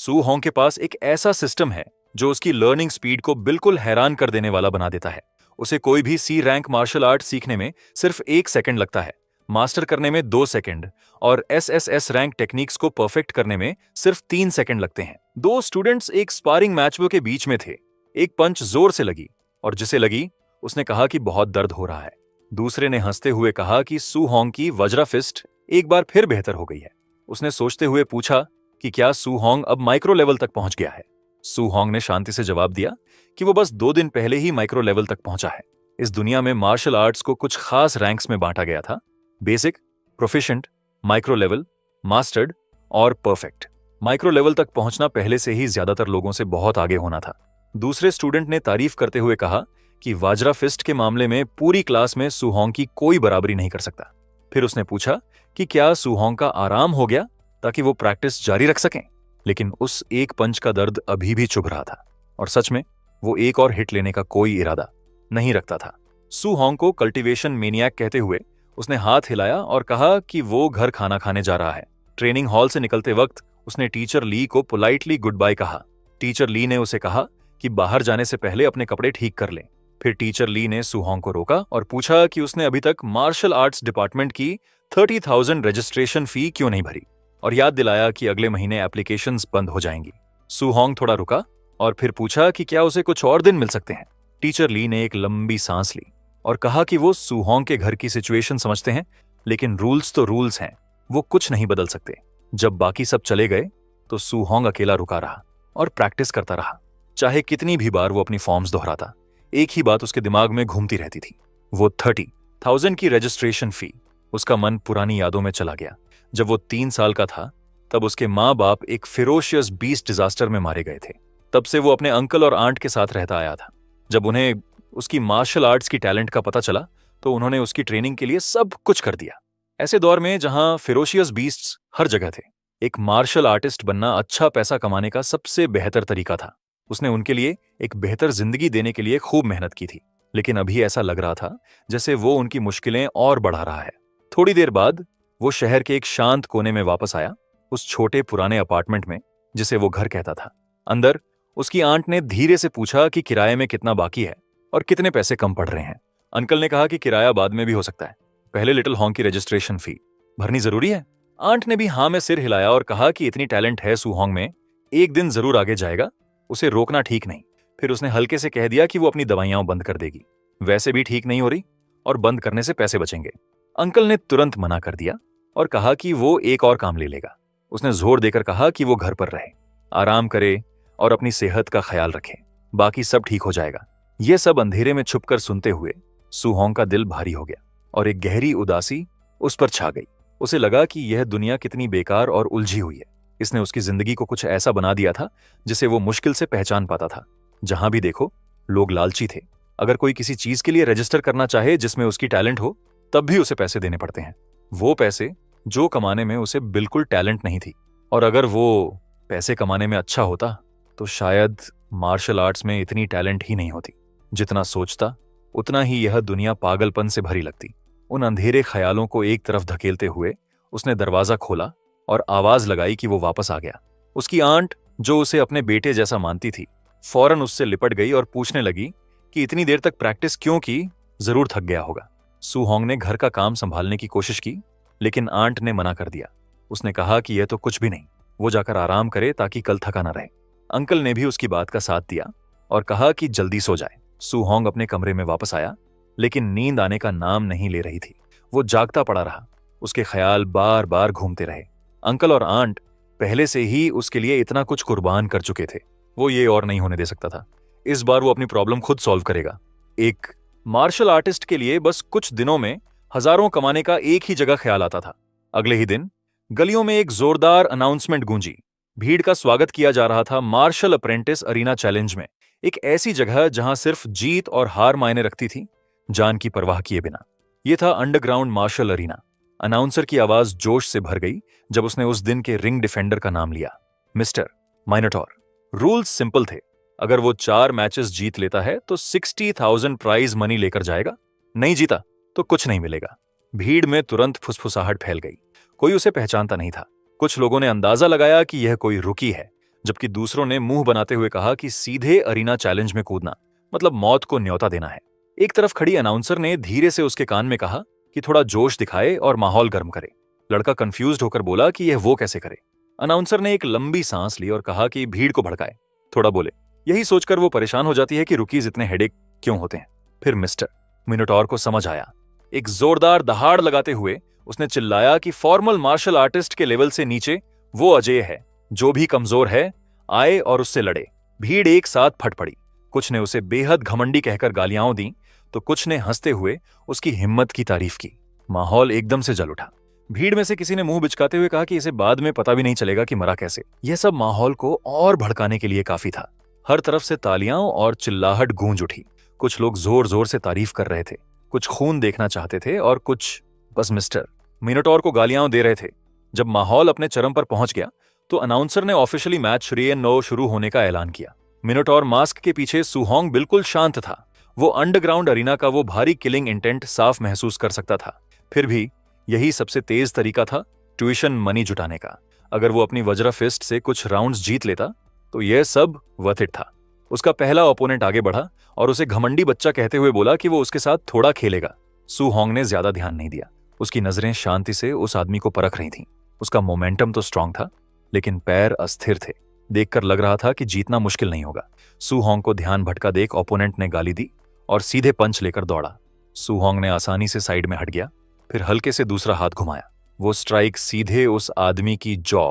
सू Hong के पास एक ऐसा सिस्टम है जो उसकी लर्निंग स्पीड को बिल्कुल हैरान कर देने वाला बना देता है। उसे कोई भी सी रैंक मार्शल आर्ट सीखने में सिर्फ 1 सेकंड लगता है, मास्टर करने में 2 सेकंड और एसएसएस रैंक टेक्निक्स को परफेक्ट करने में सिर्फ 3 सेकंड लगते हैं। दो स्टूडेंट्स एक स्पारिंग मैच के बीच में थे। एक पंच जोर से लगी और जिसे लगी उसने कहा कि बहुत दर्द हो रहा है। दूसरे ने हंसते हुए कहा कि सू होंग की वज्रा फिस्ट एक बार फिर बेहतर हो गई है। उसने सोचते हुए पूछा कि क्या सू होंग अब माइक्रो लेवल तक पहुंच गया है। सू होंग ने शांति से जवाब दिया कि वो बस 2 दिन पहले ही माइक्रो लेवल तक पहुंचा है। इस दुनिया में मार्शल आर्ट्स को कुछ खास रैंक्स में बांटा गया था: basic, proficient, micro level, mastered और परफेक्ट। माइक्रो लेवल तक पहुंचना पहले से ही ज्यादातर लोगों से बहुत आगे होना था। दूसरे स्टूडेंट ने तारीफ करते हुए कहा कि वाजरा फिस्ट के मामले में पूरी क्लास में सू होंग की कोई बराबरी नहीं कर सकता। फिर उसने पूछा कि क्या सू होंग का आराम हो गया ताकि वो प्रैक्टिस जारी रख सकें। लेकिन उस एक पंच का दर्द अभी भी चुभ रहा था और सच में वो एक और हिट लेने का कोई इरादा नहीं रखता था। सू होंग को कल्टीवेशन मेनियाक कहते हुए उसने हाथ हिलाया और कहा कि वो घर खाना खाने जा रहा है। ट्रेनिंग हॉल से निकलते वक्त उसने टीचर ली को पोलाइटली गुड बाय कहा। टीचर ली ने उसे कहा कि बाहर जाने से पहले अपने कपड़े ठीक कर ले। फिर टीचर ली ने सू होंग को रोका और पूछा कि उसने अभी तक मार्शल आर्ट्स डिपार्टमेंट की 30,000 रजिस्ट्रेशन फी क्यों नहीं भरी, और याद दिलाया कि अगले महीने एप्लीकेशंस बंद हो जाएंगी। सू होंग थोड़ा रुका और फिर पूछा कि क्या उसे कुछ और दिन मिल सकते हैं। टीचर ली ने एक लंबी सांस ली और कहा कि वो सू होंग के घर की सिचुएशन समझते हैं, लेकिन रूल्स तो रूल्स हैं, वो कुछ नहीं बदल सकते। जब बाकी सब चले गए तो सू होंग अकेला रुका रहा और प्रैक्टिस करता रहा। चाहे कितनी भी बार वो अपनी फॉर्म्स दोहराता, एक ही बात उसके दिमाग में घूमती रहती थी, वो 30,000 की रजिस्ट्रेशन फी। उसका मन पुरानी यादों में चला गया। जब वो 3 साल का था तब उसके माँ बाप एक फिरोशियस बीस्ट डिजास्टर में मारे गए थे। तब से वो अपने अंकल और आंट के साथ रहता आया था। जब उन्हें उसकी मार्शल आर्ट्स की टैलेंट का पता चला तो उन्होंने उसकी ट्रेनिंग के लिए सब कुछ कर दिया। ऐसे दौर में जहां फिरोशियस बीस्ट्स हर जगह थे, एक मार्शल आर्टिस्ट बनना अच्छा पैसा कमाने का सबसे बेहतर तरीका था। उसने उनके लिए एक बेहतर जिंदगी देने के लिए खूब मेहनत की थी, लेकिन अभी ऐसा लग रहा था जैसे वो उनकी मुश्किलें और बढ़ा रहा है। थोड़ी देर बाद वो शहर के एक शांत कोने में वापस आया, उस छोटे पुराने अपार्टमेंट में जिसे वो घर कहता था। अंदर उसकी आंट ने धीरे से पूछा कि किराए में कितना बाकी है और कितने पैसे कम पड़ रहे हैं। अंकल ने कहा कि किराया बाद में भी हो सकता है, पहले लिटिल होंग की रजिस्ट्रेशन फी भरनी जरूरी है। आंट ने भी हाँ में सिर हिलाया और कहा कि इतनी टैलेंट है सू होंग में, एक दिन जरूर आगे जाएगा, उसे रोकना ठीक नहीं। फिर उसने हल्के से कह दिया कि वो अपनी दवाइयां बंद कर देगी, वैसे भी ठीक नहीं हो रही और बंद करने से पैसे बचेंगे। अंकल ने तुरंत मना कर दिया और कहा कि वो एक और काम ले लेगा। उसने जोर देकर कहा कि वो घर पर रहे, आराम करे और अपनी सेहत का ख्याल रखे, बाकी सब ठीक हो जाएगा। यह सब अंधेरे में छुपकर सुनते हुए सू होंग का दिल भारी हो गया और एक गहरी उदासी उस पर छा गई। उसे लगा कि यह दुनिया कितनी बेकार और उलझी हुई है। इसने उसकी जिंदगी को कुछ ऐसा बना दिया था जिसे वो मुश्किल से पहचान पाता था। जहां भी देखो लोग लालची थे। अगर कोई किसी चीज के लिए रजिस्टर करना चाहे जिसमें उसकी टैलेंट हो, तब भी उसे पैसे देने पड़ते हैं, वो पैसे जो कमाने में उसे बिल्कुल टैलेंट नहीं थी। और अगर वो पैसे कमाने में अच्छा होता तो शायद मार्शल आर्ट्स में इतनी टैलेंट ही नहीं होती। जितना सोचता उतना ही यह दुनिया पागलपन से भरी लगती। उन अंधेरे ख्यालों को एक तरफ धकेलते हुए उसने दरवाजा खोला और आवाज लगाई कि वो वापस आ गया। उसकी आंट, जो उसे अपने बेटे जैसा मानती थी, फौरन उससे लिपट गई और पूछने लगी कि इतनी देर तक प्रैक्टिस क्यों की, जरूर थक गया होगा। सू होंग ने घर का काम संभालने की कोशिश की, लेकिन आंट ने मना कर दिया। उसने कहा कि यह तो कुछ भी नहीं, वो जाकर आराम करे ताकि कल थका न रहे। अंकल ने भी उसकी बात का साथ दिया और कहा कि जल्दी सो जाए। सू होंग अपने कमरे में वापस आया, लेकिन नींद आने का नाम नहीं ले रही थी। वो जागता पड़ा रहा, उसके ख्याल बार बार घूमते रहे। अंकल और आंट पहले से ही उसके लिए इतना कुछ कुर्बान कर चुके थे, वो ये और नहीं होने दे सकता था। इस बार वो अपनी प्रॉब्लम खुद सॉल्व करेगा। एक मार्शल आर्टिस्ट के लिए बस कुछ दिनों में हजारों कमाने का एक ही जगह ख्याल आता था। अगले ही दिन गलियों में एक जोरदार अनाउंसमेंट गूंजी। भीड़ का स्वागत किया जा रहा था मार्शल अप्रेंटिस अरीना चैलेंज में, एक ऐसी जगह जहां सिर्फ जीत और हार मायने रखती थी, जान की परवाह किए बिना। यह था अंडरग्राउंड मार्शल अरीना। अनाउंसर की आवाज जोश से भर गई जब उसने उस दिन के रिंग डिफेंडर का नाम लिया, मिस्टर माइनोटॉर। रूल्स सिंपल थे, अगर वो 4 मैचेस जीत लेता है तो 60,000 प्राइज मनी लेकर जाएगा, नहीं जीता तो कुछ नहीं मिलेगा। भीड़ में तुरंत फुसफुसाहट फैल गई। कोई उसे पहचानता नहीं था। कुछ लोगों ने अंदाजा लगाया कि यह कोई रुकी है जबकि दूसरों ने मुंह बनाते हुए कहा कि सीधे अरीना चैलेंज में कूदना मतलब मौत को न्योता देना है। एक तरफ खड़ी अनाउंसर ने धीरे से उसके कान में कहा कि थोड़ा जोश दिखाए और माहौल गर्म करे। लड़का कंफ्यूज्ड होकर बोला कि यह वो कैसे करे। अनाउंसर ने एक लंबी सांस ली और कहा कि भीड़ को भड़काए, थोड़ा बोले। यही सोचकर वो परेशान हो जाती है कि रुकीज इतने हेडेक क्यों होते हैं। फिर मिस्टर मिनोटॉर को समझ आया। एक जोरदार दहाड़ लगाते हुए उसने चिल्लाया कि फॉर्मल मार्शल आर्टिस्ट के लेवल से नीचे वो अजेय है। जो भी कमजोर है आए और उससे लड़े। भीड़ एक साथ फट पड़ी। कुछ ने उसे बेहद घमंडी कहकर गालियां दी तो कुछ ने हंसते हुए उसकी हिम्मत की तारीफ की। माहौल एकदम से जल उठा। भीड़ में से किसी ने मुंह बिचकाते हुए कहा कि इसे बाद में पता भी नहीं चलेगा कि मरा कैसे। यह सब माहौल को और भड़काने के लिए काफी था। हर तरफ से तालियां और चिल्लाहट गूंज उठी। कुछ लोग जोर जोर से तारीफ कर रहे थे, कुछ खून देखना चाहते थे और कुछ बस मिस्टर मिनोटॉर को गालियां दे रहे थे। जब माहौल अपने चरम पर पहुंच गया तो अनाउंसर ने ऑफिशियली मैच 3-9 शुरू होने का ऐलान किया। मिनोटॉर मास्क के पीछे सुहोंग बिल्कुल शांत था। वो अंडरग्राउंड अरीना का वो भारी किलिंग इंटेंट साफ महसूस कर सकता था। फिर भी यही सबसे तेज तरीका था ट्यूशन मनी जुटाने का। अगर वो अपनी वज्रा फिस्ट से कुछ राउंड्स जीत लेता तो यह सब वर्थ इट था। उसका पहला ओपोनेंट आगे बढ़ा और उसे घमंडी बच्चा कहते हुए बोला कि वो उसके साथ थोड़ा खेलेगा। सुहोंग ने ज्यादा ध्यान नहीं दिया। उसकी नजरें शांति से उस आदमी को परख रही थीं। उसका मोमेंटम तो स्ट्रांग था लेकिन पैर अस्थिर थे। देखकर लग रहा था कि जीतना मुश्किल नहीं होगा। सुहोंग को ध्यान भटका देख ओपोनेंट ने गाली दी और सीधे पंच लेकर दौड़ा। सुहोंग ने आसानी से साइड में हट गया, फिर हल्के से दूसरा हाथ घुमाया। वो स्ट्राइक सीधे उस आदमी की जॉ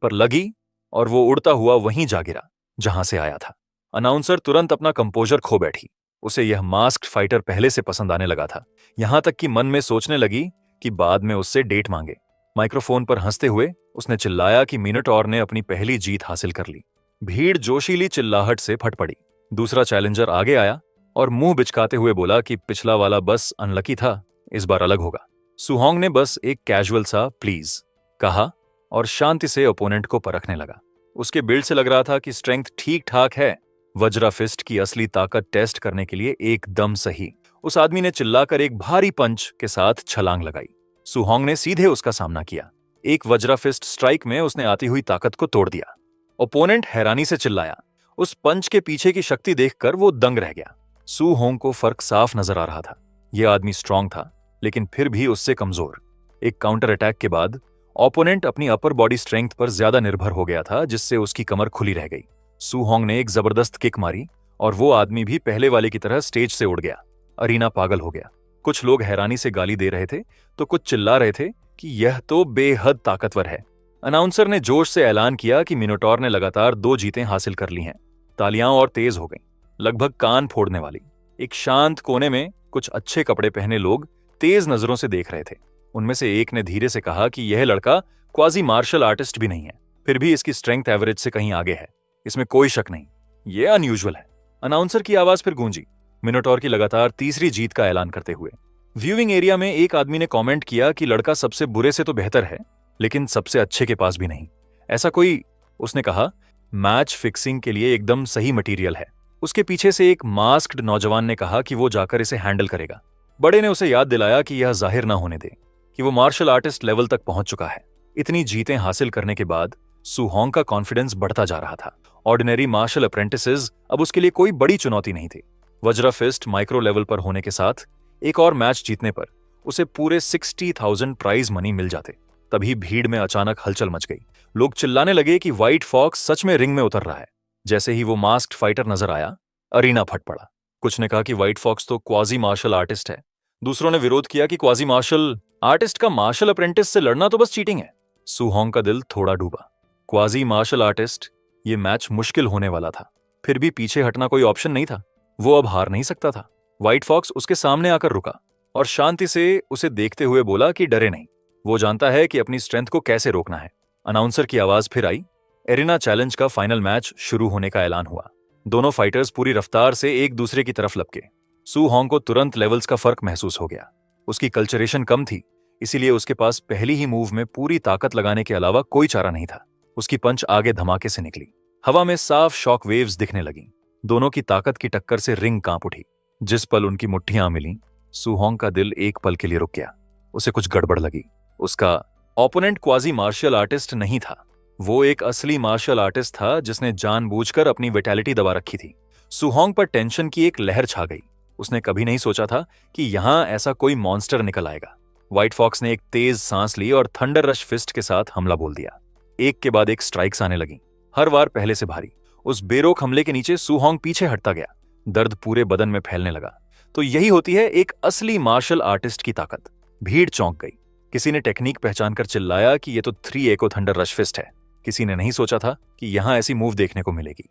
पर लगी और वो उड़ता हुआ वहीं जा गिरा जहां से आया था। अनाउंसर तुरंत अपना कंपोजर खो बैठी। उसे यह मास्क्ड फाइटर पहले से पसंद आने लगा था, यहां तक कि मन में सोचने लगी कि बाद में उससे डेट मांगे। माइक्रोफोन पर हंसते हुए उसने चिल्लाया कि मिनोटॉर ने अपनी पहली जीत हासिल कर ली। भीड़ जोशीली चिल्लाहट से फट पड़ी। दूसरा चैलेंजर आगे आया और मुंह बिचकाते हुए बोला कि पिछला वाला बस अनलकी था, इस बार अलग होगा। सुहोंग ने बस एक कैजुअल सा प्लीज कहा और शांति से ओपोनेंट को परखने लगा। उसके बिल्ड से लग रहा था कि स्ट्रेंथ ठीक ठाक है, वज्रा फिस्ट की असली ताकत टेस्ट करने के लिए एकदम सही। उस आदमी ने चिल्लाकर एक भारी पंच के साथ छलांग लगाई। सुहोंग ने सीधे उसका सामना किया। एक वज्रा फिस्ट स्ट्राइक में उसने आती हुई ताकत को तोड़ दिया। ओपोनेंट हैरानी से चिल्लाया। उस पंच के पीछे की शक्ति देखकर वो दंग रह गया। सुहोंग को फर्क साफ नजर आ रहा था। यह आदमी स्ट्रांग था लेकिन फिर भी उससे कमजोर। एक काउंटर अटैक के बाद ओपोनेंट अपनी अपर बॉडी स्ट्रेंथ पर ज्यादा निर्भर हो गया था, जिससे उसकी कमर खुली रह गई। सुहोंग ने एक जबरदस्त किक मारी और वो आदमी भी पहले वाले की तरह स्टेज से उड़ गया। अरीना पागल हो गया। कुछ लोग हैरानी से गाली दे रहे थे तो कुछ चिल्ला रहे थे कि यह तो बेहद ताकतवर है। अनाउंसर ने जोश से ऐलान किया कि मिनोटॉर ने लगातार 2 जीतें हासिल कर ली हैं। तालियां और तेज हो गईं, लगभग कान फोड़ने वाली। एक शांत कोने में कुछ अच्छे कपड़े पहने लोग तेज नजरों से देख रहे थे। उनमें से एक ने धीरे से कहा कि यह लड़का क्वाजी मार्शल आर्टिस्ट भी नहीं है, फिर भी इसकी स्ट्रेंथ एवरेज से कहीं आगे है, इसमें कोई शक नहीं। यह अनयूजुअल है। अनाउंसर की आवाज फिर गूंजी, मिनोटॉर की लगातार तीसरी जीत का ऐलान करते हुए। व्यूइंग एरिया में एक आदमी ने कमेंट किया कि लड़का सबसे बुरे से तो बेहतर है लेकिन सबसे अच्छे के पास भी नहीं। ऐसा कोई, उसने कहा, मैच फिक्सिंग के लिए एकदम सही मटेरियल है। उसके पीछे से एक मास्क्ड नौजवान ने कहा कि वो जाकर इसे हैंडल करेगा। बड़े ने उसे याद दिलाया कि यह जाहिर न होने दे कि वो मार्शल आर्टिस्ट लेवल तक पहुंच चुका है। इतनी जीतें हासिल करने के बाद सुहोंग का कॉन्फिडेंस बढ़ता जा रहा था। ऑर्डिनरी मार्शल अप्रेंटिसेस अब उसके लिए कोई बड़ी चुनौती नहीं थी। वज्रा फिस्ट माइक्रो लेवल पर होने के साथ एक और मैच जीतने पर उसे पूरे 60,000 प्राइज मनी मिल जाते। तभी भीड़ में अचानक हलचल मच गई। लोग चिल्लाने लगे कि व्हाइट फॉक्स सच में रिंग में उतर रहा है। जैसे ही वो मास्क्ड फाइटर नजर आया, अरीना फट पड़ा। कुछ ने कहा कि व्हाइट फॉक्स तो क्वाजी मार्शल आर्टिस्ट है। दूसरों ने विरोध किया कि क्वाजी मार्शल आर्टिस्ट का मार्शल अप्रेंटिस से लड़ना तो बस चीटिंग है। सुहोंग का दिल थोड़ा डूबा। क्वाजी मार्शल आर्टिस्ट, ये मैच मुश्किल होने वाला था, फिर भी पीछे हटना कोई ऑप्शन नहीं था। वो अब हार नहीं सकता था। व्हाइट फॉक्स उसके सामने आकर रुका और शांति से उसे देखते हुए बोला कि डरे नहीं, वो जानता है कि अपनी स्ट्रेंथ को कैसे रोकना है। अनाउंसर की आवाज फिर आई। एरिना चैलेंज का फाइनल मैच शुरू होने का ऐलान हुआ। दोनों फाइटर्स पूरी रफ्तार से एक दूसरे की तरफ लपके। सुहोंग को तुरंत लेवल्स का फर्क महसूस हो गया। उसकी कल्चरेशन कम थी, इसीलिए उसके पास पहली ही मूव में पूरी ताकत लगाने के अलावा कोई चारा नहीं था। उसकी पंच आगे धमाके से निकली। हवा में साफ शॉक वेव्स दिखने लगी। दोनों की ताकत की टक्कर से रिंग कांप उठी। जिस पल उनकी मुट्ठियां मिली, सुहोंग का दिल एक पल के लिए रुक गया। उसे कुछ गड़बड़ लगी। उसका ओपोनेंट क्वाजी मार्शल आर्टिस्ट नहीं था, वो एक असली मार्शल आर्टिस्ट था जिसने जानबूझकर अपनी विटैलिटी दबा रखी थी। सुहोंग पर टेंशन की एक लहर छा गई। उसने कभी नहीं सोचा था कि यहां ऐसा कोई मॉन्स्टर निकल आएगा। व्हाइट फॉक्स ने एक तेज सांस ली और थंडर रश फिस्ट के साथ हमला बोल दिया। एक के बाद एक स्ट्राइक्स आने लगी, हर बार पहले से भारी। उस बेरोक हमले के नीचे सुहोंग पीछे हटता गया। दर्द पूरे बदन में फैलने लगा। तो यही होती है एक असली मार्शल आर्टिस्ट की ताकत। भीड़ चौंक गई। किसी ने टेक्निक पहचानकर चिल्लाया कि ये तो 3 एको थंडर रश फिस्ट है। किसी ने नहीं सोचा था कि यहां ऐसी मूव देखने को मिलेगी।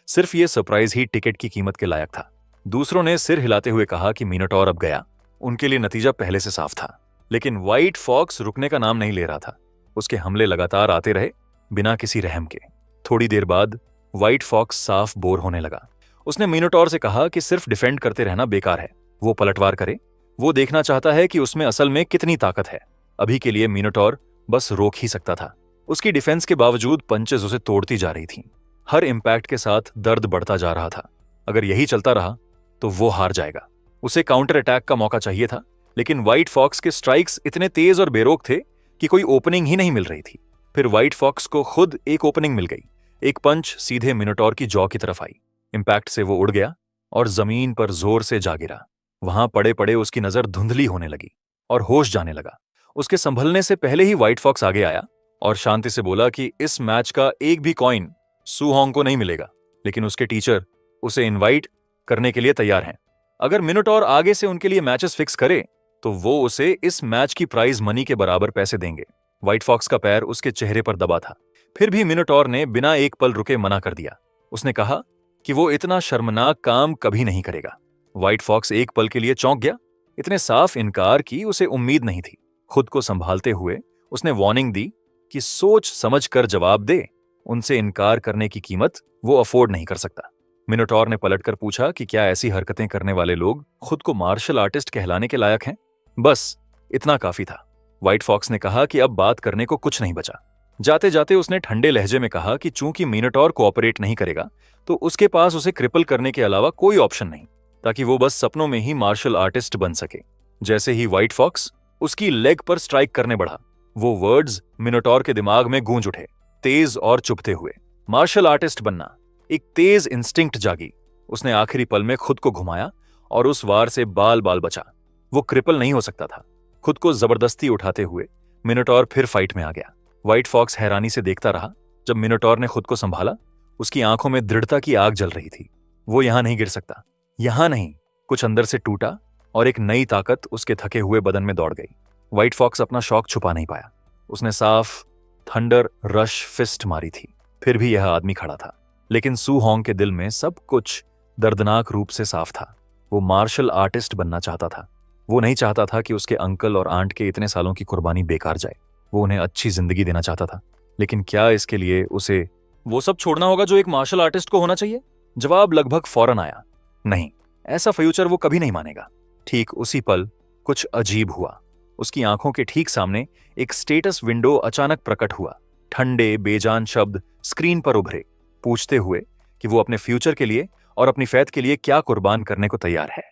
सिर्फ ये सरप्राइज ही टिकट की कीमत के लायक था। दूसरों ने सिर हिलाते हुए कहा कि मिनोटॉर अब गया। उनके लिए नतीजा पहले से साफ था। लेकिन व्हाइट फॉक्स रुकने का नाम नहीं ले रहा था। उसके हमले लगातार आते रहे, बिना किसी रहम के। थोड़ी देर बाद व्हाइट फॉक्स साफ बोर होने लगा। उसने मिनोटॉर से कहा कि सिर्फ डिफेंड करते रहना बेकार है, वो पलटवार करे। वो देखना चाहता है कि उसमें असल में कितनी ताकत है। अभी के लिए मिनोटॉर बस रोक ही सकता था। उसकी डिफेंस के बावजूद पंचेस उसे तोड़ती जा रही थीं। हर इंपैक्ट के साथ दर्द बढ़ता जा रहा था। अगर यही चलता रहा तो वो हार जाएगा। उसे काउंटर अटैक का मौका चाहिए था, लेकिन व्हाइट फॉक्स के स्ट्राइक्स इतने तेज और बेरोक थे कि कोई ओपनिंग ही नहीं मिल रही थी। फिर व्हाइट फॉक्स को खुद एक ओपनिंग मिल गई। एक पंच सीधे मिनोटॉर की जॉ की तरफ आई। इंपैक्ट से वो उड़ गया और जमीन पर जोर से जा गिरा। वहां पड़े पड़े उसकी नजर धुंधली होने लगी और होश जाने लगा। उसके संभलने से पहले ही व्हाइट फॉक्स आगे आया और शांति से बोला कि इस मैच का एक भी कॉइन सुहोंग को नहीं मिलेगा, लेकिन उसके टीचर उसे इनवाइट करने के लिए तैयार हैं। अगर मिनोटॉर आगे से उनके लिए मैचेस फिक्स करे तो वो उसे इस मैच की प्राइज मनी के बराबर पैसे देंगे। व्हाइट फॉक्स का पैर उसके चेहरे पर दबा था। फिर भी मिनोटॉर ने बिना एक पल रुके मना कर दिया। उसने कहा कि वो इतना शर्मनाक काम कभी नहीं करेगा। व्हाइट फॉक्स एक पल के लिए चौंक गया। इतने साफ इनकार की उसे उम्मीद नहीं थी। खुद को संभालते हुए उसने वार्निंग दी कि सोच समझ कर जवाब दे। उनसे इनकार करने की कीमत वो अफोर्ड नहीं कर सकता। मिनोटॉर ने पलटकर पूछा कि क्या ऐसी हरकतें करने वाले लोग खुद को मार्शल आर्टिस्ट कहलाने के लायक हैं? बस इतना काफी था। व्हाइट फॉक्स ने कहा कि अब बात करने को कुछ नहीं बचा। जाते जाते उसने ठंडे लहजे में कहा कि चूंकि मिनोटॉर कोऑपरेट नहीं करेगा तो उसके पास उसे क्रिपल करने के अलावा कोई ऑप्शन नहीं, ताकि वो बस सपनों में ही मार्शल आर्टिस्ट बन सके। जैसे ही व्हाइट फॉक्स उसकी लेग पर स्ट्राइक करने बढ़ा, वो वर्ड्स मिनोटॉर के दिमाग में गूंज उठे, तेज और चुभते हुए। मार्शल आर्टिस्ट बनना, एक तेज इंस्टिंक्ट जागी। उसने आखिरी पल में खुद को घुमाया और उस वार से बाल बाल बचा। वो क्रिपल नहीं हो सकता था। खुद को जबरदस्ती उठाते हुए मिनोटॉर फिर फाइट में आ गया। व्हाइट फॉक्स हैरानी से देखता रहा। जब मिनोटॉर ने खुद को संभाला, उसकी आंखों में दृढ़ता की आग जल रही थी। वो यहां नहीं गिर सकता, यहां नहीं। कुछ अंदर से टूटा और एक नई ताकत उसके थके हुए बदन में दौड़ गई। व्हाइट फॉक्स अपना शौक छुपा नहीं पाया। उसने साफ थंडर रश फिस्ट मारी थी। फिर भी यह आदमी खड़ा था, लेकिन सुहोंग के दिल में सब कुछ दर्दनाक रूप से साफ था। वो मार्शल आर्टिस्ट बनना चाहता था। वो नहीं चाहता था कि उसके अंकल और आंट के इतने सालों की कुर्बानी बेकार जाए। वो उन्हें अच्छी जिंदगी देना चाहता था। लेकिन क्या इसके लिए उसे वो सब छोड़ना होगा जो एक मार्शल आर्टिस्ट को होना चाहिए? जवाब लगभग फौरन आया, नहीं, ऐसा फ्यूचर वो कभी नहीं मानेगा। ठीक उसी पल कुछ अजीब हुआ। उसकी आंखों के ठीक सामने एक स्टेटस विंडो अचानक प्रकट हुआ। ठंडे बेजान शब्द स्क्रीन पर उभरे, पूछते हुए कि वो अपने फ्यूचर के लिए और अपनी फैथ के लिए क्या कुर्बान करने को तैयार है।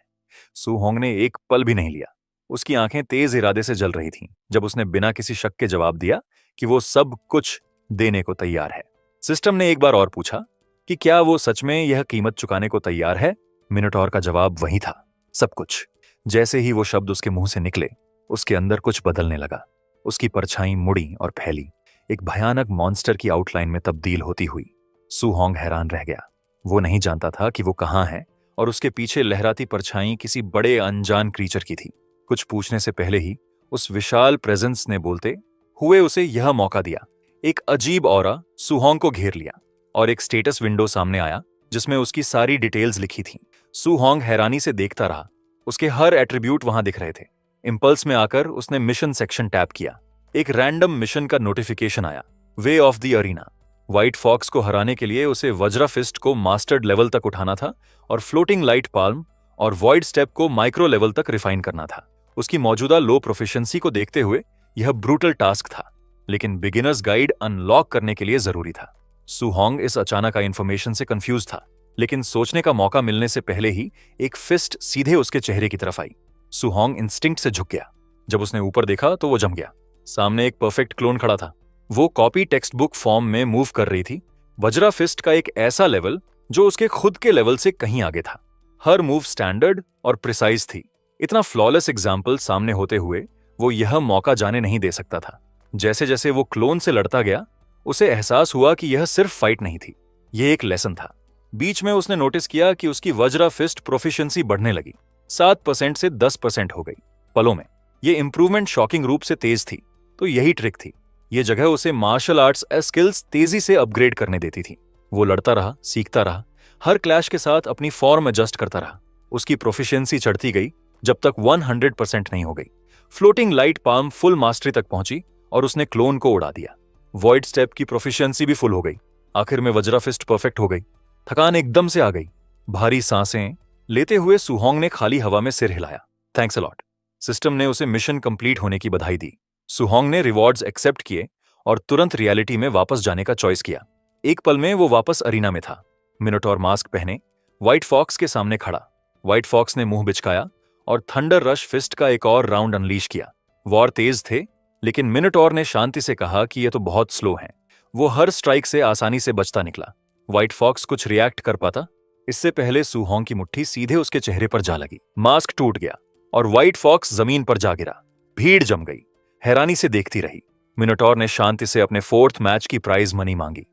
सुहोंग ने एक पल भी नहीं लिया। उसकी आंखें तेज इरादे से जल रही थीं जब उसने बिना किसी शक के जवाब दिया कि वो सब कुछ देने को तैयार है। सिस्टम ने एक बार और पूछा कि क्या वो सच में यह कीमत चुकाने को तैयार है। मिनोटॉर का जवाब वही था, सब कुछ। जैसे ही वो शब्द उसके मुंह से निकले, उसके अंदर कुछ बदलने लगा। उसकी परछाई मुड़ी और फैली, एक भयानक मॉन्स्टर की आउटलाइन में तब्दील होती हुई। सुहोंग हैरान रह गया। वो नहीं जानता था कि वो कहां है और उसके पीछे लहराती परछाई किसी बड़े अनजान क्रीचर की थी। कुछ पूछने से पहले ही उस विशाल प्रेजेंस ने बोलते हुए उसे यह मौका दिया। एक अजीब ऑरा सुहोंग को घेर लिया और एक स्टेटस विंडो सामने आया जिसमें उसकी सारी डिटेल्स लिखी थीं। सुहोंग हैरानी से देखता रहा। उसके हर एट्रीब्यूट वहां दिख रहे थे। इंपल्स में आकर उसने मिशन सेक्शन टैप किया। एक रैंडम मिशन का नोटिफिकेशन आया, way of the arena. White fox को हराने के लिए उसे वज्रा फिस्ट को मास्टर्ड लेवल तक उठाना था और फ्लोटिंग लाइट पाल्म और वॉइड स्टेप को माइक्रो लेवल तक रिफाइन करना था। उसकी मौजूदा लो प्रोफिशिएंसी को देखते हुए यह ब्रूटल टास्क था, लेकिन बिगिनर्स गाइड अनलॉक करने के लिए जरूरी था। सुहोंग इस अचानक आई इंफॉर्मेशन से कंफ्यूज था, लेकिन सोचने का मौका मिलने से पहले ही एक फिस्ट सीधे उसके चेहरे की तरफ आई। सुहोंग इंस्टिंक्ट से झुक गया। जब उसने ऊपर देखा तो वो जम गया। सामने एक परफेक्ट क्लोन खड़ा था। वो कॉपी टेक्स्ट बुक फॉर्म में मूव कर रही थी, वज्रा फिस्ट का एक ऐसा लेवल जो उसके खुद के लेवल से कहीं आगे था। हर मूव स्टैंडर्ड और प्रिसाइज थी। इतना फ्लॉलेस एग्जाम्पल सामने होते हुए वो यह मौका जाने नहीं दे सकता था। जैसे जैसे वो क्लोन से लड़ता गया, उसे एहसास हुआ कि यह सिर्फ फाइट नहीं थी, यह एक लेसन था। बीच में उसने नोटिस किया कि उसकी वज्रा फिस्ट प्रोफिशिएंसी बढ़ने लगी, 7% से 10% हो गई पलों में। यह इंप्रूवमेंट शॉकिंग रूप से तेज थी। तो यही ट्रिक थी, यह जगह उसे मार्शल आर्ट्स स्किल्स तेजी से अपग्रेड करने देती थी। वो लड़ता रहा, सीखता रहा, हर क्लैश के साथ अपनी फॉर्म एडजस्ट करता रहा। उसकी प्रोफिशिएंसी चढ़ती गई जब तक 100% नहीं हो गई। Floating light palm full mastery तक पहुंची और उसने क्लोन को उड़ा दिया। वॉइड स्टेप की प्रोफिशिएंसी भी फुल हो गई। आखिर में वज्रा फिस्ट परफेक्ट हो गई। थकान एकदम से आ गई। भारी सांसें लेते हुए सुहोंग ने खाली हवा में सिर हिलाया। Thanks a lot. सिस्टम ने उसे मिशन कंप्लीट होने की बधाई दी। सुहोंग ने रिवॉर्ड्स एक्सेप्ट किए और तुरंत रियलिटी में वापस जाने का चॉइस किया। एक पल में वो वापस अरीना में था, मिनोटॉर मास्क पहने, व्हाइट फॉक्स के सामने खड़ा। व्हाइट फॉक्स ने मुंह बिचकाया और थंडर रश फिस्ट का एक और राउंड अनलीश किया। वॉर तेज थे, लेकिन मिनोटॉर ने शांति से कहा कि ये तो बहुत स्लो हैं। वो हर स्ट्राइक से आसानी से बचता निकला। व्हाइट फॉक्स कुछ रिएक्ट कर पाता, इससे पहले सुहोंग की मुट्ठी सीधे उसके चेहरे पर जा लगी। मास्क टूट गया और व्हाइट फॉक्स जमीन पर जा गिरा। भीड़ जम गई, हैरानी से देखती रही। मिनोटॉर ने शांति से अपने 4th मैच की प्राइज मनी मांगी।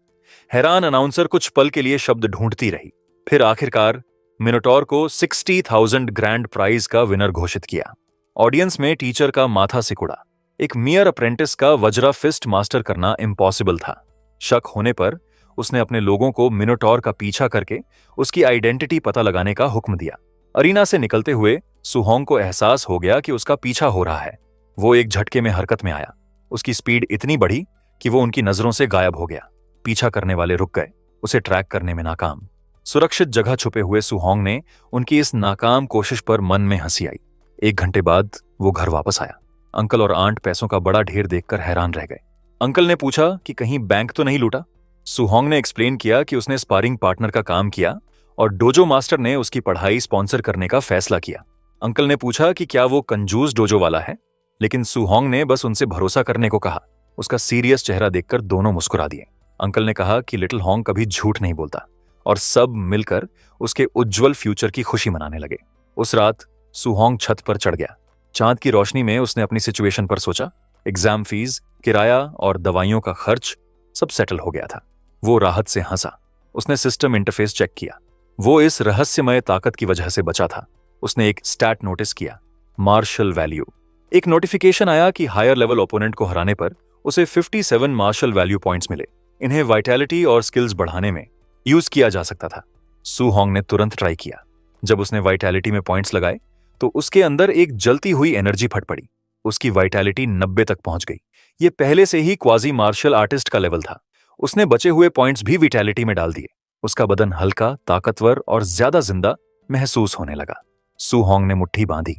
हैरान अनाउंसर कुछ पल के लिए शब्द ढूंढती रही। फिर आखिरकार मिनोटॉर को 60,000 ग्रैंड प्राइज का विनर घोषित किया। ऑडियंस में टीचर का माथा सिकुड़ा। एक मियर अप्रेंटिस का वज्रा फिस्ट मास्टर करना इम्पॉसिबल था। शक होने पर उसने अपने लोगों को मिनोटॉर का पीछा करके उसकी आइडेंटिटी पता लगाने का हुक्म दिया। अरीना से निकलते हुए सुहोंग को एहसास हो गया कि उसका पीछा हो रहा है। वो एक झटके में हरकत में आया। उसकी स्पीड इतनी बढ़ी कि वो उनकी नजरों से गायब हो गया। पीछा करने वाले रुक गए, उसे ट्रैक करने में नाकाम। सुरक्षित जगह छुपे हुए सुहोंग ने उनकी इस नाकाम कोशिश पर मन में हंसी आई। 1 घंटे बाद वो घर वापस आया। अंकल और आंट पैसों का बड़ा ढेर देखकर हैरान रह गए। अंकल ने पूछा कि कहीं बैंक तो नहीं लूटा। सुहोंग ने एक्सप्लेन किया कि उसने स्पारिंग पार्टनर का काम किया और डोजो मास्टर ने उसकी पढ़ाई स्पॉन्सर करने का फैसला किया। अंकल ने पूछा कि क्या वो कंजूस डोजो वाला है, लेकिन सुहोंग ने बस उनसे भरोसा करने को कहा। उसका सीरियस चेहरा देखकर दोनों मुस्कुरा दिए। अंकल ने कहा कि लिटिल होंग कभी झूठ नहीं बोलता और सब मिलकर उसके उज्जवल फ्यूचर की खुशी मनाने लगे। उस रात सुहोंग छत पर चढ़ गया। चांद की रोशनी में उसने अपनी सिचुएशन पर सोचा। एग्जाम फीस, किराया और दवाइयों का खर्च सब सेटल हो गया था। वो राहत से हंसा। उसने सिस्टम इंटरफेस चेक किया। वो इस रहस्यमय ताकत की वजह से बचा था। उसने एक स्टैट नोटिस किया, मार्शल वैल्यू। एक नोटिफिकेशन आया कि हायर लेवल ओपोनेंट को हराने पर उसे 57 मार्शल वैल्यू पॉइंट्स मिले। इन्हें वाइटैलिटी और स्किल्स बढ़ाने में यूज किया जा सकता था। सुहोंग ने तुरंत ट्राई किया। जब उसने वाइटैलिटी में पॉइंट्स लगाए तो उसके अंदर एक जलती हुई एनर्जी फट पड़ी। उसकी वाइटैलिटी 90 तक पहुंच गई। ये पहले से ही क्वाजी मार्शल आर्टिस्ट का लेवल था। उसने बचे हुए पॉइंट्स भी विटैलिटी में डाल दिए। उसका बदन हल्का, ताकतवर और ज्यादा जिंदा महसूस होने लगा। सुहोंग ने मुट्ठी बांधी।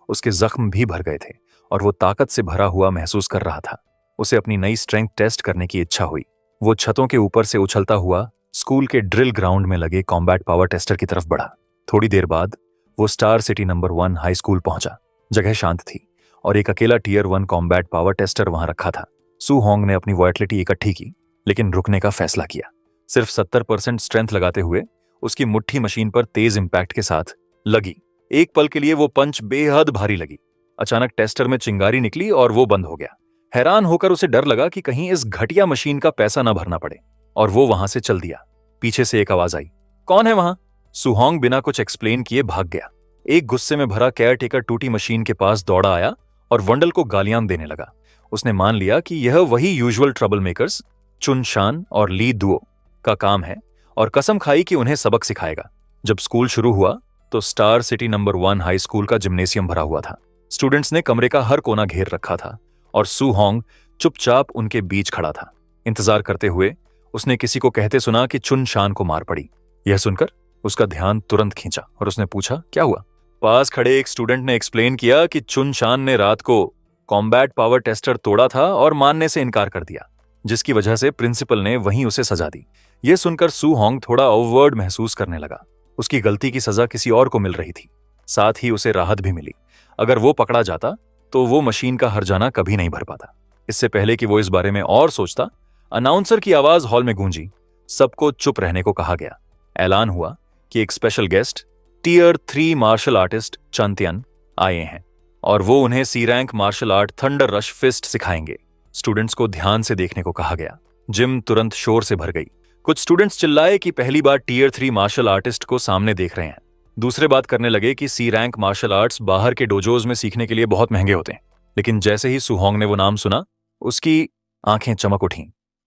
उसके जख्म भी भर गए थे और वो ताकत से भरा हुआ महसूस कर रहा था। उसे अपनी नई स्ट्रेंथ टेस्ट करने की इच्छा हुई। वो छतों के ऊपर से उछलता हुआ स्कूल के ड्रिल ग्राउंड में लगे कॉम्बैट पावर टेस्टर की तरफ बढ़ा। थोड़ी देर बाद वो star city number 1 high school पहुंचा। जगह शांत थी और एक अकेला टियर 1 कॉम्बैट पावर टेस्टर वहां रखा था। सुहोंग ने अपनी वाइटैलिटी इकट्ठी की, लेकिन रुकने का फैसला किया। सिर्फ 70% स्ट्रेंथ लगाते हुए उसकी मुट्ठी मशीन पर तेज इंपैक्ट के साथ लगी। एक पल के लिए वो पंच बेहद भारी लगी। अचानक टेस्टर में चिंगारी निकली और वो बंद हो गया। हैरान होकर उसे डर लगा कि कहीं इस घटिया मशीन का पैसा ना भरना पड़े, और वो वहां से चल दिया। पीछे से एक आवाज आई, कौन है वहां? सुहोंग बिना कुछ एक्सप्लेन किए भाग गया। एक गुस्से में भरा केयरटेकर टूटी मशीन के पास दौड़ा आया और वंडल को गालियां देने लगा। उसने मान लिया कि यह वही यूजुअल ट्रबल मेकर्स चुन शान और ली दुओ का काम है और कसम खाई कि उन्हें सबक सिखाएगा। जब स्कूल शुरू हुआ तो star city number 1 high school का जिम्नेशियम भरा हुआ था। स्टूडेंट्स ने कमरे का हर कोना घेर रखा था और सुहोंग चुपचाप उनके बीच खड़ा था। इंतजार करते हुए उसने किसी को कहते सुना कि चुन शान को मार पड़ी। यह सुनकर उसका ध्यान तुरंत खींचा और उसने पूछा, क्या हुआ? पास खड़े एक स्टूडेंट ने एक्सप्लेन किया कि चुन शान ने रात को कॉम्बैट पावर टेस्टर तोड़ा था और मानने से इनकार कर दिया, जिसकी वजह से प्रिंसिपल ने वहीं उसे सजा दी। यह सुनकर सुहोंग थोड़ा ओवरवर्ड महसूस करने लगा। उसकी गलती की सजा किसी और को मिल रही थी। साथ ही उसे राहत भी मिली। अगर वो पकड़ा जाता तो वो मशीन का हर्जाना कभी नहीं भर पाता। इससे पहले कि वो इस बारे में और सोचता, अनाउंसर की आवाज हॉल में गूंजी। सबको चुप रहने को कहा गया। ऐलान हुआ कि एक special guest tier 3 martial artist चांतियन आए हैं और वो उन्हें C rank martial art thunder rush fist सिखाएंगे। स्टूडेंट्स को ध्यान से देखने को कहा गया। जिम तुरंत शोर से भर गई। कुछ स्टूडेंट्स चिल्लाए कि पहली बार टियर 3 मार्शल आर्टिस्ट को सामने देख रहे हैं। दूसरे बात करने लगे कि सी रैंक मार्शल आर्ट्स बाहर के डोजोज में सीखने के लिए बहुत महंगे होते हैं। लेकिन जैसे ही सुहोंग ने वो नाम सुना, उसकी आंखें चमक उठीं।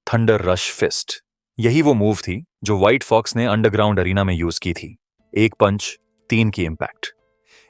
थंडर रश फिस्ट, यही वो मूव थी जो व्हाइट फॉक्स ने अंडरग्राउंड अरीना में यूज की थी। एक पंच, 3 की इंपैक्ट।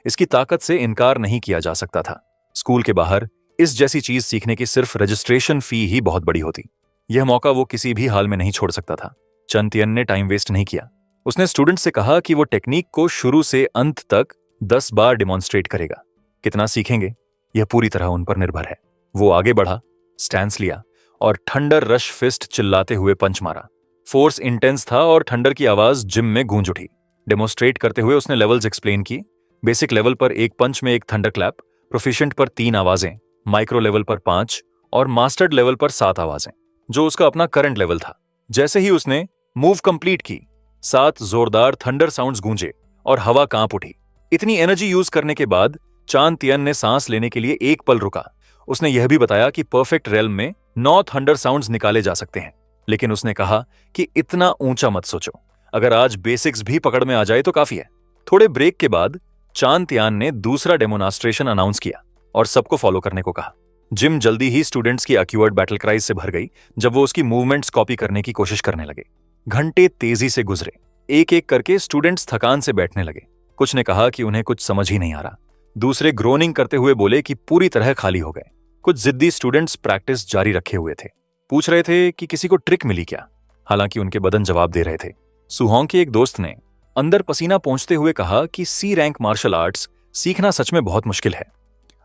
इसकी ताकत से इनकार नहीं किया जा सकता था। स्कूल के बाहर इस जैसी चीज सीखने की सिर्फ रजिस्ट्रेशन फी ही बहुत बड़ी होती। यह मौका वो किसी भी हाल में नहीं छोड़ सकता था। चांतियन ने टाइम वेस्ट नहीं किया। उसने स्टूडेंट से कहा कि वो टेक्निक को शुरू से अंत तक 10 बार डिमॉन्स्ट्रेट करेगा। कितना सीखेंगे यह पूरी तरह उन पर निर्भर है। वो आगे बढ़ा, स्टैंस लिया और थंडर रश फिस्ट चिल्लाते हुए पंच मारा। फोर्स इंटेंस था और थंडर की आवाज जिम में गूंज उठी। डेमोन्स्ट्रेट करते हुए उसने लेवल्स एक्सप्लेन किए। बेसिक लेवल पर एक पंच में एक थंडर क्लैप, प्रोफिशिएंट पर 3 आवाजें, माइक्रो लेवल पर 5 और मास्टर्ड लेवल पर 7 आवाजें, जो उसका अपना करंट लेवल था। जैसे ही उसने मूव कंप्लीट की, 7 जोरदार थंडर साउंड्स गूंजे और हवा कांप उठी। इतनी एनर्जी यूज करने के बाद चांतियन ने सांस लेने के लिए एक पल रुका। उसने यह भी बताया कि परफेक्ट रेल्म में 9 थंडर साउंड्स निकाले जा सकते हैं, लेकिन उसने कहा कि इतना ऊंचा मत सोचो। अगर आज बेसिक्स भी पकड़ में आ जाए तो काफी है। थोड़े ब्रेक के बाद चांतियन ने दूसरा डेमोन्स्ट्रेशन अनाउंस किया और सबको फॉलो करने को कहा। जिम जल्दी ही स्टूडेंट्स की एक्यूवर्ड बैटल क्राइज से भर गई जब वो उसकी मूवमेंट्स कॉपी करने की कोशिश करने लगे। घंटे तेजी से गुजरे। एक एक करके स्टूडेंट्स थकान से बैठने लगे। कुछ ने कहा कि उन्हें कुछ समझ ही नहीं आ रहा। दूसरे ग्रोनिंग करते हुए बोले कि पूरी तरह खाली हो गए। कुछ जिद्दी स्टूडेंट्स प्रैक्टिस जारी रखे हुए थे। पूछ रहे थे कि किसी को ट्रिक मिली क्या, हालांकि उनके बदन जवाब दे रहे थे। सुहोंग के एक दोस्त ने अंदर पसीना पोंछते हुए कहा कि सी रैंक मार्शल आर्ट्स सीखना सच में बहुत मुश्किल है।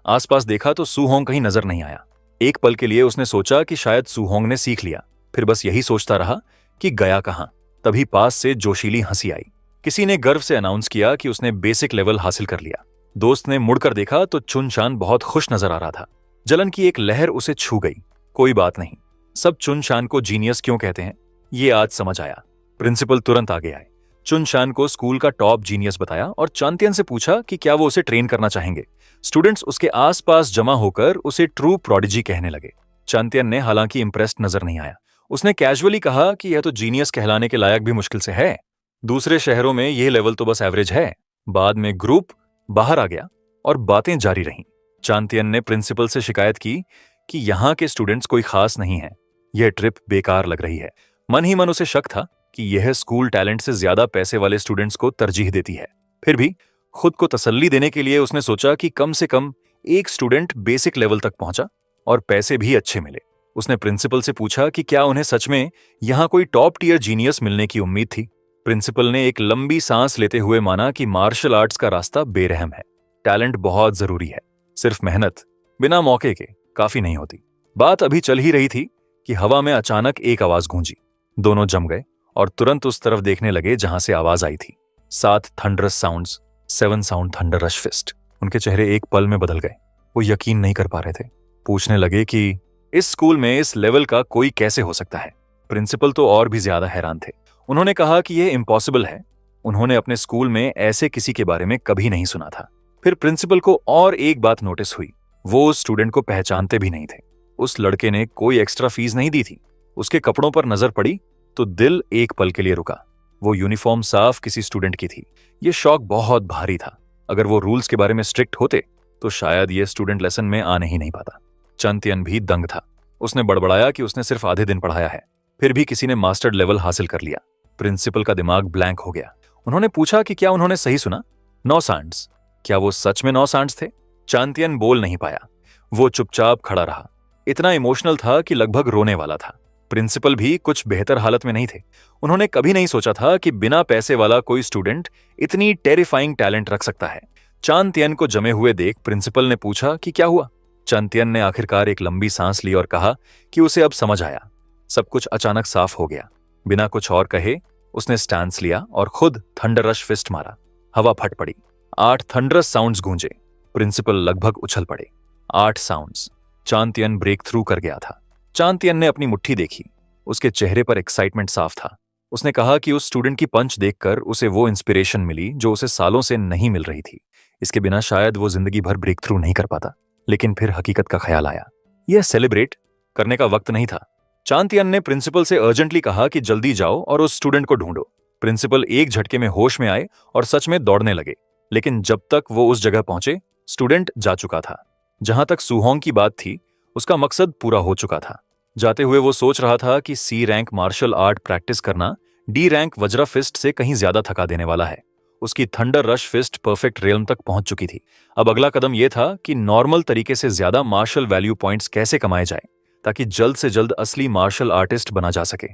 आसपास देखा तो सुहोंग कहीं नजर नहीं आया। एक पल के लिए उसने सोचा कि शायद सुहोंग ने सीख लिया, फिर बस यही सोचता रहा कि गया कहां। तभी पास से जोशीली हंसी आई। किसी ने गर्व से अनाउंस किया कि उसने बेसिक लेवल हासिल कर लिया। दोस्त ने मुड़कर देखा तो चुनशान बहुत खुश नजर आ रहा था। जलन की एक लहर उसे छू गई। कोई बात नहीं, सब चुनशान को जीनियस क्यों कहते हैं ये आज समझ आया। प्रिंसिपल तुरंत आगे आए। चुनशान को स्कूल का टॉप जीनियस बताया और चांतियन से पूछा कि क्या वो उसे ट्रेन करना चाहेंगे। स्टूडेंट्स उसके आसपास जमा होकर उसे ट्रू प्रोडिजी कहने लगे। चांतियन ने हालांकि इंप्रेस्ड नजर नहीं आया। उसने कैजुअली कहा कि यह तो जीनियस कहलाने के लायक भी मुश्किल से है। दूसरे शहरों में यह लेवल तो बस एवरेज है। बाद में ग्रुप बाहर आ गया और बातें जारी रहीं। चांतियन ने प्रिंसिपल से शिकायत की कि यहाँ के स्टूडेंट्स कोई खास नहीं है, यह ट्रिप बेकार लग रही है। मन ही मन उसे शक था कि यह स्कूल टैलेंट से ज्यादा पैसे वाले स्टूडेंट्स को तरजीह देती है। फिर भी खुद को तसल्ली देने के लिए उसने सोचा कि कम से कम एक स्टूडेंट बेसिक लेवल तक पहुंचा और पैसे भी अच्छे मिले। उसने प्रिंसिपल से पूछा कि क्या उन्हें सच में यहां कोई टॉप टियर जीनियस मिलने की उम्मीद थी। प्रिंसिपल ने एक लंबी सांस लेते हुए माना कि मार्शल आर्ट्स का रास्ता बेरहम है। टैलेंट बहुत जरूरी है, सिर्फ मेहनत बिना मौके के काफी नहीं होती। बात अभी चल ही रही थी कि हवा में अचानक एक आवाज गूंजी। दोनों जम गए और तुरंत उस तरफ देखने लगे जहां से आवाज आई थी। 7 thunderous sounds, 7 sound thunder rush fist. उनके चेहरे एक पल में बदल गए। वो यकीन नहीं कर पा रहे थे। पूछने लगे कि इस स्कूल में इस लेवल का कोई कैसे हो सकता है। प्रिंसिपल तो और भी ज्यादा हैरान थे। उन्होंने कहा कि यह इम्पॉसिबल है। उन्होंने अपने स्कूल में ऐसे किसी के बारे में कभी नहीं सुना था। फिर प्रिंसिपल को और एक बात नोटिस हुई। वो उस स्टूडेंट को पहचानते भी नहीं थे। उस लड़के ने कोई एक्स्ट्रा फीस नहीं दी थी। उसके कपड़ों पर नजर पड़ी तो दिल एक पल के लिए रुका। वो यूनिफॉर्म साफ किसी स्टूडेंट की थी। ये शौक बहुत भारी था। अगर वो रूल्स के बारे में स्ट्रिक्ट होते तो शायद ये स्टूडेंट लेसन में आने ही नहीं पाता। चांतियन भी दंग था। उसने बड़बड़ाया कि उसने सिर्फ आधे दिन पढ़ाया है, फिर भी किसी ने मास्टर्ड लेवल हासिल कर लिया। प्रिंसिपल का दिमाग ब्लैंक हो गया। उन्होंने पूछा कि क्या उन्होंने सही सुना, 9 सांड्स। क्या वो सच में 9 सांड्स थे? चांतियन बोल नहीं पाया। वो चुपचाप खड़ा रहा। इतना इमोशनल था कि लगभग रोने वाला था। प्रिंसिपल भी कुछ बेहतर हालत में नहीं थे। उन्होंने कभी नहीं सोचा था कि बिना पैसे वाला कोई स्टूडेंट इतनी टेरिफाइंग टैलेंट रख सकता है। चांतियन को जमे हुए देख प्रिंसिपल ने पूछा कि क्या हुआ। चांतियन ने आखिरकार एक लंबी सांस ली और कहा कि उसे अब समझ आया। सब कुछ अचानक साफ हो गया। बिना कुछ और कहे उसने स्टैंस लिया और खुद थंडर रश फिस्ट मारा। हवा फट पड़ी। 8 थंडरस साउंड्स गूंजे। प्रिंसिपल लगभग उछल पड़े। 8 साउंड्स। चांतियन ब्रेक थ्रू कर गया था। चांतियन ने अपनी मुट्ठी देखी। उसके चेहरे पर एक्साइटमेंट साफ था। उसने कहा कि उस स्टूडेंट की पंच देखकर उसे वो इंस्पिरेशन मिली जो उसे सालों से नहीं मिल रही थी। इसके बिना शायद वो जिंदगी भर ब्रेक थ्रू नहीं कर पाता। लेकिन फिर हकीकत का ख्याल आया। यह सेलिब्रेट करने का वक्त नहीं था। चांतियन ने प्रिंसिपल से अर्जेंटली कहा कि जल्दी जाओ और उस स्टूडेंट को ढूंढो। प्रिंसिपल एक झटके में होश में आए और सच में दौड़ने लगे। लेकिन जब तक वो उस जगह पहुंचे, स्टूडेंट जा चुका था। जहां तक सुहोंग की बात थी, उसका मकसद पूरा हो चुका था। जाते हुए वो सोच रहा था कि C rank martial art practice करना डी रैंक वज्रा फिस्ट से कहीं ज्यादा थका देने वाला है। उसकी thunder rush fist perfect realm तक पहुंच चुकी थी। अब अगला कदम यह था कि नॉर्मल तरीके से ज्यादा मार्शल वैल्यू पॉइंट्स कैसे कमाए जाए ताकि जल्द से जल्द असली मार्शल आर्टिस्ट बना जा सके।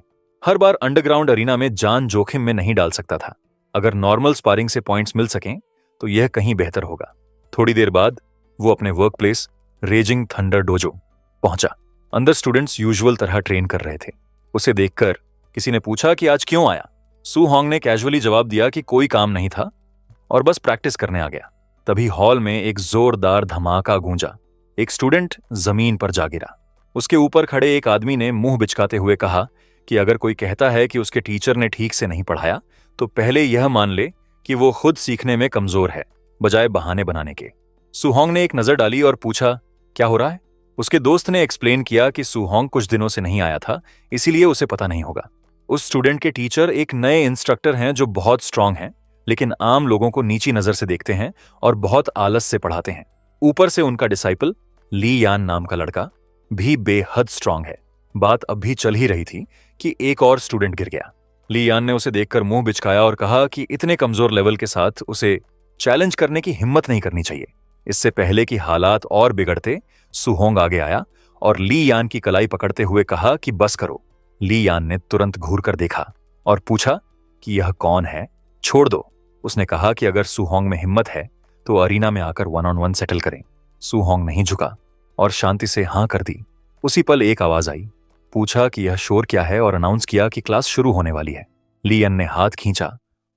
हर बार अंडरग्राउंड अरीना में जान जोखिम में नहीं डाल सकता था। अगर नॉर्मल स्पारिंग से पॉइंट्स मिल सकें तो यह कहीं बेहतर होगा। थोड़ी देर बाद वो अपने work place raising thunder dojo पहुंचा। अंदर स्टूडेंट्स यूजुअल तरह ट्रेन कर रहे थे। उसे देखकर किसी ने पूछा कि आज क्यों आया। सू होंग ने कैजुअली जवाब दिया कि कोई काम नहीं था और बस प्रैक्टिस करने आ गया। तभी हॉल में एक जोरदार धमाका गूंजा। एक स्टूडेंट जमीन पर जा गिरा। उसके ऊपर खड़े एक आदमी ने मुंह बिचकाते हुए कहा कि अगर कोई कहता है कि उसके टीचर ने ठीक से नहीं पढ़ाया तो पहले यह मान ले कि वो खुद सीखने में कमजोर है, बजाय बहाने बनाने के। सुहोंग ने एक नजर डाली और पूछा, क्या हो रहा है? उसके दोस्त ने एक्सप्लेन किया कि सुहोंग कुछ दिनों से नहीं आया था, इसीलिए उसे पता नहीं होगा। उस स्टूडेंट के टीचर एक नए इंस्ट्रक्टर हैं जो बहुत स्ट्रांग हैं, लेकिन आम लोगों को नीची नजर से देखते हैं और बहुत आलस से पढ़ाते हैं। ऊपर से उनका डिसाइपल ली यान नाम का लड़का भी बेहद स्ट्रांग है। बात अब भी चल ही रही थी कि एक और स्टूडेंट गिर गया। ली यान ने उसे देखकर मुंह बिचकाया और कहा कि इतने कमजोर लेवल के साथ उसे चैलेंज करने की हिम्मत नहीं करनी चाहिए। इससे पहले कि हालात और बिगड़ते, सुहोंग आगे आया और ली यान की कलाई पकड़ते हुए कहा कि बस करो। ली यान ने तुरंत घूर कर देखा और पूछा कि यह कौन है, छोड़ दो। उसने कहा कि अगर सुहोंग में हिम्मत है तो अरीना में आकर 1-on-1 सेटल करें। सुहोंग नहीं झुका और शांति से हां कर दी। उसी पल एक आवाज आई। पूछा कि यह शोर क्या है और अनाउंस किया कि क्लास शुरू होने वाली है। लियन ने हाथ खींचा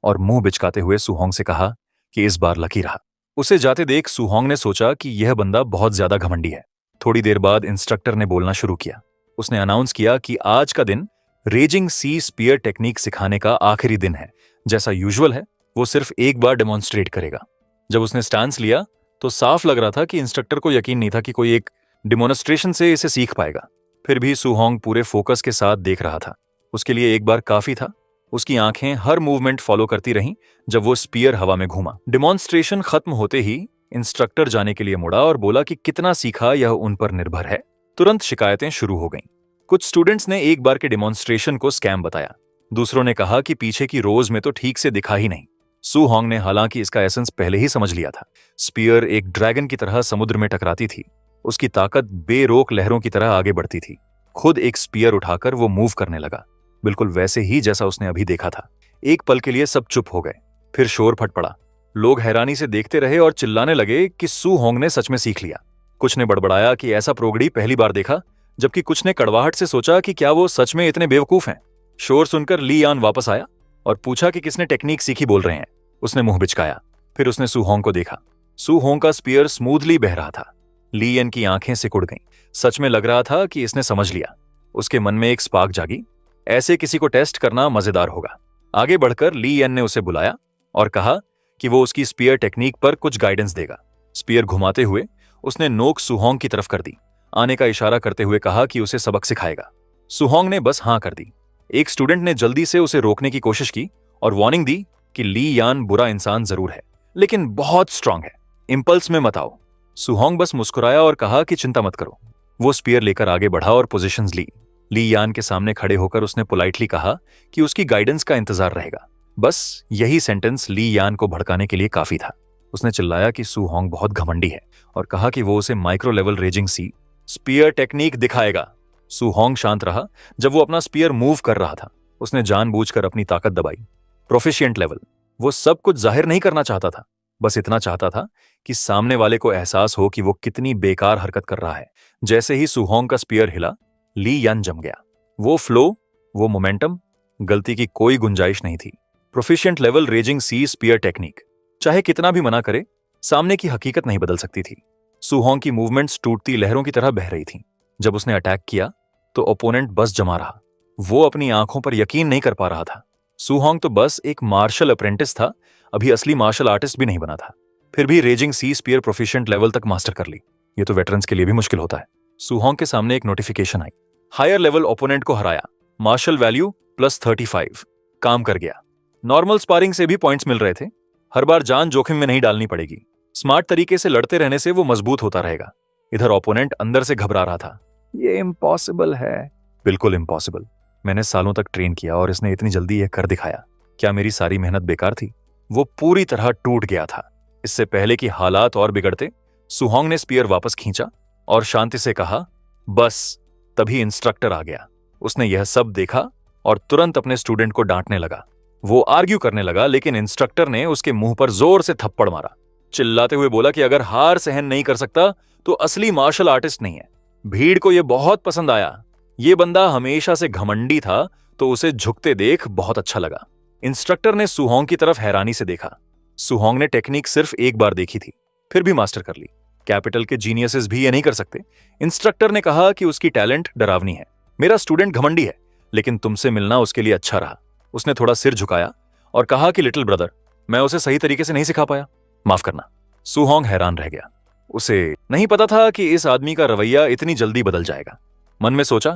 और मुंह बिचकाते हुए सुहोंग से कहा कि इस बार लकी रहा। उसे जाते देख सुहोंग ने सोचा कि यह बंदा बहुत ज्यादा घमंडी है। थोड़ी देर बाद इंस्ट्रक्टर ने बोलना शुरू किया। उसने अनाउंस किया कि आज का दिन रेजिंग सी स्पीयर टेक्निक सिखाने का आखिरी दिन है। जैसा यूजुअल है, वो सिर्फ एक बार डेमोन्स्ट्रेट करेगा। जब उसने स्टांस लिया तो साफ लग रहा था कि इंस्ट्रक्टर को यकीन नहीं था कि कोई एक डेमोन्स्ट्रेशन से इसे सीख पाएगा। फिर भी सुहोंग पूरे फोकस के साथ देख रहा था। उसके लिए एक बार काफी था। उसकी आंखें हर मूवमेंट फॉलो करती रहीं जब वो स्पीयर हवा में घूमा। डेमोन्स्ट्रेशन खत्म होते ही इंस्ट्रक्टर जाने के लिए मुड़ा और बोला कि कितना सीखा यह उन पर निर्भर है। तुरंत शिकायतें शुरू हो गईं। कुछ स्टूडेंट्स ने एक बार के डेमोन्स्ट्रेशन को स्कैम बताया। दूसरों ने कहा कि पीछे की रोज में तो ठीक से दिखा ही नहीं। सुहोंग ने हालांकि इसका एसेंस पहले ही समझ लिया था। स्पीयर एक ड्रैगन की तरह समुद्र में टकराती थी। उसकी ताकत बेरोक लहरों की तरह आगे बढ़ती थी। खुद एक स्पीयर उठाकर वो मूव करने लगा, बिल्कुल वैसे ही जैसा उसने अभी देखा था। एक पल के लिए सब चुप हो गए। फिर शोर फट पड़ा। लोग हैरानी से देखते रहे और चिल्लाने लगे कि सुहोंग ने सच में सीख लिया। कुछ ने बड़बड़ाया कि ऐसा प्रोगड़ी पहली बार देखा, जबकि कुछ ने कड़वाहट से सोचा कि क्या वो सच में इतने बेवकूफ हैं। शोर सुनकर ली यान वापस आया और पूछा कि किसने टेक्निक सीखी बोल रहे हैं। उसने मुंह बिचकाया। फिर उसने सुहोंग को देखा। सुहोंग का स्पीयर स्मूथली बह रहा था। ली यान की आंखें सिकुड़ गईं। सच में लग रहा था कि इसने समझ लिया। उसके मन में एक स्पार्क जागी। ऐसे किसी को टेस्ट करना मजेदार होगा। आगे बढ़कर ली यान ने उसे बुलाया और कहा कि वो उसकी स्पीयर टेक्निक पर कुछ गाइडेंस देगा। स्पीयर घुमाते हुए उसने नोक सुहोंग की तरफ कर दी। आने का इशारा करते हुए कहा कि उसे सबक सिखाएगा। सुहोंग ने बस हां कर दी। एक स्टूडेंट ने जल्दी से उसे रोकने की कोशिश की और वार्निंग दी कि ली यान बुरा इंसान जरूर है, लेकिन बहुत स्ट्रांग है। इंपल्स में मत आओ। सुहोंग बस मुस्कुराया और कहा कि चिंता मत करो। वो स्पीयर लेकर आगे बढ़ा और पोजीशंस ली। ली यान के सामने खड़े होकर उसने पोलाइटली कहा कि उसकी गाइडेंस का इंतजार रहेगा। बस यही सेंटेंस ली यान को भड़काने के लिए काफी था। उसने चिल्लाया कि सुहोंग बहुत घमंडी है और कहा कि वो उसे micro level raising sea spear technique दिखाएगा। सुहोंग शांत रहा जब वो अपना स्पीयर मूव कर रहा था। उसने जानबूझकर अपनी ताकत दबाई। Proficient level. वो सब कुछ जाहिर नहीं करना चाहता था, बस इतना चाहता था कि सामने वाले को एहसास हो कि वो कितनी बेकार हरकत कर रहा है। जैसे ही सुहोंग का स्पीयर हिला, ली यान जम गया। वो फ्लो, वो मोमेंटम, गलती की कोई गुंजाइश नहीं थी। Proficient level raising sea spear technique. चाहे कितना भी मना करे, सामने की हकीकत नहीं बदल सकती थी। सुहोंग की मूवमेंट्स टूटती लहरों की तरह बह रही थीं। जब उसने अटैक किया तो ओपोनेंट बस जमा रहा। वो अपनी आंखों पर यकीन नहीं कर पा रहा था। सुहोंग तो बस एक मार्शल अप्रेंटिस था, अभी असली मार्शल आर्टिस्ट भी नहीं बना था। फिर भी raising sea spear proficient level तक मास्टर कर ली। ये तो वेटरन्स के लिए भी मुश्किल होता है। सुहोंग के सामने एक नोटिफिकेशन आई। हायर लेवल ओपोनेंट को हराया, मार्शल वैल्यू +35। काम कर गया। नॉर्मल स्पारिंग से भी पॉइंट्स मिल रहे थे। हर बार जान जोखिम में नहीं डालनी पड़ेगी। स्मार्ट तरीके से लड़ते रहने से वो मजबूत होता रहेगा। इधर ओपोनेंट अंदर से घबरा रहा था। ये इम्पॉसिबल है। बिल्कुल इम्पॉसिबल। मैंने सालों तक ट्रेन किया और इसने इतनी जल्दी यह कर दिखाया। क्या मेरी सारी मेहनत बेकार थी? वो पूरी तरह टूट गया था। इससे पहले कि हालात और बिगड़ते, सुहोंग ने स्पीयर वापस खींचा और शांति से कहा, बस। तभी इंस्ट्रक्टर आ गया। उसने यह सब देखा और तुरंत अपने स्टूडेंट को डांटने लगा। वो आर्ग्यू करने लगा, लेकिन इंस्ट्रक्टर ने उसके मुंह पर जोर से थप्पड़ मारा। चिल्लाते हुए बोला कि अगर हार सहन नहीं कर सकता तो असली मार्शल आर्टिस्ट नहीं है। भीड़ को यह बहुत पसंद आया। ये बंदा हमेशा से घमंडी था, तो उसे झुकते देख बहुत अच्छा लगा। इंस्ट्रक्टर ने सुहोंग की तरफ हैरानी से देखा। सुहोंग ने टेक्निक सिर्फ एक बार देखी थी, फिर भी मास्टर कर ली। कैपिटल के जीनियसेस भी ये नहीं कर सकते। इंस्ट्रक्टर ने कहा कि उसकी टैलेंट डरावनी है। मेरा स्टूडेंट घमंडी है, लेकिन तुमसे मिलना उसके लिए अच्छा रहा। उसने थोड़ा सिर झुकाया और कहा कि लिटिल ब्रदर, मैं उसे सही तरीके से नहीं सिखा पाया, माफ करना। सुहोंग हैरान रह गया। उसे नहीं पता था कि इस आदमी का रवैया इतनी जल्दी बदल जाएगा। मन में सोचा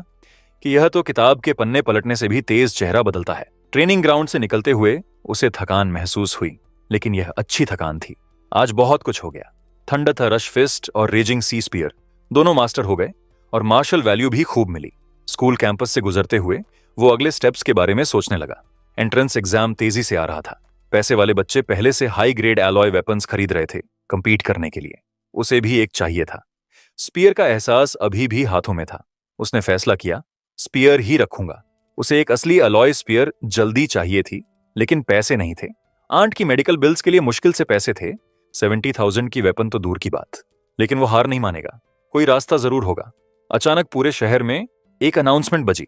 कि यह तो किताब के पन्ने पलटने से भी तेज चेहरा बदलता है। ट्रेनिंग ग्राउंड से निकलते हुए उसे थकान महसूस हुई, लेकिन यह अच्छी थकान थी। आज बहुत कुछ हो गया। थंडर रश फिस्ट और रेजिंग सी स्पीयर दोनों मास्टर हो गए और मार्शल वैल्यू भी खूब मिली। स्कूल कैंपस से गुजरते हुए वो अगले स्टेप्स के बारे में सोचने लगा। एंट्रेंस एग्जाम तेजी से आ रहा था। पैसे वाले बच्चे पहले से हाई ग्रेड एलॉय वेपन्स खरीद रहे थे कंपीट करने के लिए। उसे भी एक चाहिए था। स्पीयर का एहसास अभी भी हाथों में था। उसने फैसला किया, स्पीयर ही रखूंगा। उसे एक असली अलॉय स्पीयर जल्दी चाहिए थी, लेकिन पैसे नहीं थे। आंट की मेडिकल बिल्स के लिए मुश्किल से पैसे थे। 70,000 की वेपन तो दूर की बात। लेकिन वो हार नहीं मानेगा। कोई रास्ता जरूर होगा। अचानक पूरे शहर में एक अनाउंसमेंट बजी।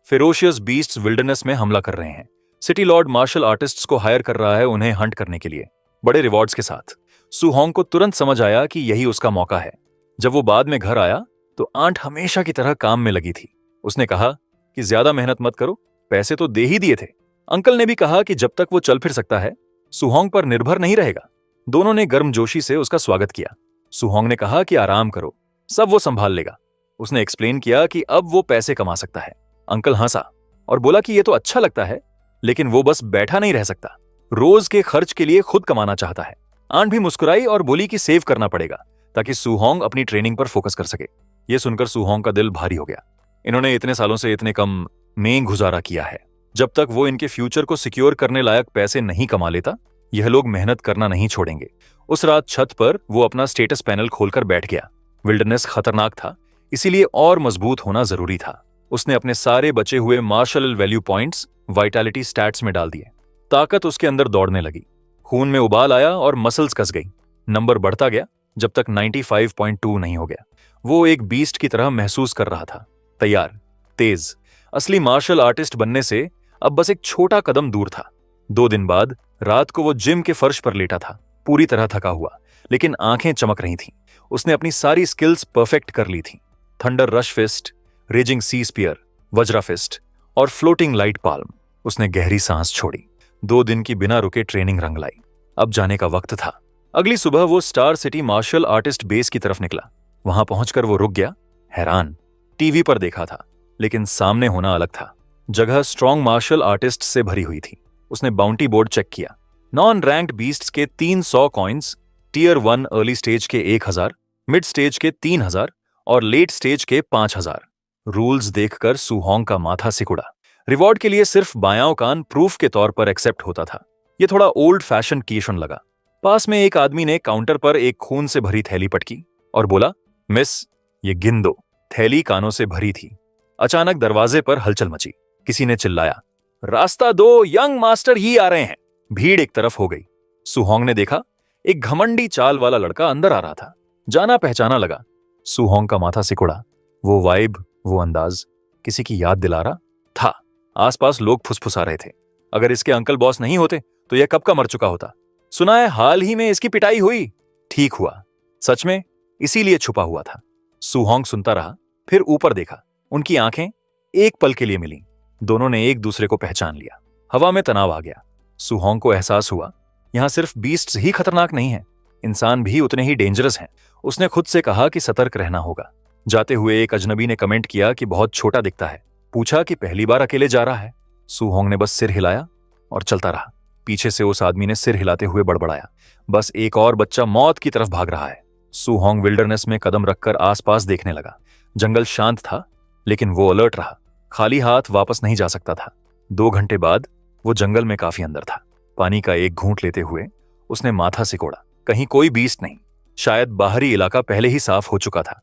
फेरोशियस बीस्ट्स विल्डरनेस में हमला कर रहे हैं। सिटी लॉर्ड मार्शल आर्टिस्ट्स को हायर कर रहा है उन्हें हंट करने के लिए, बड़े रिवॉर्ड्स के साथ। सुहोंग को तुरंत समझ आया कि यही उसका मौका है। जब वो बाद में घर आया तो आंट हमेशा की तरह काम में लगी थी। उसने कहा कि ज्यादा मेहनत मत करो, पैसे तो दे ही दिए थे। अंकल ने भी कहा कि जब तक वो चल फिर सकता है, सुहोंग पर निर्भर नहीं रहेगा। दोनों ने गर्मजोशी से उसका स्वागत किया। सुहोंग ने कहा कि आराम करो, सब वो संभाल लेगा। उसने एक्सप्लेन किया कि अब वो पैसे कमा सकता है। अंकल हंसा और बोला कि ये तो अच्छा लगता है, लेकिन वो बस बैठा नहीं रह सकता। रोज के खर्च के लिए खुद कमाना चाहता है। आंट भी मुस्कुराई और बोली कि सेव करना पड़ेगा ताकि सुहोंग अपनी ट्रेनिंग पर फोकस कर सके। यह सुनकर सुहोंग का दिल भारी हो गया। इन्होंने इतने सालों से इतने कम में गुजारा किया है। जब तक वो इनके फ्यूचर को सिक्योर करने लायक पैसे नहीं कमा लेता, यह लोग मेहनत करना नहीं छोड़ेंगे। उस रात छत पर वो अपना स्टेटस पैनल खोलकर बैठ गया। विल्डरनेस खतरनाक था, इसीलिए और मजबूत होना जरूरी था। उसने अपने सारे बचे हुए martial value points vitality stats में डाल दिए। ताकत उसके अंदर दौड़ने लगी। खून में उबाल आया और मसल्स कस गई। नंबर बढ़ता गया जब तक 95.2 नहीं हो गया। वो एक बीस्ट की तरह महसूस कर रहा था। तैयार, तेज, असली मार्शल आर्टिस्ट बनने से अब बस एक छोटा कदम दूर था। 2 दिन बाद रात को वो जिम के फर्श पर लेटा था, पूरी तरह थका हुआ, लेकिन आंखें चमक रही थीं। उसने अपनी सारी स्किल्स परफेक्ट कर ली थीं। Thunder rush fist, raising sea spear, Vajra fist और फ्लोटिंग लाइट पाल्म। उसने गहरी सांस छोड़ी। 2 दिन की बिना रुके ट्रेनिंग रंग लाई। अब जाने का वक्त था। अगली सुबह वो star city martial artist base की तरफ निकला। वहां पहुंचकर वो रुक गया, हैरान। टीवी पर देखा था, लेकिन सामने होना अलग था। जगह स्ट्रॉन्ग मार्शल आर्टिस्ट से भरी हुई थी। उसने बाउंटी बोर्ड चेक किया। नॉन रैंक्ड बीस्ट्स के 300 कॉइन्स, टियर 1 अर्ली स्टेज के 1000, मिड स्टेज के 3000 और लेट स्टेज के 5000। रूल्स देखकर सुहोंग का माथा सिकुड़ा। रिवॉर्ड के लिए सिर्फ बायां कान प्रूफ के तौर पर एक्सेप्ट होता था। यह थोड़ा ओल्ड फैशन क्लिशे लगा। पास में एक आदमी ने काउंटर पर एक खून से भरी थैली पटकी और बोला, मिस, ये गिन दो। थैली कानों से भरी थी। अचानक दरवाजे पर हलचल मची। किसी ने चिल्लाया, रास्ता दो, यंग मास्टर ही आ रहे हैं। भीड़ एक तरफ हो गई। सुहोंग ने देखा एक घमंडी चाल वाला लड़का अंदर आ रहा था। जाना पहचाना लगा। सुहोंग का माथा सिकुड़ा। वो वाइब, वो अंदाज किसी की याद दिला रहा था। आसपास लोग फुसफुसा रहे थे। अगर इसके अंकल बॉस नहीं होते तो यह कब का मर चुका होता। सुना है हाल ही में इसकी पिटाई हुई। ठीक हुआ। सच में? इसीलिए छुपा हुआ था। सुहोंग सुनता रहा, फिर ऊपर देखा। उनकी आंखें एक पल के लिए मिली। दोनों ने एक दूसरे को पहचान लिया। हवा में तनाव आ गया। सुहोंग को एहसास हुआ, यहां सिर्फ बीस्ट्स ही खतरनाक नहीं है, इंसान भी उतने ही डेंजरस हैं। उसने खुद से कहा कि सतर्क रहना होगा। जाते हुए एक अजनबी ने कमेंट किया कि बहुत छोटा दिखता है। पूछा कि पहली बार अकेले जा रहा है। सुहोंग ने बस सिर हिलाया और चलता रहा। पीछे से उस आदमी ने सिर हिलाते हुए बड़बड़ाया, बस एक और बच्चा मौत की तरफ भाग रहा है। सुहोंग विल्डरनेस में कदम रखकर आसपास देखने लगा। जंगल शांत था, लेकिन वो अलर्ट रहा। खाली हाथ वापस नहीं जा सकता था। 2 घंटे बाद वो जंगल में काफी अंदर था। पानी का एक घूंट लेते हुए उसने माथा सिकोड़ा। कहीं कोई बीस्ट नहीं, शायद बाहरी इलाका पहले ही साफ हो चुका था।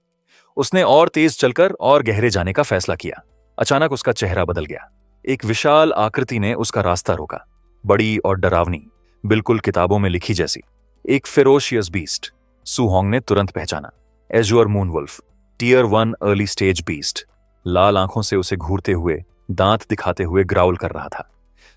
उसने और तेज चलकर और गहरे जाने का फैसला किया। अचानक उसका चेहरा बदल गया। एक विशाल आकृति ने उसका रास्ता रोका, बड़ी और डरावनी, बिल्कुल किताबों में लिखी जैसी। एक फेरोशियस बीस्ट। सुहोंग ने तुरंत पहचाना, azure moonwolf, tier 1 early stage beast. लाल आंखों से उसे घूरते हुए, दांत दिखाते हुए ग्राउल कर रहा था।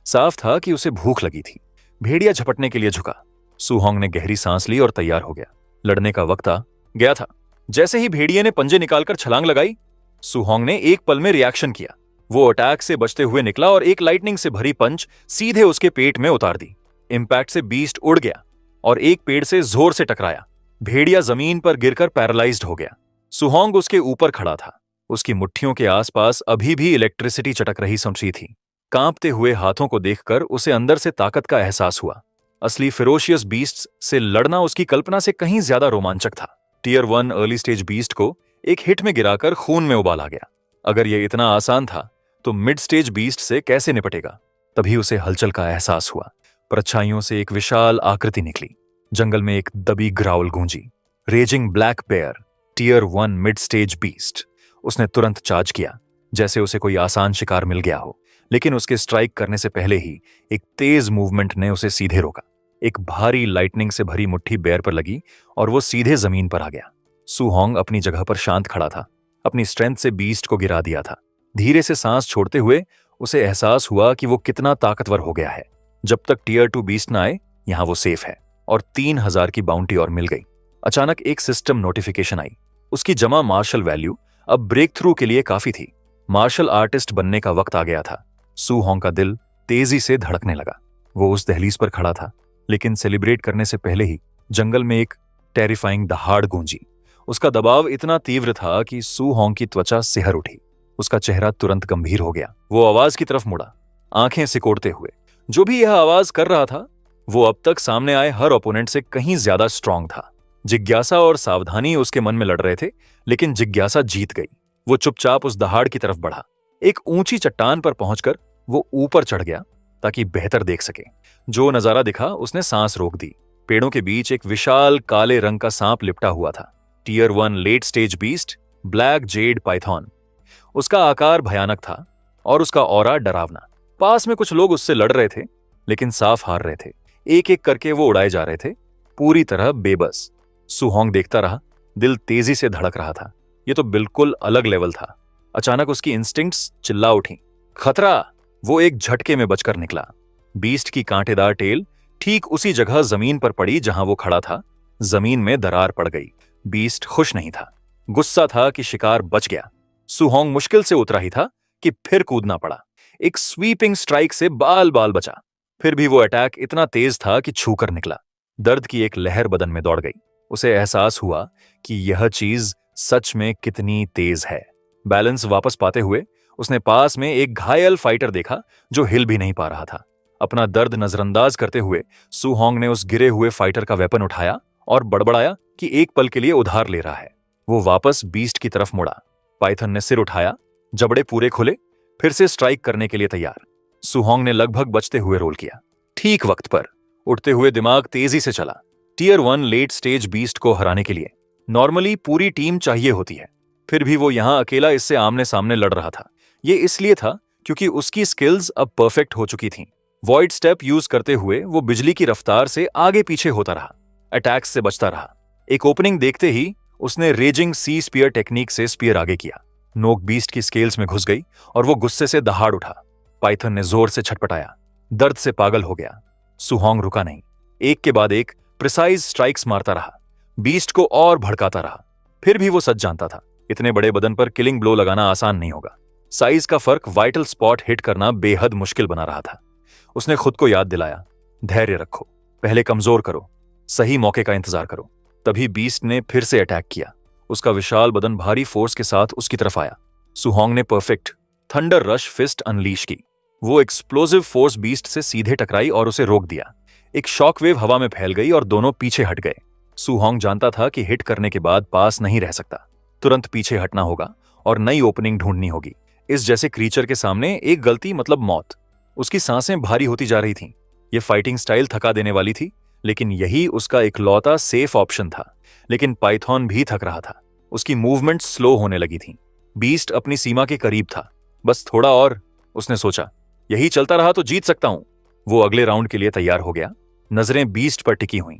साफ था कि उसे भूख लगी थी। भेड़िया झपटने के लिए झुका। सुहोंग ने गहरी सांस ली और तैयार हो गया। लड़ने का वक्त आ गया था। जैसे ही भेड़िए ने पंजे निकालकर छलांग लगाई, सुहोंग ने एक पल में रिएक्शन किया। वो अटैक से बचते हुए निकला और एक लाइटनिंग से भरी पंच सीधे उसके पेट में उतार दी। इंपैक्ट से बीस्ट उड़ गया और एक पेड़ से जोर से टकराया। भेड़िया जमीन पर गिरकर पैरालाइज्ड हो गया। सुहोंग उसके ऊपर खड़ा था। उसकी मुट्ठियों के आसपास अभी भी इलेक्ट्रिसिटी चटक रही समझी थी। कांपते हुए हाथों को देखकर उसे अंदर से ताकत का एहसास हुआ। असली फेरोशियस बीस्ट्स से लड़ना उसकी कल्पना से कहीं ज्यादा रोमांचक था। टियर 1 अर्ली स्टेज बीस्ट को एक हिट में गिराकर खून में उबाल आ गया। अगर यह इतना आसान था तो मिड स्टेज बीस्ट से कैसे निपटेगा? तभी उसे हलचल का एहसास हुआ। परछाइयों से एक विशाल आकृति निकली। जंगल में एक दबी ग्राउल गूंजी। Raging black bear, tier 1 mid stage beast. उसने तुरंत चार्ज किया, जैसे उसे कोई आसान शिकार मिल गया हो। लेकिन उसके स्ट्राइक करने से पहले ही एक तेज मूवमेंट ने उसे सीधे रोका। एक भारी लाइटनिंग से भरी मुट्ठी बेयर पर लगी और वो सीधे जमीन पर आ गया। सुहोंग अपनी जगह पर शांत खड़ा था। अपनी स्ट्रेंथ से बीस्ट को गिरा दिया था। धीरे से सांस छोड़ते हुए उसे एहसास हुआ कि वो कितना ताकतवर हो गया है। जब तक टियर 2 बीस्ट ना आए, यहां वो सेफ है। और 3000 की बाउंटी और मिल गई। अचानक एक सिस्टम नोटिफिकेशन आई। उसकी जमा मार्शल वैल्यू अब ब्रेक थ्रू के लिए काफी थी। मार्शल आर्टिस्ट बनने का वक्त आ गया था। सुहोंग का दिल तेजी से धड़कने लगा। वो उस दहलीज पर खड़ा था, लेकिन सेलिब्रेट करने से पहले ही जंगल में एक टेरिफाइंग दहाड़ गूंजी। उसका दबाव इतना तीव्र था कि सुहोंग की त्वचा सिहर उठी। उसका चेहरा तुरंत गंभीर हो गया। वो आवाज की तरफ मुड़ा, आंखें सिकोड़ते हुए। जो भी यह आवाज कर रहा था, वो अब तक सामने आए हर ओपोनेंट से कहीं ज्यादा स्ट्रांग था। जिज्ञासा और सावधानी उसके मन में लड़ रहे थे, लेकिन जिज्ञासा जीत गई। वो चुपचाप उस दहाड़ की तरफ बढ़ा। एक ऊंची चट्टान पर पहुंचकर वो ऊपर चढ़ गया ताकि बेहतर देख सके। जो नजारा दिखा, उसने सांस रोक दी। पेड़ों के बीच एक विशाल काले रंग का सांप लिपटा हुआ था। Tier 1 late stage beast, black jade python. उसका आकार भयानक था और उसका ऑरा डरावना। पास में कुछ लोग उससे लड़ रहे थे, लेकिन साफ हार रहे थे। एक एक करके वो उड़ाए जा रहे थे, पूरी तरह बेबस। सुहोंग देखता रहा, दिल तेजी से धड़क रहा था। ये तो बिल्कुल अलग लेवल था। अचानक उसकी इंस्टिंक्ट्स चिल्ला उठी, खतरा! वो एक झटके में बचकर निकला। बीस्ट की कांटेदार टेल ठीक उसी जगह जमीन पर पड़ी जहां वो खड़ा था। जमीन में दरार पड़ गई। बीस्ट खुश नहीं था, गुस्सा था कि शिकार बच गया। सुहोंग मुश्किल से उतरा ही था कि फिर कूदना पड़ा। एक स्वीपिंग स्ट्राइक से बाल बाल बचा। फिर भी वो अटैक इतना तेज था कि छूकर निकला। दर्द की एक लहर बदन में दौड़ गई। उसे एहसास हुआ कि यह चीज सच में कितनी तेज है। बैलेंस वापस पाते हुए उसने पास में एक घायल फाइटर देखा जो हिल भी नहीं पा रहा था। अपना दर्द नजरअंदाज करते हुए सुहोंग ने उस गिरे हुए फाइटर का वेपन उठाया और बड़बड़ाया कि एक पल के लिए उधार ले रहा है। वो वापस बीस्ट की तरफ मुड़ा। पाइथन ने सिर उठाया, जबड़े पूरे खुले, फिर से स्ट्राइक करने के लिए तैयार। सुहोंग ने लगभग बचते हुए रोल किया। ठीक वक्त पर उठते हुए दिमाग तेजी से चला। टियर 1 लेट स्टेज बीस्ट को हराने के लिए नॉर्मली पूरी टीम चाहिए होती है, फिर भी वो यहां अकेला इससे आमने सामने लड़ रहा था। ये इसलिए था क्योंकि उसकी स्किल्स अब परफेक्ट हो चुकी थीं। वॉइड स्टेप यूज करते हुए वो बिजली की रफ्तार से आगे पीछे होता रहा, अटैक्स से बचता रहा। एक ओपनिंग देखते ही उसने रेजिंग सी स्पीयर टेक्निक से स्पीयर आगे किया। नोक बीस्ट की स्केल्स में घुस गई और वो गुस्से से दहाड़ उठा। पाइथन ने जोर से छटपटाया, दर्द से पागल हो गया। सुहोंग रुका नहीं, एक के बाद एक प्रिसाइज स्ट्राइक्स मारता रहा, बीस्ट को और भड़काता रहा। फिर भी वो सच जानता था, इतने बड़े बदन पर किलिंग ब्लो लगाना आसान नहीं होगा। साइज का फर्क वाइटल स्पॉट हिट करना बेहद मुश्किल बना रहा था। उसने खुद को याद दिलाया, धैर्य रखो, पहले कमजोर करो, सही मौके का इंतजार करो। तभी बीस्ट ने फिर से अटैक किया। उसका विशाल बदन भारी फोर्स के साथ उसकी तरफ आया। सुहोंग ने perfect thunder rush fist unleash की। वो एक्सप्लोसिव फोर्स बीस्ट से सीधे टकराई और उसे रोक दिया। एक शॉकवेव हवा में फैल गई और दोनों पीछे हट गए। सुहोंग जानता था कि हिट करने के बाद पास नहीं रह सकता, तुरंत पीछे हटना होगा और नई ओपनिंग ढूंढनी होगी। इस जैसे क्रीचर के सामने एक गलती मतलब मौत। उसकी सांसें भारी होती जा रही थीं। ये फाइटिंग स्टाइल थका देने वाली थी, लेकिन यही उसका इकलौता सेफ ऑप्शन था। लेकिन पाइथॉन भी थक रहा था। उसकी मूवमेंट स्लो होने लगी थी। बीस्ट अपनी सीमा के करीब था। बस थोड़ा और, उसने सोचा, यही चलता रहा तो जीत सकता हूं। वो अगले राउंड के लिए तैयार हो गया। नजरें बीस्ट पर टिकी हुई।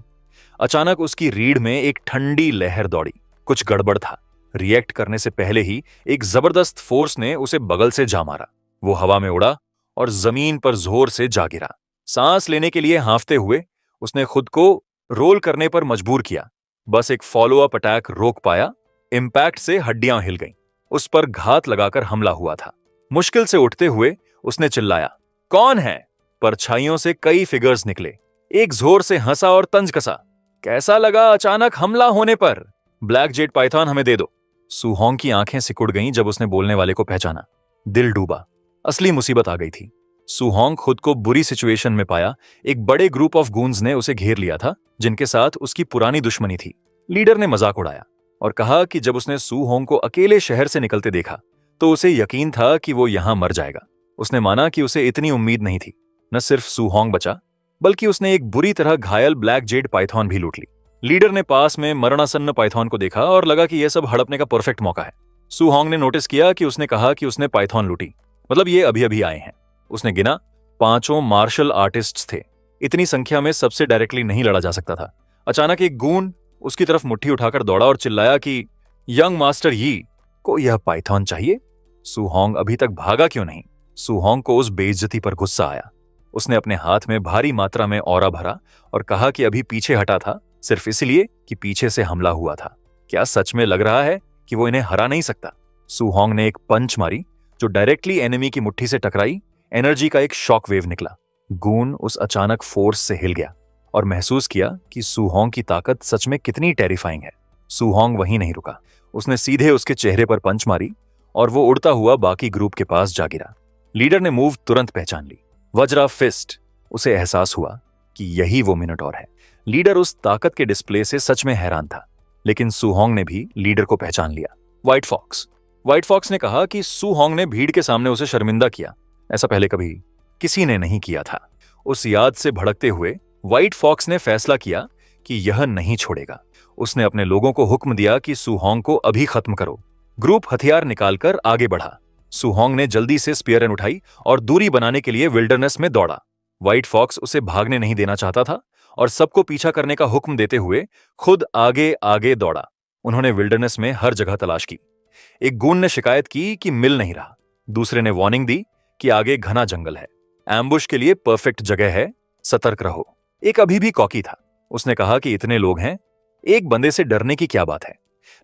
अचानक उसकी रीढ़ में एक ठंडी लहर दौड़ी। कुछ गड़बड़ था। रिएक्ट करने से पहले ही एक जबरदस्त फोर्स ने उसे बगल से जा मारा। वो हवा में उड़ा और जमीन पर जोर से जा गिरा। सांस लेने के लिए हांफते हुए उसने खुद को रोल करने पर मजबूर किया। बस एक फॉलो अप अटैक रोक पाया। इंपैक्ट से हड्डियां हिल गईं। उस पर घात लगाकर हमला हुआ था। मुश्किल से उठते हुए उसने चिल्लाया, कौन है? परछाइयों से कई फिगर्स निकले। एक जोर से हंसा और तंज कसा। कैसा लगा अचानक हमला होने पर? ब्लैक जेड पाइथॉन हमें दे दो। सुहोंग की आंखें सिकुड़ गईं जब उसने बोलने वाले को पहचाना। दिल डूबा। असली मुसीबत आ गई थी। सुहोंग खुद को बुरी सिचुएशन में पाया। एक बड़े ग्रुप ऑफ गूंज ने उसे घेर लिया था, जिनके साथ उसकी पुरानी दुश्मनी थी। लीडर ने मजाक उड़ाया और कहा कि जब उसने सुहोंग को अकेले शहर से निकलते देखा तो उसे यकीन था कि वो यहां मर जाएगा। उसने माना कि उसे इतनी उम्मीद नहीं थी। न सिर्फ सुहोंग बचा, बल्कि उसने एक बुरी तरह घायल ब्लैक जेड पाइथॉन भी लूट ली। लीडर ने पास में मरणासन्न पाइथॉन को देखा और लगा कि यह सब हड़पने का परफेक्ट मौका है। सुहोंग ने नोटिस किया कि उसने कहा कि उसने पाइथॉन लूटी, मतलब ये अभी अभी आए हैं। उसने गिना, 5 मार्शल आर्टिस्ट्स थे। इतनी संख्या में सबसे डायरेक्टली नहीं लड़ा जा सकता था। अचानक एक गून उसकी तरफ मुट्ठी उठाकर दौड़ा और चिल्लाया कि यंग मास्टर यी को यह पाइथॉन चाहिए। सुहोंग अभी तक भागा क्यों नहीं? सुहोंग को उस बेइज्जती पर गुस्सा आया। उसने अपने हाथ में भारी मात्रा में ऑरा भरा और कहा कि अभी पीछे हटा था सिर्फ इसलिए कि पीछे से हमला हुआ था। क्या सच में लग रहा है कि वो इन्हें हरा नहीं सकता? सुहोंग ने एक पंच मारी जो डायरेक्टली एनिमी की मुट्ठी से टकराई। एनर्जी का एक शॉक वेव निकला। गून उस अचानक फोर्स से हिल गया और महसूस किया कि सुहोंग की ताकत सच में कितनी टेरिफाइंग है। सुहोंग वहीं नहीं रुका। उसने सीधे उसके चेहरे पर पंच मारी और वो उड़ता हुआ बाकी ग्रुप के पास जा गिरा। लीडर ने मूव तुरंत पहचान ली, वज्रा फिस्ट। उसे एहसास हुआ कि यही वो मिनोटॉर है। लीडर उस ताकत के डिस्प्ले से सच में हैरान था। लेकिन सुहोंग ने भी लीडर को पहचान लिया, व्हाइट फॉक्स। व्हाइट फॉक्स ने कहा कि सुहोंग ने भीड़ के सामने उसे शर्मिंदा किया। ऐसा पहले कभी किसी ने नहीं किया था। उस याद से भड़कते हुए व्हाइट फॉक्स ने फैसला किया कि यह नहीं छोड़ेगा। उसने अपने लोगों को हुक्म दिया कि सुहोंग को अभी खत्म करो। ग्रुप हथियार निकालकर आगे बढ़ा। सुहोंग ने जल्दी से स्पीयरन उठाई और दूरी बनाने के लिए विल्डरनेस में दौड़ा। व्हाइट फॉक्स उसे भागने नहीं देना चाहता था और सबको पीछा करने का हुक्म देते हुए खुद आगे आगे दौड़ा। उन्होंने विल्डरनेस में हर जगह तलाश की। एक गून ने शिकायत की कि मिल नहीं रहा। दूसरे ने वार्निंग दी कि आगे घना जंगल है, एम्बुश के लिए परफेक्ट जगह है, सतर्क रहो। एक अभी भी कॉकी था। उसने कहा कि इतने लोग हैं, एक बंदे से डरने की क्या बात है।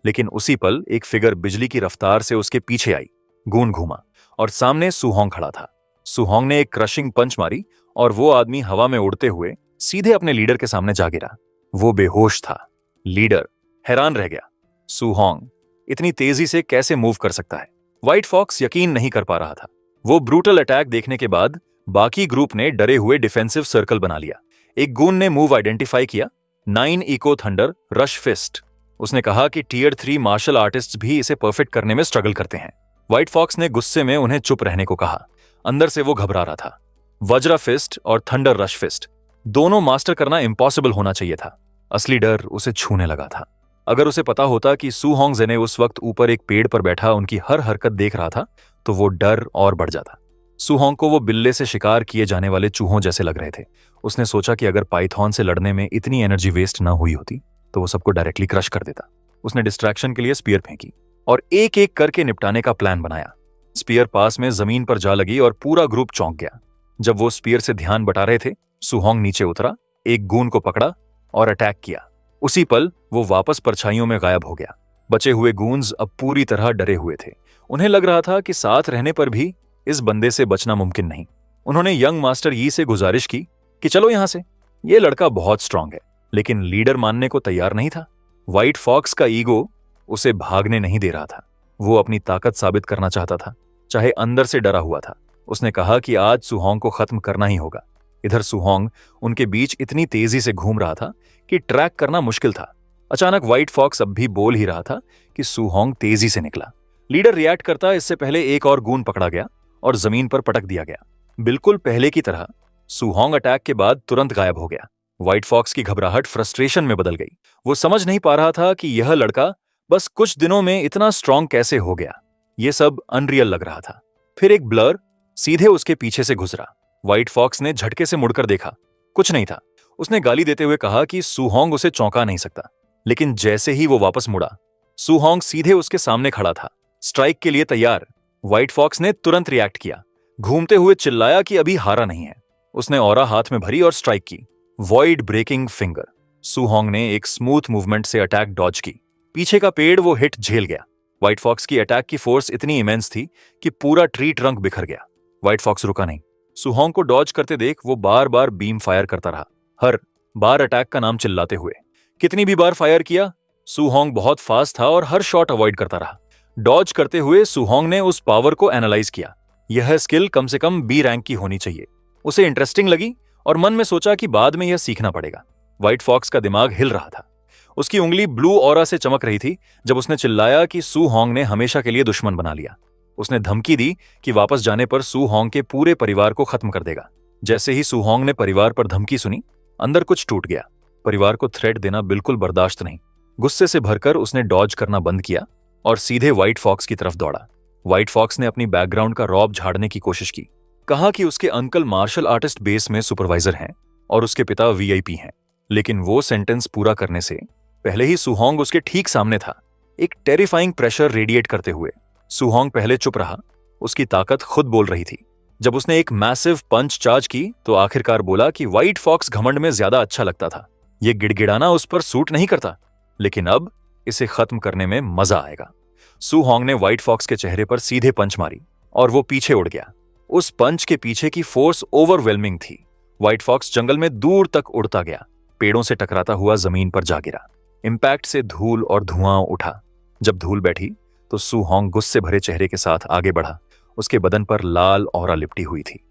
लेकिन उसी पल एक फिगर बिजली की रफ्तार से उसके पीछे आई। गून घूमा और सामने सुहोंग खड़ा था। सुहोंग ने एक क्रशिंग पंच मारी और वो आदमी हवा में उड़ते हुए सीधे अपने लीडर के सामने जा गिरा। वो बेहोश था। लीडर हैरान रह गया। सुहोंग इतनी तेजी से कैसे मूव कर सकता है? व्हाइट फॉक्स यकीन नहीं कर पा रहा था। वो ब्रूटल अटैक देखने के बाद बाकी ग्रुप ने डरे हुए डिफेंसिव सर्कल बना लिया। एक गून ने मूव आइडेंटिफाई किया, 9 इको थंडर रश फिस्ट। उसने कहा कि टियर 3 मार्शल आर्टिस्ट भी इसे परफेक्ट करने में स्ट्रगल करते हैं। व्हाइट फॉक्स ने गुस्से में उन्हें चुप रहने को कहा। अंदर से वो घबरा रहा था। वज्रा फिस्ट और थंडर रश फिस्ट दोनों मास्टर करना इम्पॉसिबल होना चाहिए था। असली डर उसे छूने लगा था। अगर उसे पता होता कि सुहोंग जेने उस वक्त ऊपर एक पेड़ पर बैठा उनकी हर हरकत देख रहा था तो वो डर और बढ़ जाता। सुहोंग को वो बिल्ले से शिकार किए जाने वाले चूहों जैसे लग रहे थे। उसने सोचा कि अगर पाइथॉन से लड़ने में इतनी एनर्जी वेस्ट ना हुई होती तो वो सबको डायरेक्टली क्रश कर देता। उसने डिस्ट्रैक्शन के लिए स्पीयर फेंकी और एक एक करके निपटाने का प्लान बनाया। स्पीयर पास में जमीन पर जा लगी और पूरा ग्रुप चौंक गया। जब वो स्पीयर से ध्यान बटा रहे थे, सुहोंग नीचे उतरा, एक गून को पकड़ा और अटैक किया। उसी पल वो वापस परछाइयों में गायब हो गया। बचे हुए गूंज अब पूरी तरह डरे हुए थे। उन्हें लग रहा था कि साथ रहने पर भी इस बंदे से बचना मुमकिन नहीं। उन्होंने यंग मास्टर यी से गुजारिश की कि चलो यहां से, ये लड़का बहुत स्ट्रांग है। लेकिन लीडर मानने को तैयार नहीं था। व्हाइट फॉक्स का ईगो उसे भागने नहीं दे रहा था। वो अपनी ताकत साबित करना चाहता था, चाहे अंदर से डरा हुआ था। उसने कहा कि आज सुहोंग को खत्म करना ही होगा। इधर सुहोंग उनके बीच इतनी तेजी से घूम रहा था कि ट्रैक करना मुश्किल था। अचानक व्हाइट फॉक्स अब भी बोल ही रहा था कि सुहोंग तेजी से निकला। लीडर रिएक्ट करता इससे पहले एक और गून पकड़ा गया और जमीन पर पटक दिया गया। बिल्कुल पहले की तरह सुहोंग अटैक के बाद तुरंत गायब हो गया। व्हाइट फॉक्स की घबराहट फ्रस्ट्रेशन में बदल गई। वो समझ नहीं पा रहा था कि यह लड़का बस कुछ दिनों में इतना स्ट्रांग कैसे हो गया। यह सब अनरियल लग रहा था। फिर एक ब्लर सीधे उसके पीछे से गुजरा। व्हाइट फॉक्स ने झटके से मुड़कर देखा, कुछ नहीं था। उसने गाली देते हुए कहा कि सुहोंग उसे चौंका नहीं सकता। लेकिन जैसे ही वो वापस मुड़ा, सुहोंग सीधे उसके सामने खड़ा था, स्ट्राइक के लिए तैयार। व्हाइट फॉक्स ने तुरंत रिएक्ट किया, घूमते हुए चिल्लाया कि अभी हारा नहीं है। उसने ऑरा हाथ में भरी और स्ट्राइक की, वॉइड ब्रेकिंग फिंगर। सुहोंग ने एक स्मूथ मूवमेंट से अटैक डॉज की। पीछे का पेड़ वो हिट झेल गया। व्हाइट फॉक्स की अटैक की फोर्स इतनी इमेंस थी कि पूरा ट्री ट्रंक बिखर गया। व्हाइट फॉक्स रुका नहीं। सुहोंग को डॉज करते देख वो बार बार बीम फायर करता रहा, हर बार अटैक का नाम चिल्लाते हुए। कितनी भी बार फायर किया, सुहोंग बहुत फास्ट था और हर शॉट अवॉइड करता रहा। डॉज करते हुए सुहोंग ने उस पावर को एनालाइज किया। यह स्किल कम से कम बी रैंक की होनी चाहिए। उसे इंटरेस्टिंग लगी और मन में सोचा कि बाद में यह सीखना पड़ेगा। व्हाइट फॉक्स का दिमाग हिल रहा था। उसकी उंगली ब्लू ऑरा से चमक रही थी जब उसने चिल्लाया कि सुहोंग ने हमेशा के लिए दुश्मन बना लिया। उसने धमकी दी कि वापस जाने पर सुहोंग के पूरे परिवार को खत्म कर देगा। जैसे ही सुहोंग ने परिवार पर धमकी सुनी, अंदर कुछ टूट गया। परिवार को थ्रेट देना बिल्कुल बर्दाश्त नहीं। गुस्से से भरकर उसने डॉज करना बंद किया और सीधे व्हाइट फॉक्स की तरफ दौड़ा। व्हाइट फॉक्स ने अपनी बैकग्राउंड का रौब झाड़ने की कोशिश की। कहा कि उसके अंकल मार्शल आर्टिस्ट बेस में सुपरवाइजर हैं और उसके पिता वीआईपी हैं। लेकिन वो सेंटेंस पूरा करने से पहले ही सुहोंग उसके ठीक सामने था, एक टेरिफाइंग प्रेशर रेडिएट करते हुए। सुहोंग पहले चुप रहा, उसकी ताकत खुद बोल रही थी। जब उसने एक मैसिव पंच चार्ज की तो आखिरकार बोला कि व्हाइट फॉक्स घमंड में ज्यादा अच्छा लगता था। यह गिड़गिड़ाना उस पर सूट नहीं करता, लेकिन अब इसे खत्म करने में मजा आएगा। सुहोंग ने व्हाइट फॉक्स के चेहरे पर सीधे पंच मारी और वो पीछे उड़ गया। उस पंच के पीछे की फोर्स ओवरवेलमिंग थी। व्हाइट फॉक्स जंगल में दूर तक उड़ता गया, पेड़ों से टकराता हुआ जमीन पर जा गिरा। इंपैक्ट से धूल और धुआं उठा। जब धूल बैठी तो सुहोंग गुस्से भरे चेहरे के साथ आगे बढ़ा। उसके बदन पर लाल ऑरा लिपटी हुई थी।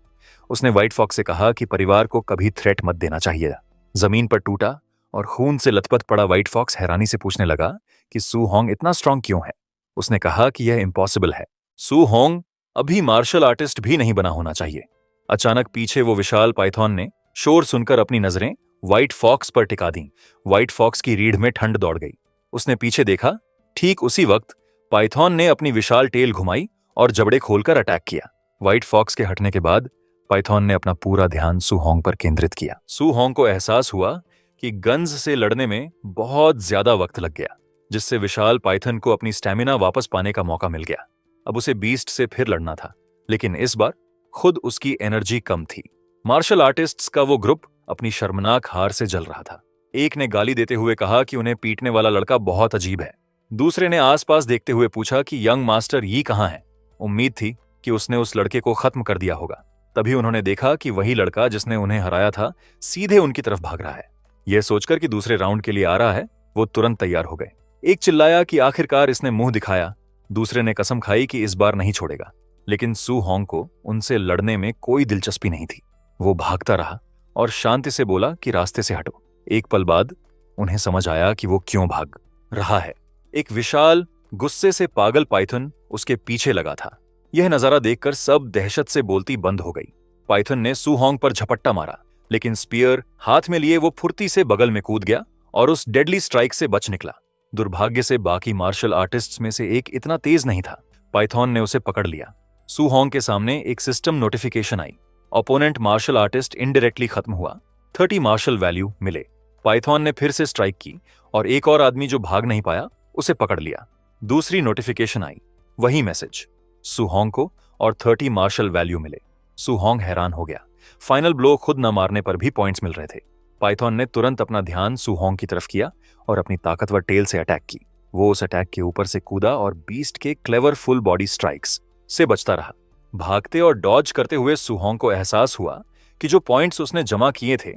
उसने व्हाइट फॉक्स से कहा कि परिवार को कभी थ्रेट मत देना चाहिए। जमीन पर टूटा और खून से लथपथ पड़ा व्हाइट फॉक्स हैरानी से पूछने लगा कि सुहोंग इतना स्ट्रांग क्यों है। उसने कहा कि यह इम्पॉसिबल है। सुहोंग अभी मार्शल आर्टिस्ट भी नहीं बना होना चाहिए। अचानक पीछे वो विशाल पाइथॉन ने शोर सुनकर अपनी नजरें व्हाइट फॉक्स पर टिका दी। व्हाइट फॉक्स की रीढ़ में ठंड दौड़ गई। उसने पीछे देखा। ठीक उसी वक्त पाइथॉन ने अपनी विशाल टेल घुमाई और जबड़े खोलकर अटैक किया। व्हाइट फॉक्स के हटने के बाद पाइथॉन ने अपना पूरा ध्यान सुहोंग पर केंद्रित किया। सुहोंग को एहसास हुआ कि गन्स से लड़ने में बहुत ज्यादा वक्त लग गया, जिससे विशाल पाइथन को अपनी स्टैमिना वापस पाने का मौका मिल गया। अब उसे बीस्ट से फिर लड़ना था, लेकिन इस बार खुद उसकी एनर्जी कम थी। मार्शल आर्टिस्ट्स का वो ग्रुप अपनी शर्मनाक हार से जल रहा था। एक ने गाली देते हुए कहा कि उन्हें पीटने वाला लड़का बहुत अजीब है। दूसरे ने आसपास देखते हुए पूछा कि यंग मास्टर यी कहाँ है। उम्मीद थी कि उसने उस लड़के को खत्म कर दिया होगा। तभी उन्होंने देखा कि वही लड़का जिसने उन्हें हराया था सीधे उनकी तरफ भाग रहा है। यह सोचकर कि दूसरे राउंड के लिए आ रहा है, वो तुरंत तैयार हो गए। एक चिल्लाया कि आखिरकार इसने मुंह दिखाया। दूसरे ने कसम खाई कि इस बार नहीं छोड़ेगा। लेकिन सुहोंग को उनसे लड़ने में कोई दिलचस्पी नहीं थी। वो भागता रहा और शांति से बोला कि रास्ते से हटो। एक पल बाद उन्हें समझ आया कि वो क्यों भाग रहा है। एक विशाल गुस्से से पागल पाइथन उसके पीछे लगा था। यह नजारा देखकर सब दहशत से बोलती बंद हो गई। पाइथन ने सुहोंग पर झपट्टा मारा, लेकिन स्पीयर हाथ में लिए वो फुर्ती से बगल में कूद गया और उस डेडली स्ट्राइक से बच निकला। दुर्भाग्य से बाकी मार्शल आर्टिस्ट्स में से एक इतना तेज नहीं था। पाइथन ने उसे पकड़ लिया। सुहोंग के सामने एक सिस्टम नोटिफिकेशन आई। ओपोनेंट मार्शल आर्टिस्ट इनडायरेक्टली खत्म हुआ। 30 मार्शल वैल्यू मिले। पाइथन ने फिर से स्ट्राइक की और एक और आदमी जो भाग नहीं पाया उसे पकड़ लिया। दूसरी नोटिफिकेशन आई, वही मैसेज, सुहोंग को और 30 मार्शल वैल्यू मिले। सुहोंग हैरान हो गया। फाइनल ब्लो खुद न मारने पर भी पॉइंट्स मिल रहे थे। पाइथन ने तुरंत अपना ध्यान सुहोंग की तरफ किया और अपनी ताकतवर टेल से अटैक की। वो उस अटैक के ऊपर से कूदा और बीस्ट के क्लेवर फुल बॉडी स्ट्राइक्स से बचता रहा। भागते और डॉज करते हुए सुहोंग को एहसास हुआ कि जो पॉइंट्स उसने जमा किए थे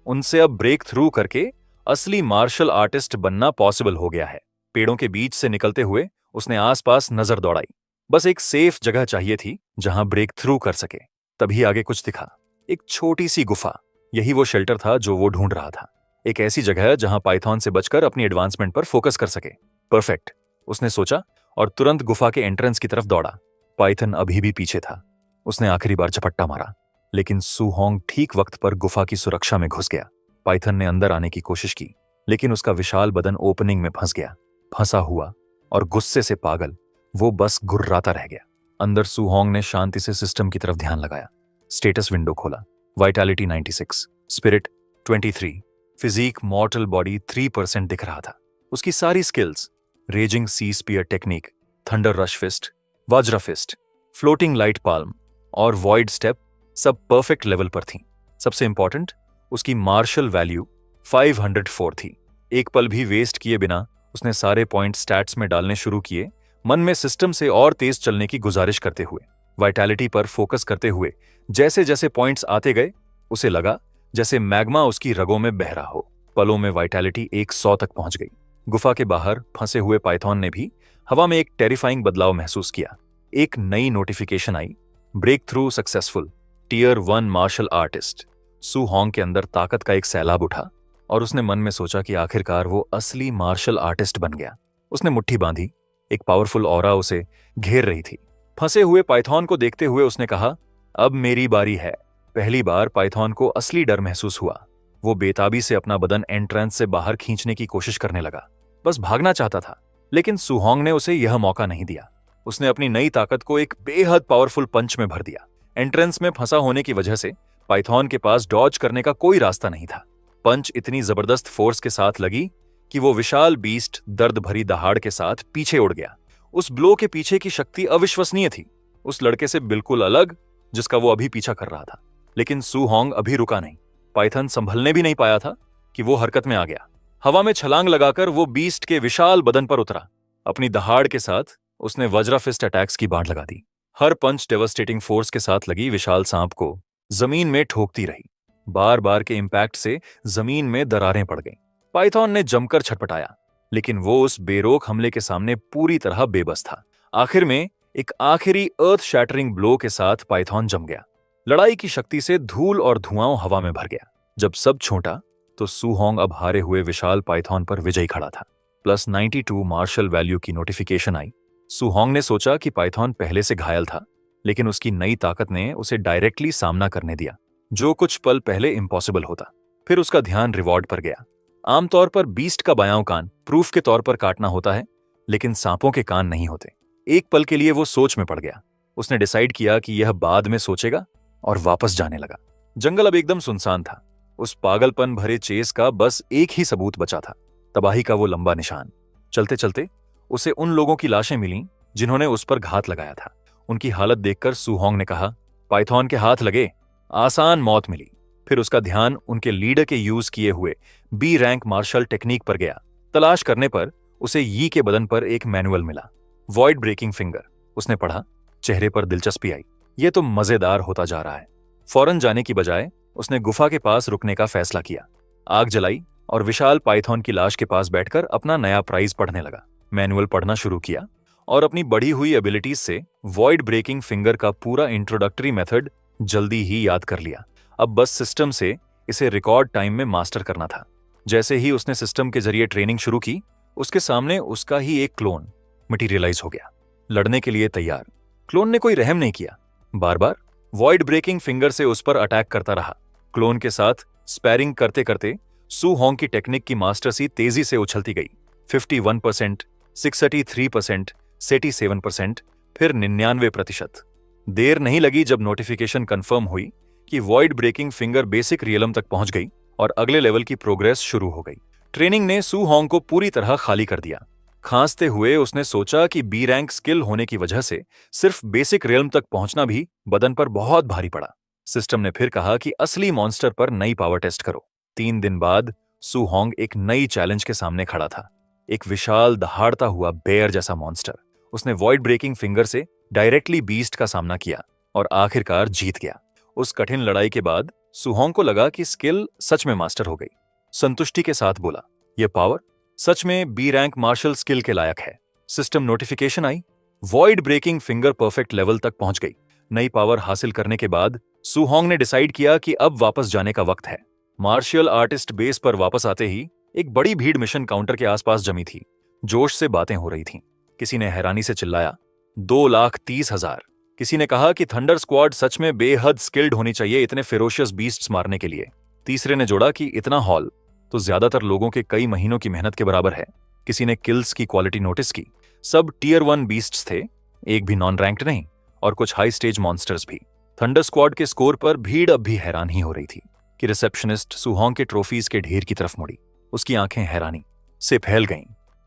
उनसे अब ब्रेक थ्रू करके असली मार्शल आर्टिस्ट बनना पॉसिबल हो गया है। पेड़ों के बीच से निकलते हुए उसने आसपास नजर दौड़ाई। बस एक सेफ जगह चाहिए थी जहां ब्रेक थ्रू कर सके। तभी आगे कुछ दिखा, एक छोटी सी गुफा। यही वो शेल्टर था जो वो ढूंढ रहा था। एक ऐसी जगह जहां पाइथॉन से बचकर अपनी एडवांसमेंट पर फोकस कर सके। परफेक्ट, उसने सोचा और तुरंत गुफा के एंट्रेंस की तरफ दौड़ा। पाइथन अभी भी पीछे था। उसने आखिरी बार झपट्टा मारा, लेकिन सुहोंग ठीक वक्त पर गुफा की सुरक्षा में घुस गया। पाइथन ने अंदर आने की कोशिश की, लेकिन उसका विशाल बदन ओपनिंग में फंस गया। फंसा हुआ और गुस्से से पागल वो बस गुर्राता रह गया। अंदर सुहोंग ने शांति से सिस्टम की तरफ ध्यान लगाया। स्टेटस विंडो खोला। Vitality 96, spirit 23, physique mortal body 3% दिख रहा था। उसकी सारी skills, raging sea spear technique, thunder rush fist, Vajra fist, floating light palm और वॉइड स्टेप सब परफेक्ट लेवल पर थीं। सबसे इंपॉर्टेंट, उसकी मार्शल वैल्यू 504 थी। एक पल भी वेस्ट किए बिना उसने सारे पॉइंट स्टैट्स में डालने शुरू किए, मन में सिस्टम से और तेज चलने की गुजारिश करते हुए। वाइटैलिटी पर फोकस करते हुए जैसे जैसे पॉइंट्स आते गए उसे लगा जैसे मैग्मा उसकी रगों में बह रहा हो। पलों में वाइटैलिटी 100 तक पहुंच गई। गुफा के बाहर फंसे हुए पाइथॉन ने भी हवा में एक टेरिफाइंग बदलाव महसूस किया। एक नई नोटिफिकेशन आई, breakthrough successful, tier 1 martial artist. Suhong के अंदर ताकत का एक सैलाब उठा और उसने मन में सोचा कि आखिरकार वो असली मार्शल आर्टिस्ट बन गया। उसने मुट्ठी बांधी, एक पावरफुल ऑरा उसे घेर रही थी। फंसे हुए पाइथॉन को देखते हुए उसने कहा, अब मेरी बारी है। पहली बार पाइथॉन को असली डर महसूस हुआ। वो बेताबी से अपना बदन एंट्रेंस से बाहर खींचने की कोशिश करने लगा। बस भागना चाहता था, लेकिन सुहोंग ने उसे यह मौका नहीं दिया। उसने अपनी नई ताकत को एक बेहद पावरफुल पंच में भर दिया। एंट्रेंस में फंसा होने की वजह से पाइथॉन के पास डॉज करने का कोई रास्ता नहीं था। पंच इतनी जबरदस्त फोर्स के साथ लगी कि वो विशाल बीस्ट दर्द भरी दहाड़ के साथ पीछे उड़ गया। उस ब्लो के पीछे की शक्ति अविश्वसनीय थी, उस लड़के से बिल्कुल अलग जिसका वो अभी पीछा कर रहा था। लेकिन सुहोंग अभी रुका नहीं। पाइथन संभलने भी नहीं पाया था कि वो हरकत में आ गया। हवा में छलांग लगाकर वो बीस्ट के विशाल बदन पर उतरा। अपनी दहाड़ के साथ उसने वज्रा फिस्ट अटैक्स की बाढ़ लगा दी। हर पंच डेवास्टेटिंग फोर्स के साथ लगी विशाल सांप को जमीन में ठोकती रही। बार बार के इंपैक्ट से जमीन में दरारें पड़ गईं। पाइथॉन ने जमकर छटपटाया, लेकिन वो उस बेरोक हमले के सामने पूरी तरह बेबस था। आखिर में एक आखिरी अर्थ शैटरिंग ब्लो के साथ पाइथॉन जम गया। लड़ाई की शक्ति से धूल और धुआं हवा में भर गया। जब सब छोटा तो सुहोंग अब हारे हुए विशाल पाइथॉन पर विजयी खड़ा था। +92 मार्शल वैल्यू की नोटिफिकेशन आई। सुहोंग ने सोचा कि पाइथॉन पहले से घायल था, लेकिन उसकी नई ताकत ने उसे डायरेक्टली सामना करने दिया, जो कुछ पल पहले इम्पॉसिबल होता। फिर उसका ध्यान रिवॉर्ड पर गया। आमतौर पर बीस्ट का बायां कान प्रूफ के तौर पर काटना होता है, लेकिन सांपों के कान नहीं होते। एक पल के लिए वो सोच में पड़ गया। उसने डिसाइड किया कि यह बाद में सोचेगा और वापस जाने लगा। जंगल अब एकदम सुनसान था। उस पागलपन भरे चेस का बस एक ही सबूत बचा था, तबाही का वो लंबा निशान। चलते चलते उसे उन लोगों की लाशें मिलीं जिन्होंने उस पर घात लगाया था। उनकी हालत देखकर सुहोंग ने कहा, पाइथॉन के हाथ लगे, आसान मौत मिली। फिर उसका ध्यान उनके लीडर के यूज किए हुए बी रैंक मार्शल टेक्निक पर गया। तलाश करने पर उसे यी के बदन पर एक मैनुअल मिला, वॉइड ब्रेकिंग फिंगर। उसने पढ़ा। चेहरे पर दिलचस्पी आई। ये तो मजेदार होता जा रहा है। फौरन जाने की बजाय उसने गुफा के पास रुकने का फैसला किया। आग जलाई और विशाल पाइथॉन की लाश के पास बैठकर अपना नया प्राइज पढ़ने लगा। मैनुअल पढ़ना शुरू किया और अपनी बढ़ी हुई एबिलिटीज से वॉइड ब्रेकिंग फिंगर का पूरा इंट्रोडक्टरी मेथड जल्दी ही याद कर लिया। अब बस सिस्टम से इसे रिकॉर्ड टाइम में मास्टर करना था। जैसे ही उसने सिस्टम के जरिए ट्रेनिंग शुरू की, उसके सामने उसका ही एक क्लोन मटीरियलाइज हो गया, लड़ने के लिए तैयार। क्लोन ने कोई रहम नहीं किया, बार बार वॉइड ब्रेकिंग फिंगर से उस पर अटैक करता रहा। क्लोन के साथ स्पैरिंग करते करते सुहोंग की टेक्निक की मास्टरसी तेजी से उछलती गई। 51%, 63%, 77%, फिर 99%। देर नहीं लगी जब नोटिफिकेशन कंफर्म हुई कि void breaking finger basic realm तक पहुंच गई और अगले लेवल की प्रोग्रेस शुरू हो गई। ट्रेनिंग ने सुहोंग को पूरी तरह खाली कर दिया। खांसते हुए उसने सोचा कि बी रैंक स्किल होने की वजह से सिर्फ बेसिक रियल्म तक पहुंचना भी बदन पर बहुत भारी पड़ा। सिस्टम ने फिर कहा कि असली मॉन्स्टर पर नई पावर टेस्ट करो। 3 दिन बाद सुहोंग एक नई चैलेंज के सामने खड़ा था। एक विशाल दहाड़ता हुआ बेयर जैसा मॉन्स्टर। उसने वॉइड ब्रेकिंग फिंगर से डायरेक्टली बीस्ट का सामना किया और आखिरकार जीत गया। उस कठिन लड़ाई के बाद सुहोंग को लगा कि स्किल सच में मास्टर हो गई। संतुष्टि के साथ बोला, यह पावर सच में बी रैंक मार्शल स्किल के लायक है। सिस्टम नोटिफिकेशन आई, void breaking finger perfect level तक पहुंच गई। नई पावर हासिल करने के बाद सुहोंग ने डिसाइड किया कि अब वापस जाने का वक्त है। मार्शियल आर्टिस्ट बेस पर वापस आते ही एक बड़ी भीड़ मिशन काउंटर के आसपास जमी थी। जोश से बातें हो रही थीं। किसी ने हैरानी से चिल्लाया, 2,30,000। किसी ने कहा कि थंडर स्क्वाड सच में बेहद स्किल्ड होनी चाहिए इतने फेरोशियस बीस्ट्स मारने के लिए। तीसरे ने जोड़ा कि इतना हॉल तो ज्यादातर लोगों के कई महीनों की मेहनत के बराबर है। किसी ने किल्स की क्वालिटी नोटिस की। सब टियर 1 बीस्ट्स थे, एक भी नॉन रैंक्ड नहीं, और कुछ हाई स्टेज मॉन्स्टर्स भी। थंडर स्क्वाड के स्कोर पर भीड़ अब भी हैरान ही हो रही थी कि रिसेप्शनिस्ट सुहोंग के ट्रॉफीज के ढेर की तरफ मुड़ी। उसकी आंखें हैरानी से फैल गईं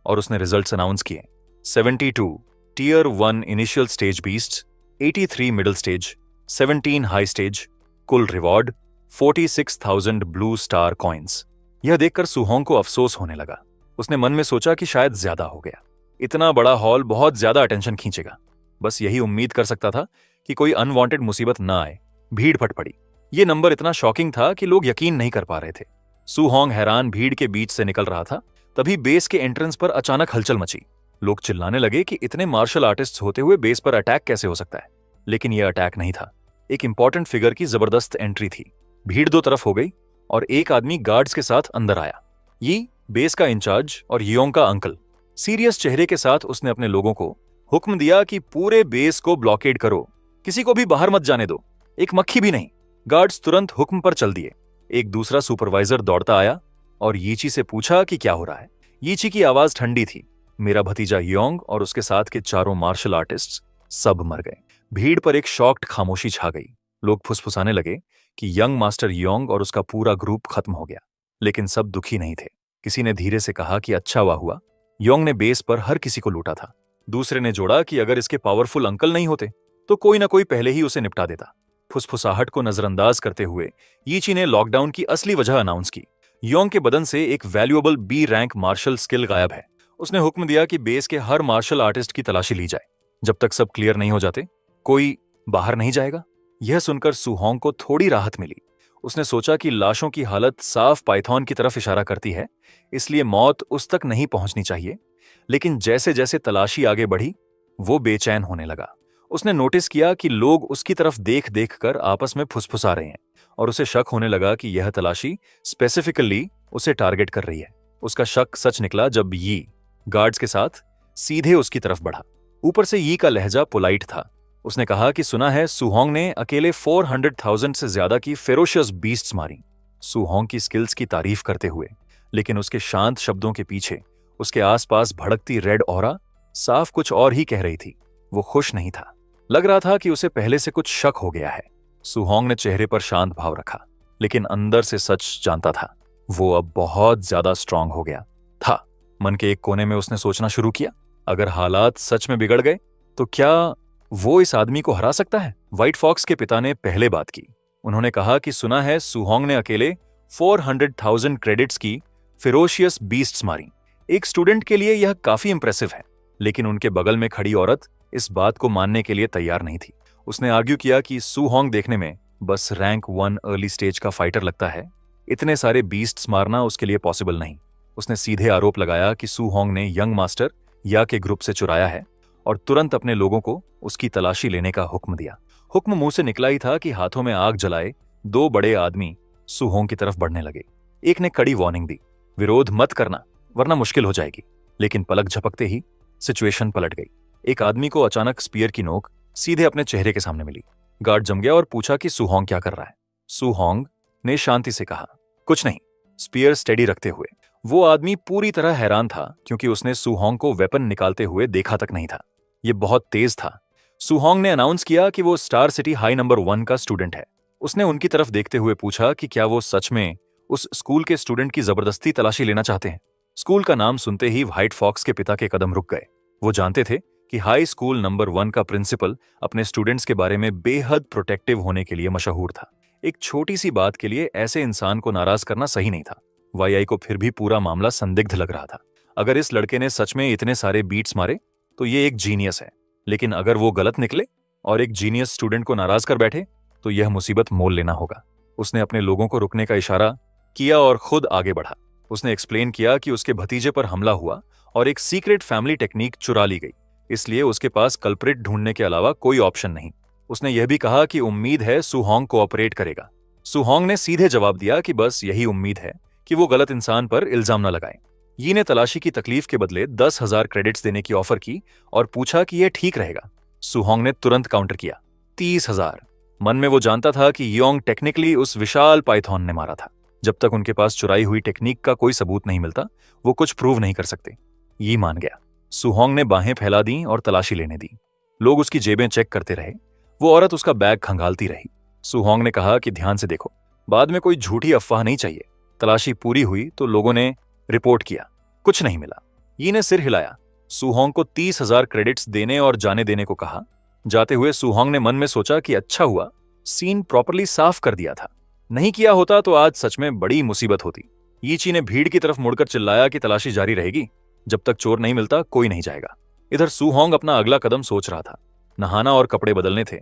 और उसने रिजल्ट्स अनाउंस किए। 72 tier 1 initial stage beasts, 83 middle stage, 17 high stage, कुल रिवॉर्ड 46,000 ब्लू स्टार कॉइन्स। यह देखकर सुहोंग को अफसोस होने लगा। उसने मन में सोचा कि शायद ज्यादा हो गया। इतना बड़ा हॉल बहुत ज्यादा अटेंशन खींचेगा। बस यही उम्मीद कर सकता था कि कोई अनवांटेड मुसीबत ना आए। भीड़ फट पड़ी। यह नंबर इतना शॉकिंग था कि लोग यकीन नहीं कर पा रहे थे। सुहोंग हैरान भीड़ के बीच से निकल रहा था, तभी बेस के एंट्रेंस पर अचानक हलचल मची। लोग चिल्लाने लगे कि इतने मार्शल आर्टिस्ट्स होते हुए बेस पर अटैक कैसे हो सकता है। लेकिन यह अटैक नहीं था, एक इंपॉर्टेंट फिगर की जबरदस्त एंट्री थी। भीड़ दो तरफ हो गई और एक आदमी गार्ड्स के साथ अंदर आया। ये बेस का इंचार्ज और योंग का अंकल। सीरियस चेहरे के साथ उसने अपने लोगों को हुक्म दिया कि पूरे बेस को ब्लॉकेड करो, किसी को भी बाहर मत जाने दो, एक मक्खी भी नहीं। गार्ड्स तुरंत हुक्म पर चल दिए। एक दूसरा सुपरवाइजर दौड़ता आया और यीची से पूछा कि क्या हो रहा है। यीची की आवाज ठंडी थी। मेरा भतीजा योंग और उसके साथ के चारों मार्शल आर्टिस्ट्स सब मर गए। भीड़ पर एक शॉक्ड खामोशी छा गई। लोग फुसफुसाने लगे कि यंग मास्टर योंग और उसका पूरा ग्रुप खत्म हो गया। लेकिन सब दुखी नहीं थे। किसी ने धीरे से कहा कि अच्छा हुआ योंग ने बेस पर हर किसी को लूटा था। दूसरे ने जोड़ा कि अगर इसके पावरफुल अंकल नहीं होते तो कोई ना कोई पहले ही उसे निपटा देता। फुसफुसाहट को नजरअंदाज करते हुए यीची ने लॉकडाउन की असली वजह अनाउंस की। योंग के बदन से एक valuable B rank martial skill गायब है। उसने हुक्म दिया कि बेस के हर मार्शल आर्टिस्ट की तलाशी ली जाए। जब तक सब क्लियर नहीं हो जाते कोई बाहर नहीं जाएगा। यह सुनकर सुहोंग को थोड़ी राहत मिली। उसने सोचा कि लाशों की हालत साफ पाइथन की तरफ इशारा करती है, इसलिए मौत उस तक नहीं पहुंचनी चाहिए। लेकिन जैसे जैसे तलाशी आगे बढ़ी वो बेचैन होने लगा। उसने नोटिस किया कि लोग उसकी तरफ देख देख कर आपस में फुसफुसा रहे हैं और उसे शक होने लगा कि यह तलाशी स्पेसिफिकली उसे टारगेट कर रही है। उसका शक सच निकला जब यी गार्ड्स के साथ सीधे उसकी तरफ बढ़ा। ऊपर से यी का लहजा पोलाइट था। उसने कहा कि सुना है सुहोंग ने अकेले 400,000 से ज्यादा की फेरोशियस बीस्ट्स मारी। सुहोंग की स्किल्स की तारीफ करते हुए, लेकिन उसके शांत शब्दों के पीछे उसके आसपास भड़कती रेड ऑरा साफ कुछ और ही कह रही थी। वो खुश नहीं था। लग रहा था कि उसे पहले से कुछ शक हो गया है। सुहोंग ने चेहरे पर शांत भाव रखा, लेकिन अंदर से सच जानता था। वो अब बहुत ज्यादा स्ट्रांग हो गया था। मन के एक कोने में उसने सोचना शुरू किया, अगर हालात सच में बिगड़ गए तो क्या वो इस आदमी को हरा सकता है। व्हाइट फॉक्स के पिता ने पहले बात की। उन्होंने कहा कि सुना है सुहोंग ने अकेले 400,000 क्रेडिट्स की फेरोशियस बीस्ट्स मारी। एक स्टूडेंट के लिए यह काफी इंप्रेसिव है। लेकिन उनके बगल में खड़ी औरत इस बात को मानने के लिए तैयार नहीं थी। उसने आर्ग्यू किया कि सुहोंग देखने में बस रैंक 1 अर्ली स्टेज का फाइटर लगता है, इतने सारे बीस्ट्स मारना उसके लिए पॉसिबल नहीं। उसने सीधे आरोप लगाया कि सुहोंग ने यंग मास्टर या के ग्रुप से चुराया है और तुरंत अपने लोगों को उसकी तलाशी लेने का हुक्म दिया। हुक्म मुंह से निकला ही था कि हाथों में आग जलाए दो बड़े आदमी सुहोंग की तरफ बढ़ने लगे। एक ने कड़ी वार्निंग दी, विरोध मत करना वरना मुश्किल हो जाएगी। लेकिन पलक झपकते ही सिचुएशन पलट गई। एक आदमी को अचानक स्पीयर की नोक सीधे अपने चेहरे के सामने मिली। गार्ड जम गया और पूछा कि सुहोंग क्या कर रहा है। सुहोंग ने शांति से कहा, कुछ नहीं, स्पीयर स्टेडी रखते हुए। वो आदमी पूरी तरह हैरान था क्योंकि उसने सुहोंग को वेपन निकालते हुए देखा तक नहीं था। ये बहुत तेज था। सुहोंग ने अनाउंस किया कि वो स्टार सिटी हाई नंबर 1 का स्टूडेंट है। उसने उनकी तरफ देखते हुए पूछा कि क्या वो सच में उस स्कूल के स्टूडेंट की जबरदस्ती तलाशी लेना चाहते हैं। स्कूल का नाम सुनते ही व्हाइट फॉक्स के पिता के कदम रुक गए। वो जानते थे कि हाई स्कूल नंबर 1 का प्रिंसिपल अपने स्टूडेंट्स के बारे में बेहद प्रोटेक्टिव होने के लिए मशहूर था। एक छोटी सी बात के लिए ऐसे इंसान को नाराज करना सही नहीं था। वाईआई को फिर भी पूरा मामला संदिग्ध लग रहा था। अगर इस लड़के ने सच में इतने सारे बीट्स मारे तो ये एक जीनियस है, लेकिन अगर वो गलत निकले और एक जीनियस स्टूडेंट को नाराज कर बैठे तो यह मुसीबत मोल लेना होगा। उसने अपने लोगों को रुकने का इशारा किया और खुद आगे बढ़ा। उसने एक्सप्लेन किया कि उसके भतीजे पर हमला हुआ और एक सीक्रेट फैमिली टेक्निक चुरा ली गई, इसलिए उसके पास कल्प्रिट ढूंढने के अलावा कोई ऑप्शन नहीं। उसने यह भी कहा कि उम्मीद है सुहोंग कोऑपरेट करेगा। सुहोंग ने सीधे जवाब दिया कि बस यही उम्मीद है कि वो गलत इंसान पर इल्जाम न लगाए। यी ने तलाशी की तकलीफ के बदले 10,000 क्रेडिट्स देने की ऑफर की और पूछा कि यह ठीक रहेगा। सुहोंग ने तुरंत काउंटर किया, 30,000। मन में वो जानता था कि योंग टेक्निकली उस विशाल पाइथॉन ने मारा था। जब तक उनके पास चुराई हुई टेक्निक का कोई सबूत नहीं मिलता, वो कुछ प्रूव नहीं कर सकते। यी मान गया। सुहोंग ने बाहें फैला दी और तलाशी लेने दी। लोग उसकी जेबें चेक करते रहे। वो औरत उसका बैग खंगालती रही। सुहोंग ने कहा कि ध्यान से देखो, बाद में कोई झूठी अफवाह नहीं चाहिए। तलाशी पूरी हुई तो लोगों ने रिपोर्ट किया, कुछ नहीं मिला। यी ने सिर हिलाया। सुहोंग को 30,000 क्रेडिट्स देने और जाने देने को कहा। जाते हुए सुहोंग ने मन में सोचा कि अच्छा हुआ सीन प्रॉपरली साफ कर दिया था, नहीं किया होता तो आज सच में बड़ी मुसीबत होती। यीची ने भीड़ की तरफ मुड़कर चिल्लाया कि तलाशी जारी रहेगी, जब तक चोर नहीं मिलता कोई नहीं जाएगा। इधर सुहोंग अपना अगला कदम सोच रहा था। नहाना और कपड़े बदलने थे,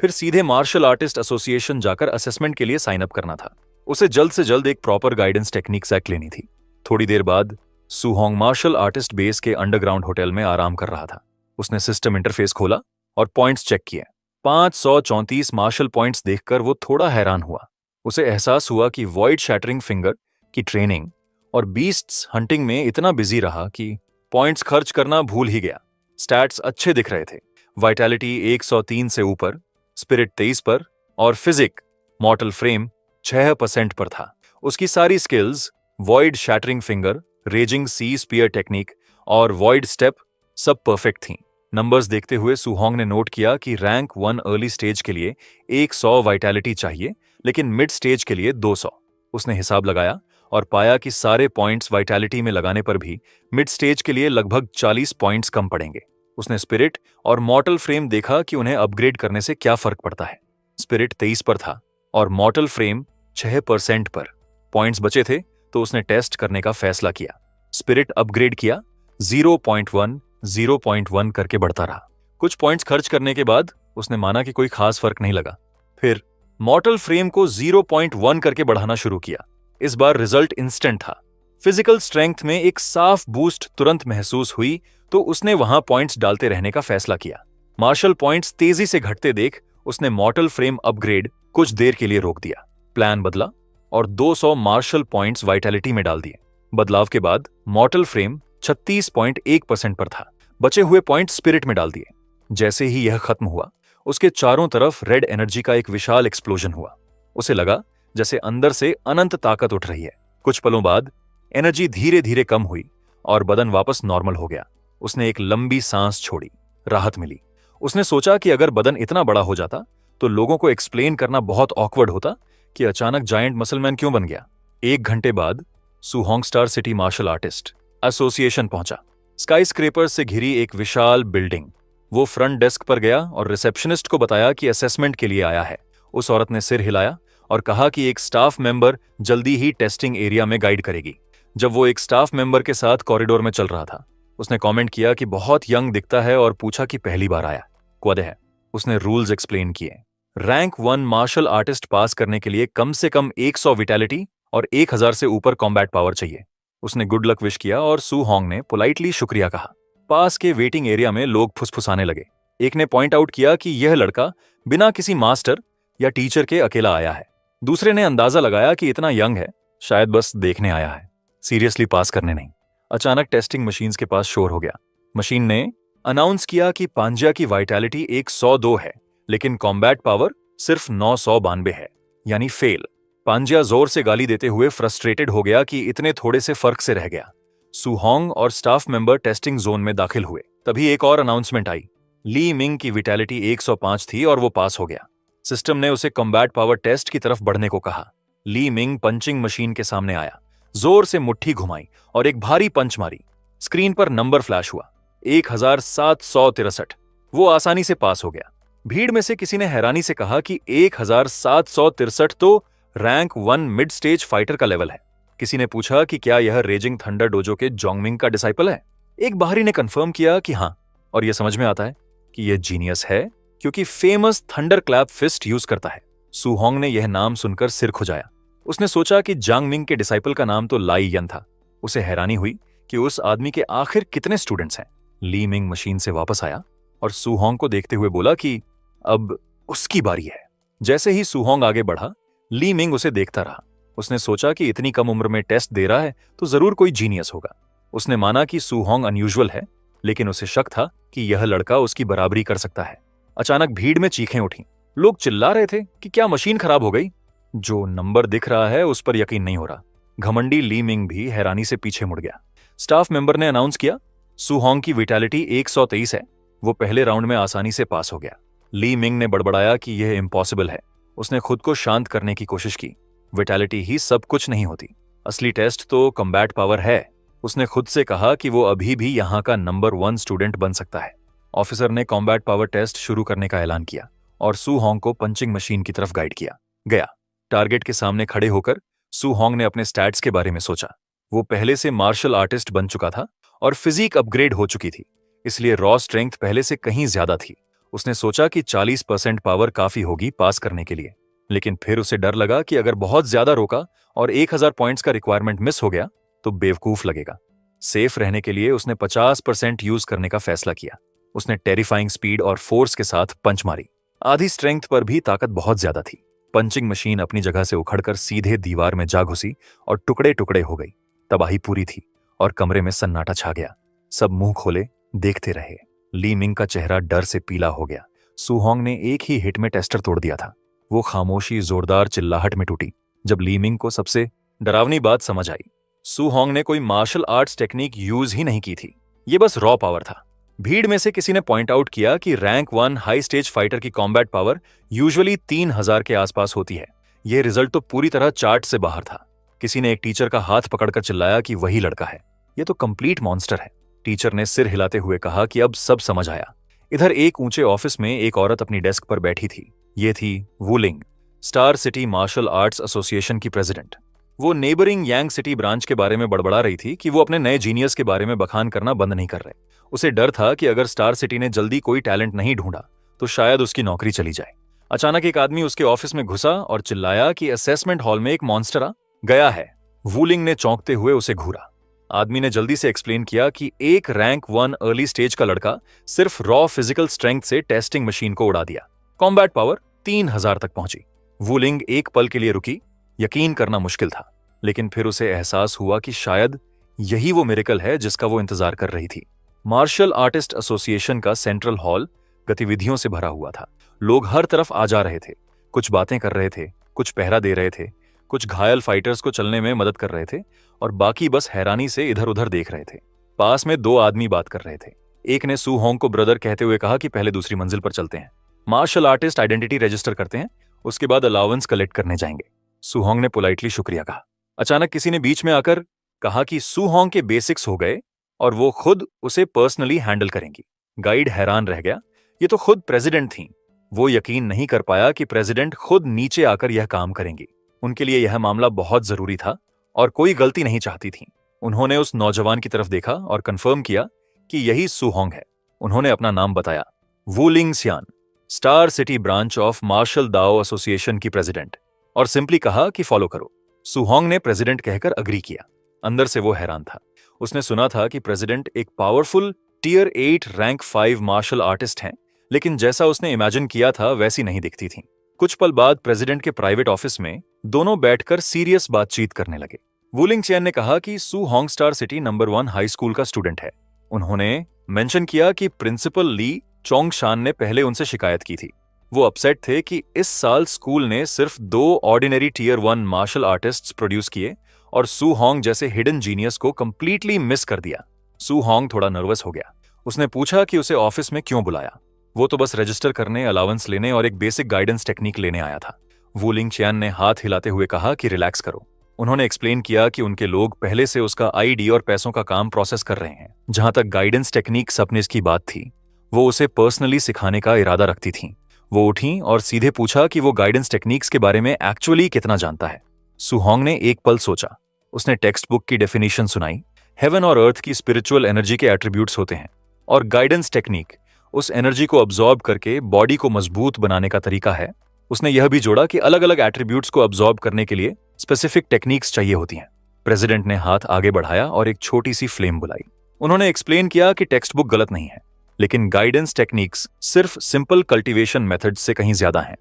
फिर सीधे मार्शल आर्टिस्ट एसोसिएशन जाकर असेसमेंट के लिए साइन अप करना था। उसे जल्द से जल्द एक प्रॉपर गाइडेंस टेक्निक सेट लेनी थी। थोड़ी देर बाद सुहोंग मार्शल आर्टिस्ट बेस के अंडरग्राउंड होटल में आराम कर रहा था। उसने सिस्टम इंटरफेस खोला और पॉइंट्स चेक किए। 534 मार्शल पॉइंट्स देखकर वो थोड़ा हैरान हुआ। उसे एहसास हुआ कि वॉइड शैटरिंग फिंगर की ट्रेनिंग और बीस्ट्स हंटिंग में इतना बिजी रहा कि पॉइंट्स खर्च करना भूल ही गया। स्टैट्स अच्छे दिख रहे थे। वाइटैलिटी 103 से ऊपर, स्पिरिट 23 पर और फिजिक मॉर्टल फ्रेम 6% पर था। उसकी सारी skills, void shattering finger, raging sea spear technique और वॉइड स्टेप सब परफेक्ट थीं। नंबर्स देखते हुए सुहोंग ने नोट किया कि रैंक 1 अर्ली स्टेज के लिए 100 वाइटैलिटी चाहिए, लेकिन मिड स्टेज के लिए 200। उसने हिसाब लगाया और पाया कि सारे पॉइंट्स वाइटैलिटी में लगाने पर भी मिड स्टेज के लिए लगभग 40 पॉइंट्स कम पड़ेंगे। उसने स्पिरिट और मॉर्टल फ्रेम देखा कि उन्हें अपग्रेड करने से क्या फर्क पड़ता है। स्पिरिट 23 पर था और मॉर्टल फ्रेम 6% पर। पॉइंट्स बचे थे तो उसने टेस्ट करने का फैसला किया। स्पिरिट अपग्रेड किया, 0.1 0.1 करके बढ़ता रहा। कुछ पॉइंट्स खर्च करने के बाद उसने माना कि कोई खास फर्क नहीं लगा। फिर मॉर्टल फ्रेम को 0.1 करके बढ़ाना शुरू किया। इस बार रिजल्ट इंस्टेंट था। फिजिकल स्ट्रेंथ में एक साफ बूस्ट तुरंत महसूस हुई तो उसने वहां पॉइंट्स डालते रहने का फैसला किया। मार्शल पॉइंट्स तेजी से घटते देख उसने मॉर्टल फ्रेम अपग्रेड कुछ देर के लिए रोक दिया। प्लान बदला और 200 मार्शल पॉइंट्स वाइटैलिटी में डाल दिए। बदलाव के बाद मॉर्टल फ्रेम 36.1% पर था। बचे हुए पॉइंट्स स्पिरिट में डाल दिए। जैसे ही यह खत्म हुआ, उसके चारों तरफ रेड एनर्जी का एक विशाल एक्सप्लोजन हुआ। उसे लगा जैसे अंदर से अनंत ताकत उठ रही है। कुछ पलों बाद एनर्जी धीरे धीरे कम हुई और बदन वापस नॉर्मल हो गया। उसने एक लंबी सांस छोड़ी, राहत मिली। उसने सोचा कि अगर बदन इतना बड़ा हो जाता तो लोगों को एक्सप्लेन करना बहुत ऑकवर्ड होता कि अचानक जायंट मसलमैन क्यों बन गया। 1 घंटे बाद Suhong star city martial artist association पहुंचा। स्काई स्क्रेपर से घिरी एक विशाल बिल्डिंग। वो फ्रंट डेस्क पर गया और रिसेप्शनिस्ट को बताया कि असेसमेंट के लिए आया है। उस औरत ने सिर हिलाया और कहा कि एक स्टाफ मेंबर जल्दी ही टेस्टिंग एरिया में गाइड करेगी। जब वो एक स्टाफ मेंबर के साथ कॉरिडोर में चल रहा था, उसने कमेंट किया कि बहुत यंग दिखता है और पूछा कि पहली बार आया, क्वद है। उसने रूल्स एक्सप्लेन किए। रैंक 1 मार्शल आर्टिस्ट पास करने के लिए कम से कम 100 विटैलिटी और 1000 से ऊपर कॉम्बैट पावर चाहिए। उसने गुड लक विश किया और सुहोंग ने पोलाइटली शुक्रिया कहा। पास के वेटिंग एरिया में लोग फुसफुसाने लगे। एक ने पॉइंट आउट किया कि यह लड़का बिना किसी मास्टर या टीचर के अकेला आया है। दूसरे ने अंदाजा लगाया कि इतना यंग है, शायद बस देखने आया है, सीरियसली पास करने नहीं। अचानक टेस्टिंग मशीन्स के पास शोर हो गया। मशीन ने अनाउंस किया कि पांजिया की वाइटैलिटी 102 है, लेकिन कॉम्बैट पावर सिर्फ 992 है, यानी फेल। पांजिया जोर से गाली देते हुए फ्रस्ट्रेटेड हो गया कि इतने थोड़े से फर्क से रह गया। सुहोंग और स्टाफ मेंबर टेस्टिंग जोन में दाखिल हुए। तभी एक और अनाउंसमेंट आई। ली मिंग की विटैलिटी 105 थी और वो पास हो गया। सिस्टम ने उसे कॉम्बैट पावर टेस्ट की तरफ बढ़ने को कहा। ली मिंग पंचिंग मशीन के सामने आया, जोर से मुट्ठी घुमाई और एक भारी पंच मारी। स्क्रीन पर नंबर फ्लैश हुआ, 1763। वो आसानी से पास हो गया। भीड़ में से किसी ने हैरानी से कहा कि 1763 तो रैंक 1 मिड स्टेज फाइटर का लेवल है। किसी ने पूछा कि क्या यह रेजिंग थंडर डोजो के जोंगमिंग का डिसाइपल है। एक बाहरी ने कंफर्म किया कि हाँ, और यह समझ में आता है कि यह जीनियस है क्योंकि famous thunder clap fist use करता है। सू होंग ने यह नाम सुनकर सिर खुजाया। उसने सोचा कि जांग मिंग के डिसाइपल का नाम तो लाई यन था। उसे हैरानी हुई कि उस आदमी के आखिर कितने स्टूडेंट्स हैं। ली मिंग मशीन से वापस आया और सू होंग को देखते हुए बोला कि अब उसकी बारी है। जैसे ही सू होंग आगे बढ़ा, ली मिंग उसे देखता रहा। उसने सोचा कि इतनी कम उम्र में टेस्ट दे रहा है तो जरूर कोई जीनियस होगा। उसने माना कि सू होंग अनयूजुअल है, लेकिन उसे शक था कि यह लड़का उसकी बराबरी कर सकता है। अचानक भीड़ में चीखें उठी। लोग चिल्ला रहे थे कि क्या मशीन खराब हो गई। जो नंबर दिख रहा है उस पर यकीन नहीं हो रहा। घमंडी ली मिंग भी हैरानी से पीछे मुड़ गया। स्टाफ मेंबर ने अनाउंस किया, सू होंग की विटैलिटी 123 है। वो पहले राउंड में आसानी से पास हो गया। ली मिंग ने बड़बड़ाया कि यह इम्पॉसिबल है। उसने खुद को शांत करने की कोशिश की। विटैलिटी ही सब कुछ नहीं होती, असली टेस्ट तो कॉम्बैट पावर है। उसने खुद से कहा कि वो अभी भी यहाँ का नंबर 1 स्टूडेंट बन सकता है। ऑफिसर ने कॉम्बैट पावर टेस्ट शुरू करने का ऐलान किया और सू होंग को पंचिंग मशीन की तरफ गाइड किया गया। टारगेट के सामने खड़े होकर सू होंग ने अपने स्टैट्स के बारे में सोचा। वो पहले से मार्शल आर्टिस्ट बन चुका था और फिजिक अपग्रेड हो चुकी थी, इसलिए रॉ स्ट्रेंथ पहले से कहीं ज्यादा थी। उसने सोचा कि 40% पावर काफी होगी पास करने के लिए, लेकिन फिर उसे डर लगा कि अगर बहुत ज्यादा रोका और 1000 पॉइंट्स का रिक्वायरमेंट मिस हो गया तो बेवकूफ लगेगा। सेफ रहने के लिए उसने 50% यूज करने का फैसला किया। उसने टेरिफाइंग स्पीड और फोर्स के साथ पंच मारी। आधी स्ट्रेंथ पर भी ताकत बहुत ज्यादा थी। पंचिंग मशीन अपनी जगह से उखड़कर सीधे दीवार में जा घुसी और टुकड़े टुकड़े हो गई। तबाही पूरी थी और कमरे में सन्नाटा छा गया। सब मुंह खोले देखते रहे। ली मिंग का चेहरा डर से पीला हो गया। सू होंग ने एक ही हिट में टेस्टर तोड़ दिया था। वो खामोशी जोरदार चिल्लाहट में टूटी जब ली मिंग को सबसे डरावनी बात समझ आई। सू होंग ने कोई मार्शल आर्ट्स टेक्निक यूज ही नहीं की थी, ये बस रॉ पावर था। भीड़ में से किसी ने पॉइंट आउट किया कि रैंक 1 हाई स्टेज फाइटर की कॉम्बैट पावर यूजुअली 3000 के आसपास होती है। यह रिजल्ट तो पूरी तरह चार्ट से बाहर था। किसी ने एक टीचर का हाथ पकड़कर चिल्लाया कि वही लड़का है, यह तो कंप्लीट मॉन्स्टर है। टीचर ने सिर हिलाते हुए कहा कि अब सब समझ आया। इधर एक ऊंचे ऑफिस में एक औरत अपनी डेस्क पर बैठी थी। ये थी Wuling, star city martial arts association की प्रेसिडेंट। वो नेबरिंग यांग सिटी ब्रांच के बारे में बड़बड़ा रही थी कि वो अपने नए जीनियस के बारे में बखान करना बंद नहीं कर रहे। उसे डर था कि अगर स्टार सिटी ने जल्दी कोई टैलेंट नहीं ढूंढा तो शायद उसकी नौकरी चली जाए। अचानक एक आदमी उसके ऑफिस में घुसा और चिल्लाया कि असेसमेंट हॉल में एक मॉन्स्टर आ गया है। वुलिंग ने चौंकते हुए उसे घूरा। आदमी ने जल्दी से एक्सप्लेन किया कि एक रैंक 1 अर्ली स्टेज का लड़का सिर्फ रॉ फिजिकल स्ट्रेंथ से टेस्टिंग मशीन को उड़ा दिया। कॉम्बैट पावर 3000 तक पहुंची। वुलिंग एक पल के लिए रुकी। यकीन करना मुश्किल था, लेकिन फिर उसे एहसास हुआ कि शायद यही वो मिरेकल है जिसका वो इंतजार कर रही थी। मार्शल आर्टिस्ट एसोसिएशन का सेंट्रल हॉल गतिविधियों से भरा हुआ था। लोग हर तरफ आ जा रहे थे। कुछ बातें कर रहे थे, कुछ पहरा दे रहे थे, कुछ घायल फाइटर्स को चलने में मदद कर रहे थे और बाकी बस हैरानी से इधर उधर देख रहे थे। पास में 2 आदमी बात कर रहे थे। एक ने सू होंग को ब्रदर कहते हुए कहा कि पहले दूसरी मंजिल पर चलते हैं, मार्शल आर्टिस्ट आइडेंटिटी रजिस्टर करते हैं, उसके बाद अलाउंस कलेक्ट करने जाएंगे। सू होंग ने पोलाइटली शुक्रिया कहा। अचानक किसी ने बीच में आकर कहा कि सू होंग के बेसिक्स हो गए और वो खुद उसे पर्सनली हैंडल करेंगी। गाइड हैरान रह गया। ये तो खुद प्रेसिडेंट थीं। वो यकीन नहीं कर पाया कि प्रेसिडेंट खुद नीचे आकर यह काम करेंगी। उनके लिए यह मामला बहुत जरूरी था और कोई गलती नहीं चाहती थी। उन्होंने उस नौजवान की तरफ देखा और कंफर्म किया कि यही सू होंग है। उन्होंने अपना नाम बताया, Wuling Xian, star city branch of martial Dao association की प्रेसिडेंट, और सिंपली कहा कि फॉलो करो। सू होंग ने प्रेसिडेंट कहकर अग्री किया। अंदर से वो हैरान था। उसने सुना था कि प्रेसिडेंट एक powerful tier 8 rank 5 martial artist हैं, लेकिन जैसा उसने इमेजिन किया था वैसी नहीं दिखती थीं। कुछ पल बाद प्रेसिडेंट के प्राइवेट ऑफिस में दोनों बैठकर सीरियस बातचीत करने लगे। वुलिंग चियन ने कहा कि Su Hong star city number 1 high school का स्टूडेंट है। उन्होंने मेंशन किया कि प्रिंसिपल ली चोंगशान ने पहले उनसे शिकायत की थी। वो अपसेट थे कि इस साल स्कूल ने सिर्फ 2 ordinary tier 1 martial artists produce किए और सू होंग जैसे हिडन जीनियस को कंप्लीटली मिस कर दिया। सू होंग थोड़ा नर्वस हो गया। उसने पूछा कि उसे ऑफिस में क्यों बुलाया। वो तो बस रजिस्टर करने, अलाउंस लेने और एक बेसिक गाइडेंस टेक्निक लेने आया था। वुलिंग चियन ने हाथ हिलाते हुए कहा कि रिलैक्स करो। उन्होंने एक्सप्लेन किया कि उनके लोग पहले से उसका आईडी और पैसों का काम प्रोसेस कर रहे हैं। जहां तक गाइडेंस टेक्निक सपनेस की बात थी, वो उसे पर्सनली सिखाने का इरादा रखती थीं। वो उठी और सीधे पूछा कि वो गाइडेंस टेक्निक्स के बारे में एक्चुअली कितना जानता है। सू होंग ने एक पल सोचा। उसने टेक्स्ट बुक की डेफिनेशन सुनाई। हेवन और अर्थ की स्पिरिचुअल एनर्जी के एट्रीब्यूट्स होते हैं और गाइडेंस टेक्निक उस एनर्जी को अब्सॉर्ब करके बॉडी को मजबूत बनाने का तरीका है। उसने यह भी जोड़ा कि अलग अलग एट्रीब्यूट्स को अब्सॉर्ब करने के लिए स्पेसिफिक टेक्निक्स चाहिए होती हैं। प्रेसिडेंट ने हाथ आगे बढ़ाया और एक छोटी सी फ्लेम बुलाई। उन्होंने एक्सप्लेन किया कि टेक्स्ट बुक गलत नहीं है, लेकिन गाइडेंस टेक्निक्स सिर्फ सिंपल कल्टीवेशन मेथड से कहीं ज्यादा हैं।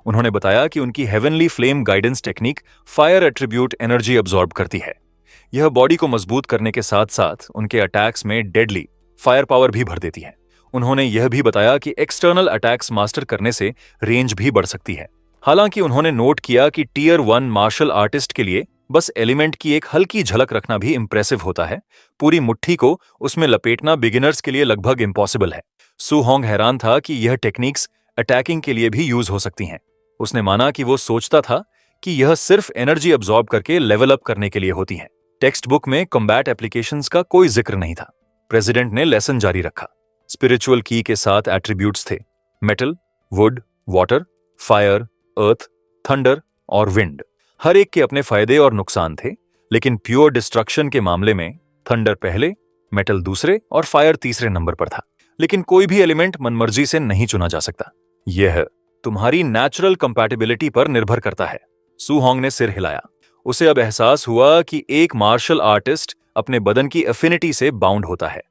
उन्होंने बताया कि उनकी heavenly flame guidance technique fire attribute energy absorb करती है। यह बॉडी को मजबूत करने के साथ साथ उनके अटैक्स में डेडली फायर पावर भी भर देती है। उन्होंने यह भी बताया कि एक्सटर्नल अटैक्स मास्टर करने से रेंज भी बढ़ सकती है। हालांकि उन्होंने नोट किया कि टियर 1 मार्शल आर्टिस्ट के लिए बस एलिमेंट की एक हल्की झलक रखना भी इंप्रेसिव होता है, पूरी मुट्ठी को उसमें लपेटना बिगिनर्स के लिए लगभग इम्पॉसिबल है। सू होंग हैरान था कि यह टेक्निक्स अटैकिंग के लिए भी यूज हो सकती हैं। उसने माना कि वो सोचता था कि यह सिर्फ एनर्जी अब्सॉर्ब करके लेवल अप करने के लिए होती हैं। टेक्स्ट बुक में कॉम्बैट एप्लीकेशंस का कोई जिक्र नहीं था। प्रेसिडेंट ने लेसन जारी रखा। स्पिरिचुअल की के साथ एट्रीब्यूट्स थे: metal, would, water, fire, earth, thunder और विंड। हर एक के अपने फायदे और नुकसान थे, लेकिन प्योर डिस्ट्रक्शन के मामले में थंडर पहले, मेटल दूसरे और फायर तीसरे नंबर पर था। लेकिन कोई भी एलिमेंट मनमर्जी से नहीं चुना जा सकता। यह तुम्हारी नेचुरल कंपैटिबिलिटी पर निर्भर करता है। सू होंग ने सिर हिलाया। उसे अब एहसास हुआ कि एक मार्शल आर्टिस्ट अपने बदन की एफिनिटी से बाउंड होता है।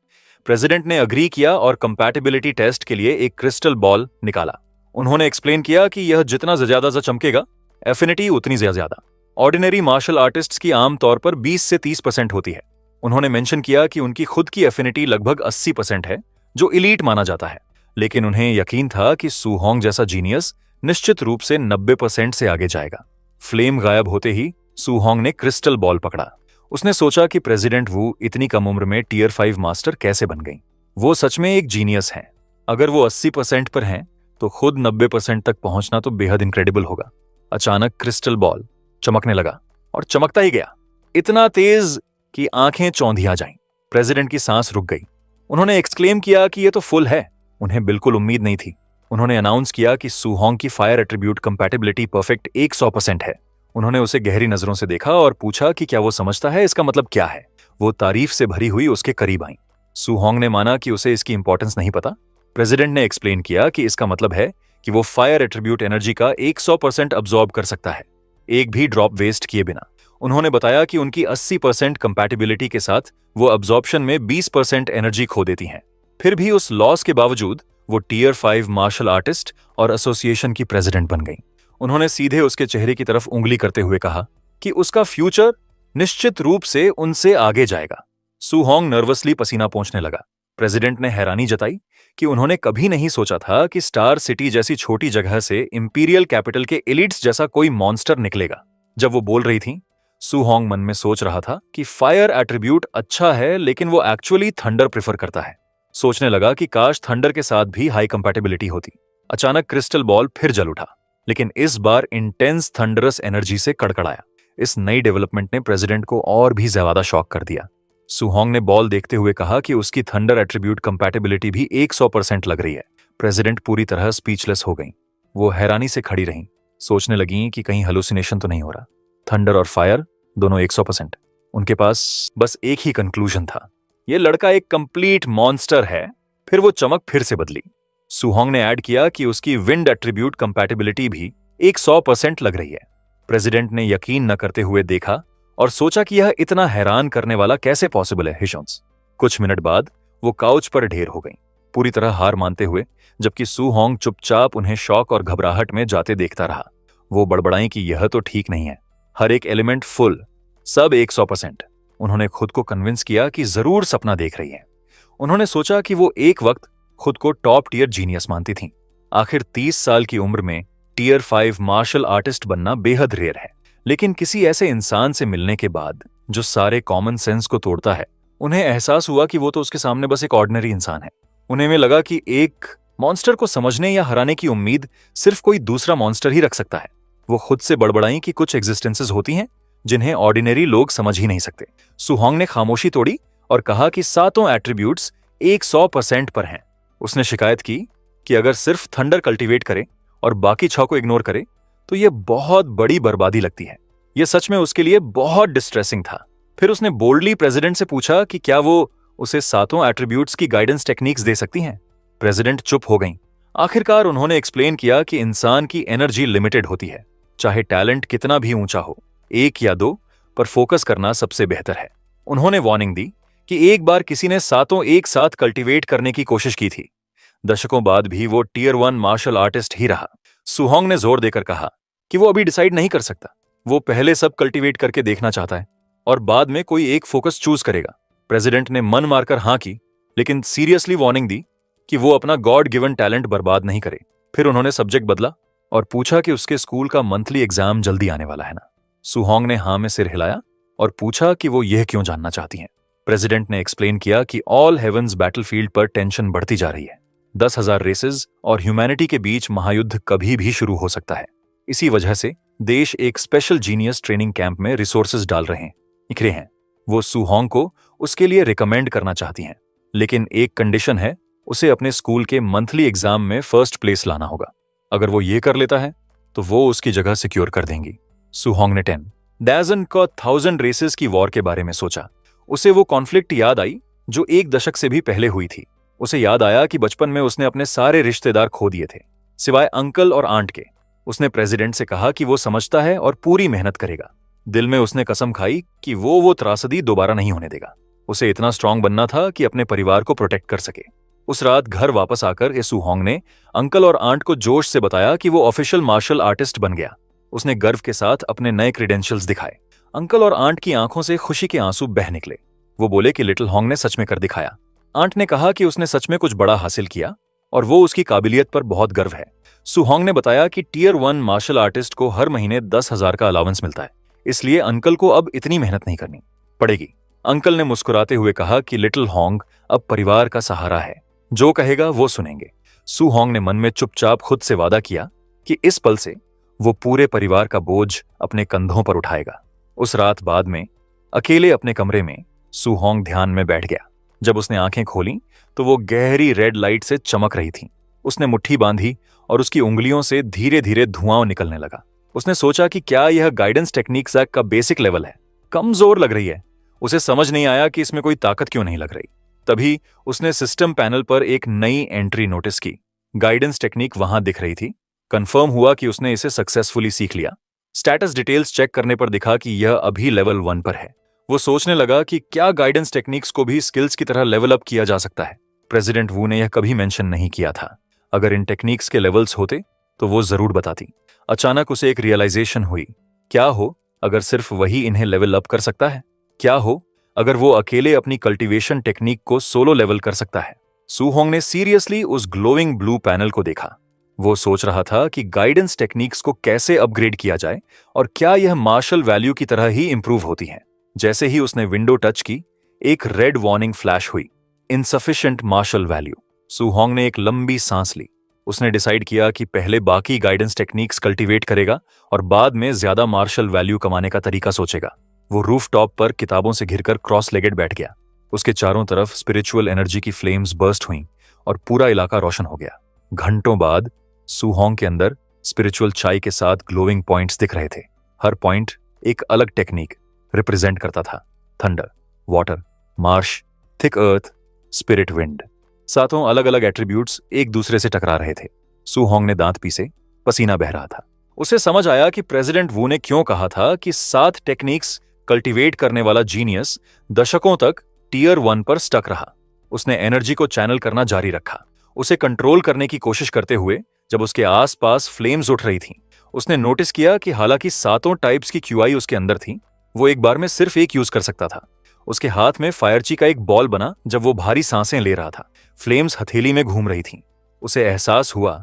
प्रेसिडेंट ने अग्री किया और कंपैटिबिलिटी टेस्ट के लिए एक क्रिस्टल बॉल निकाला। उन्होंने एक्सप्लेन किया कि यह जितना ज्यादा चमकेगा, एफिनिटी उतनी ज्यादा। ऑर्डिनरी मार्शल आर्टिस्ट्स की आमतौर पर 20 से 30% होती है। उन्होंने मेंशन किया कि उनकी खुद की एफिनिटी लगभग 80% है, जो इलीट माना जाता है। लेकिन उन्हें यकीन था कि सू होंग जैसा जीनियस निश्चित रूप से 90% से आगे जाएगा। फ्लेम गायब होते ही सू होंग ने क्रिस्टल बॉल पकड़ा। उसने सोचा कि प्रेसिडेंट वू इतनी कम उम्र में टियर 5 मास्टर कैसे बन गई। वो सच में एक जीनियस हैं। अगर वो 80% पर हैं, तो खुद 90% तक पहुंचना तो बेहद इनक्रेडिबल होगा। अचानक क्रिस्टल बॉल चमकने लगा और चमकता ही गया, इतना तेज कि आंखें चौंधिया जाईं। प्रेसिडेंट की सांस रुक गई। उन्होंने एक्सक्लेम किया कि यह तो फुल है। उन्हें बिल्कुल उम्मीद नहीं थी। उन्होंने अनाउंस किया कि सू होंग की फायर एट्रीब्यूट कंपैटिबिलिटी परफेक्ट 100% है। उन्होंने उसे गहरी नजरों से देखा और पूछा कि क्या वो समझता है इसका मतलब क्या है। वो तारीफ से भरी हुई उसके करीब आई। सू होंग ने माना कि उसे इसकी इंपॉर्टेंस नहीं पता। प्रेसिडेंट ने एक्सप्लेन किया कि इसका मतलब है कि वो फायर एट्रीब्यूट एनर्जी का 100% अब्सॉर्ब कर सकता है, एक भी ड्रॉप वेस्ट किए बिना। उन्होंने बताया कि उनकी 80% कंपैटिबिलिटी के साथ वो अब्सॉर्प्शन में 20% एनर्जी खो देती हैं। फिर भी उस लॉस के बावजूद वो टियर 5 मार्शल आर्टिस्ट और एसोसिएशन की प्रेसिडेंट बन गई। उन्होंने सीधे उसके चेहरे की तरफ उंगली करते हुए कहा कि उसका फ्यूचर निश्चित रूप से उनसे आगे जाएगा। सू होंग नर्वसली पसीना पोंछने लगा। प्रेसिडेंट ने हैरानी जताई कि उन्होंने कभी नहीं सोचा था कि स्टार सिटी जैसी छोटी जगह से इंपीरियल कैपिटल के एलिट्स जैसा कोई मॉन्स्टर निकलेगा। जब वो बोल रही थी, सू होंग मन में सोच रहा था कि फायर एट्रीब्यूट अच्छा है, लेकिन वो एक्चुअली थंडर प्रेफर करता है। सोचने लगा कि काश थंडर के साथ भी हाई कंपैटिबिलिटी होती। अचानक क्रिस्टल बॉल फिर जल उठा, लेकिन इस बार इंटेंस थंडरस एनर्जी से कड़कड़ाया। इस नई डेवलपमेंट ने प्रेसिडेंट को और भी ज्यादा शॉक कर दिया। सू होंग ने बॉल देखते हुए कहा कि उसकी थंडर एट्रीब्यूट कंपैटिबिलिटी भी 100% लग रही है। प्रेसिडेंट पूरी तरह स्पीचलेस हो गई। वो हैरानी से खड़ी रहीं, सोचने लगी कि कहीं हेलुसिनेशन तो नहीं हो रहा। थंडर और फायर दोनों 100%। उनके पास बस एक ही कंक्लूजन था, ये लड़का एक कंप्लीट मॉन्स्टर है। फिर वो चमक फिर से बदली। सू होंग ने ऐड किया कि उसकी विंड एट्रीब्यूट कंपैटिबिलिटी भी 100% लग रही है। प्रेसिडेंट ने यकीन न करते हुए देखा और सोचा कि यह इतना हैरान करने वाला कैसे पॉसिबल है। हिशोंस कुछ मिनट बाद वो काउच पर ढेर हो गई, पूरी तरह हार मानते हुए, जबकि सू होंग चुपचाप उन्हें शौक और घबराहट में जाते देखता रहा। वो बड़बड़ाई कि यह तो ठीक नहीं है, हर एक एलिमेंट फुल, सब 100%। उन्होंने खुद को कन्विंस किया कि जरूर सपना देख रही है। उन्होंने सोचा कि वो एक वक्त खुद को टॉप टियर जीनियस मानती थीं। आखिर 30 साल की उम्र में टियर 5 मार्शल आर्टिस्ट बनना बेहद रेयर है। लेकिन किसी ऐसे इंसान से मिलने के बाद जो सारे कॉमन सेंस को तोड़ता है, उन्हें एहसास हुआ कि वो तो उसके सामने बस एक ऑर्डिनरी इंसान है। उन्हें में लगा कि एक मॉन्स्टर को समझने या हराने की उम्मीद सिर्फ कोई दूसरा मॉन्स्टर ही रख सकता है। वो खुद से बड़बड़ाई कि कुछ एग्जिस्टेंसेस होती हैं जिन्हें ऑर्डिनरी लोग समझ ही नहीं सकते। सू होंग ने खामोशी तोड़ी और कहा कि सातों एट्रीब्यूट्स 100% पर हैं। उसने शिकायत की कि अगर सिर्फ थंडर कल्टीवेट करे और बाकी 6 को इग्नोर करे तो यह बहुत बड़ी बर्बादी लगती है। यह सच में उसके लिए बहुत डिस्ट्रेसिंग था। फिर उसने बोल्डली प्रेसिडेंट से पूछा कि क्या वो उसे सातों एट्रीब्यूट्स की गाइडेंस टेक्निक्स दे सकती हैं। प्रेसिडेंट चुप हो गईं। आखिरकार उन्होंने एक्सप्लेन किया कि इंसान की एनर्जी लिमिटेड होती है, चाहे टैलेंट कितना भी ऊंचा हो, एक या दो पर फोकस करना सबसे बेहतर है। उन्होंने वार्निंग दी कि एक बार किसी ने सातों एक साथ कल्टीवेट करने की कोशिश की थी। दशकों बाद भी वो टियर 1 मार्शल आर्टिस्ट ही रहा। सुहोंग ने जोर देकर कहा कि वो अभी डिसाइड नहीं कर सकता, वो पहले सब कल्टीवेट करके देखना चाहता है और बाद में कोई एक फोकस चूज करेगा। प्रेसिडेंट ने मन मारकर हां की, लेकिन सीरियसली वार्निंग दी कि वो अपना गॉड गिवन टैलेंट बर्बाद नहीं करे। फिर उन्होंने सब्जेक्ट बदला और पूछा कि उसके स्कूल का मंथली एग्जाम जल्दी आने वाला है ना। सुहोंग ने हां में सिर हिलाया और पूछा कि वो यह क्यों जानना चाहती हैं। प्रेसिडेंट ने एक्सप्लेन किया कि ऑल हेवंस बैटलफील्ड पर टेंशन बढ़ती जा रही है। 10,000 रेसेस और ह्यूमैनिटी के बीच महायुद्ध कभी भी शुरू हो सकता है। इसी वजह से देश एक स्पेशल जीनियस ट्रेनिंग कैंप में रिसोर्सेज डाल रहे हैं, निकले हैं। वो सुहोंग को उसके लिए रिकमेंड करना चाहती हैं, लेकिन एक कंडीशन है, उसे अपने स्कूल के मंथली एग्जाम में फर्स्ट प्लेस लाना होगा। अगर वो ये कर लेता है तो वो उसकी जगह सिक्योर कर देंगी। सुहोंग ने 10 डजन का 1000 रेसेस की वॉर के बारे में सोचा। उसे वो कॉन्फ्लिक्ट याद आई जो एक दशक से भी पहले हुई थी। उसे याद आया कि बचपन में उसने अपने सारे रिश्तेदार खो दिए थे, सिवाय अंकल और आंट के। उसने प्रेसिडेंट से कहा कि वो समझता है और पूरी मेहनत करेगा। दिल में उसने कसम खाई कि वो त्रासदी दोबारा नहीं होने देगा। उसे इतना स्ट्रांग बनना था कि अपने परिवार को प्रोटेक्ट कर सके। उस रात घर वापस आकर सुहोंग ने अंकल और आंट को जोश से बताया कि वो ऑफिशियल मार्शल आर्टिस्ट बन गया। उसने गर्व के साथ अपने नए क्रेडेंशियल्स दिखाए। अंकल और आंट की आंखों से खुशी के आंसू बह निकले। वो बोले कि लिटिल होंग ने सच में कर दिखाया। आंट ने कहा कि उसने सच में कुछ बड़ा हासिल किया और वो उसकी काबिलियत पर बहुत गर्व है। सुहोंग ने बताया कि टियर 1 मार्शल आर्टिस्ट को हर महीने 10,000 का अलाउंस मिलता है, इसलिए अंकल को अब इतनी मेहनत नहीं करनी पड़ेगी। अंकल ने मुस्कुराते हुए कहा कि लिटिल होंग अब परिवार का सहारा है, जो कहेगा वो सुनेंगे। सुहोंग ने मन में चुपचाप खुद से वादा किया कि इस पल से वो पूरे परिवार का बोझ अपने कंधों पर उठाएगा। उस रात बाद में अकेले अपने कमरे में सुहोंग ध्यान में बैठ गया। जब उसने आंखें खोली तो वो गहरी रेड लाइट से चमक रही थी। उसने मुट्ठी बांधी और उसकी उंगलियों से धीरे धीरे धुआं निकलने लगा। उसने सोचा कि क्या यह गाइडेंस टेक्निक्स का बेसिक लेवल है, कमजोर लग रही है। उसे समझ नहीं आया कि इसमें कोई ताकत क्यों नहीं लग रही। तभी उसने सिस्टम पैनल पर एक नई एंट्री नोटिस की। गाइडेंस टेक्निक वहां दिख रही थी। कंफर्म हुआ कि उसने इसे सक्सेसफुली सीख लिया। स्टेटस डिटेल्स चेक करने पर दिखा कि यह अभी लेवल 1 पर है। वो सोचने लगा कि क्या गाइडेंस टेक्निक्स को भी स्किल्स की तरह लेवल अप किया जा सकता है। प्रेसिडेंट वू ने यह कभी मेंशन नहीं किया था। अगर इन टेक्निक्स के लेवल्स होते तो वो जरूर बताती। अचानक उसे एक रियलाइजेशन हुई। क्या हो अगर सिर्फ वही इन्हें लेवल अप कर सकता है? क्या हो अगर वो अकेले अपनी कल्टीवेशन टेक्निक को सोलो लेवल कर सकता है? सुहोंग ने सीरियसली उस ग्लोइंग ब्लू पैनल को देखा। वो सोच रहा था कि गाइडेंस टेक्निक्स को कैसे अपग्रेड किया जाए और क्या यह मार्शल वैल्यू की तरह ही इंप्रूव होती है। जैसे ही उसने विंडो टच की, एक रेड वार्निंग फ्लैश हुई, इनसफिशिएंट मार्शल वैल्यू। सुहोंग ने एक लंबी सांस ली। उसने डिसाइड किया कि पहले बाकी गाइडेंस टेक्निक्स कल्टीवेट करेगा और बाद में ज्यादा मार्शल वैल्यू कमाने का तरीका सोचेगा। वो रूफटॉप पर किताबों से घिरकर क्रॉस लेगेड बैठ गया। उसके चारों तरफ स्पिरिचुअल एनर्जी की फ्लेम्स बर्स्ट हुईं और पूरा इलाका रोशन हो गया। घंटों बाद सुहोंग के अंदर स्पिरिचुअल चाय के साथ ग्लोइंग पॉइंट्स दिख रहे थे। हर पॉइंट एक अलग टेक्निक रिप्रेजेंट करता था। थंडर, वाटर, मार्श, थिक अर्थ, स्पिरिट विंड। सातों अलग अलग एट्रीब्यूट्स एक दूसरे से टकरा रहे थे। सुहोंग ने दांत पीसे, पसीना बह रहा था। उसे समझ आया कि प्रेसिडेंट वू ने क्यों कहा था कि 7 टेक्निक्स कल्टीवेट करने वाला जीनियस दशकों तक टियर 1 पर स्टक रहा। उसने एनर्जी को चैनल करना जारी रखा, उसे कंट्रोल करने की कोशिश करते हुए। जब उसके आसपास फ्लेम्स उठ रही थीं, उसने नोटिस किया कि हालांकि सातों टाइप्स की क्यूआई उसके अंदर थी, वो एक बार में सिर्फ एक यूज कर सकता था। उसके हाथ में फायरची का एक बॉल बना जब वो भारी सांसें ले रहा था। फ्लेम्स हथेली में घूम रही थीं। उसे एहसास हुआ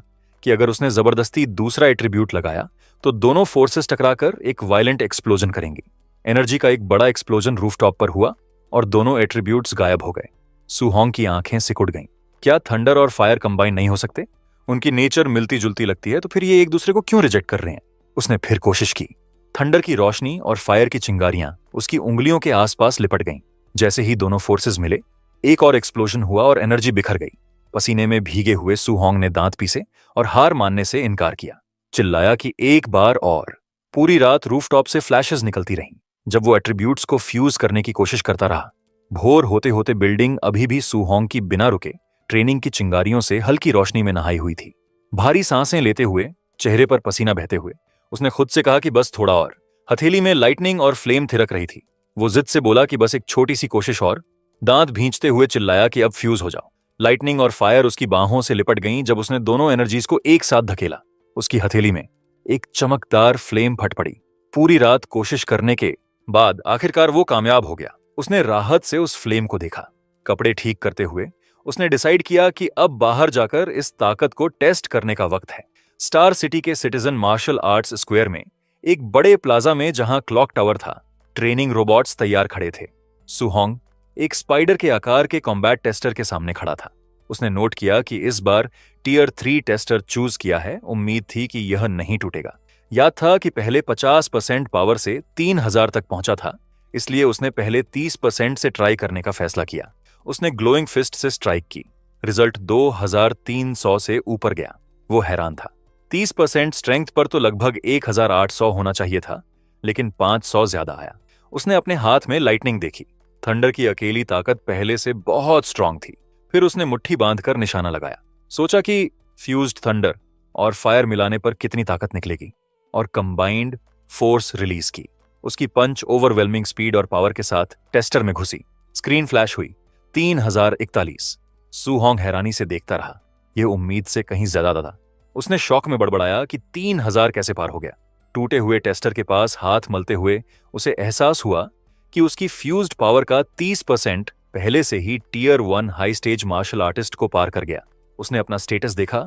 कि अगर उसने जबरदस्ती दूसरा एट्रीब्यूट लगाया तो दोनों फोर्सेस टकराकर एक वायलेंट एक्सप्लोजन करेंगी। एनर्जी का एक बड़ा एक्सप्लोजन रूफटॉप पर हुआ और दोनों एट्रीब्यूट्स गायब हो गए। सुहोंग की आंखें सिकुड़ गईं। क्या थंडर और फायर कंबाइन नहीं हो सकते? उनकी नेचर मिलती जुलती लगती है, तो फिर ये एक दूसरे को क्यों रिजेक्ट कर रहे हैं? उसने फिर कोशिश की। थंडर की रोशनी और फायर की चिंगारियां उसकी उंगलियों के आसपास लिपट गईं। जैसे ही दोनों फोर्सेस मिले, एक और एक्सप्लोजन हुआ और एनर्जी बिखर गई। पसीने में भीगे हुए सुहोंग ने दांत पीसे और हार मानने से इनकार किया। चिल्लाया कि एक बार और। पूरी रात रूफटॉप से फ्लैशेस निकलती रहीं जब वो एट्रीब्यूट्स को फ्यूज करने की कोशिश करता रहा। भोर होते होते बिल्डिंग अभी भी सुहोंग की बिना रुके ट्रेनिंग की चिंगारियों से हल्की रोशनी में नहाई हुई थी। भारी सांसें लेते हुए, चेहरे पर पसीना बहते हुए उसने खुद से कहा कि बस थोड़ा और। हथेली में लाइटनिंग और फ्लेम थिरक रही थी। वो जिद से बोला कि बस एक छोटी सी कोशिश और। दांत भींचते हुए चिल्लाया कि अब फ्यूज हो जाओ। लाइटनिंग और फायर उसकी बाहों से लिपट गईं जब उसने दोनों एनर्जीज को एक साथ धकेला। उसकी हथेली में एक चमकदार फ्लेम फट पड़ी। पूरी रात कोशिश करने के बाद आखिरकार वो कामयाब हो गया। उसने राहत से उस फ्लेम को देखा। कपड़े ठीक करते हुए उसने डिसाइड किया कि अब बाहर जाकर इस ताकत को टेस्ट करने का वक्त है। स्टार सिटी के सिटीजन मार्शल आर्ट्स स्क्वायर में एक बड़े प्लाजा में जहां क्लॉक टावर था, ट्रेनिंग रोबोट्स तैयार खड़े थे। सुहोंग एक स्पाइडर के आकार के कॉम्बैट टेस्टर के सामने खड़ा था। उसने नोट किया कि इस बार टियर 3 टेस्टर चूज किया है। उम्मीद थी कि यह नहीं टूटेगा। याद था कि पहले 50% पावर से 3000 तक पहुंचा था, इसलिए उसने पहले 30% से ट्राई करने का फैसला किया। उसने ग्लोइंग फिस्ट से स्ट्राइक की। रिजल्ट 2300 से ऊपर गया। वो हैरान था। 30% स्ट्रेंथ पर तो लगभग 1800 होना चाहिए था, लेकिन 500 ज्यादा आया। उसने अपने हाथ में लाइटनिंग देखी। थंडर की अकेली ताकत पहले से बहुत स्ट्रांग थी। फिर उसने मुट्ठी बांधकर निशाना लगाया। सोचा कि फ्यूज्ड थंडर और फायर मिलाने पर कितनी ताकत निकलेगी, और कंबाइंड फोर्स रिलीज की। उसकी पंच ओवरवेलमिंग स्पीड और पावर के साथ टेस्टर में घुसी। स्क्रीन फ्लैश हुई। 3041। सुहोंग हैरानी से देखता रहा। यह उम्मीद से कहीं ज्यादा था। उसने शौक में बड़बड़ाया कि 3000 कैसे पार हो गया। टूटे हुए टेस्टर के पास हाथ मलते हुए उसे एहसास हुआ कि उसकी फ्यूज्ड पावर का 30% पहले से ही tier 1 high stage martial artist को पार कर गया। उसने अपना स्टेटस देखा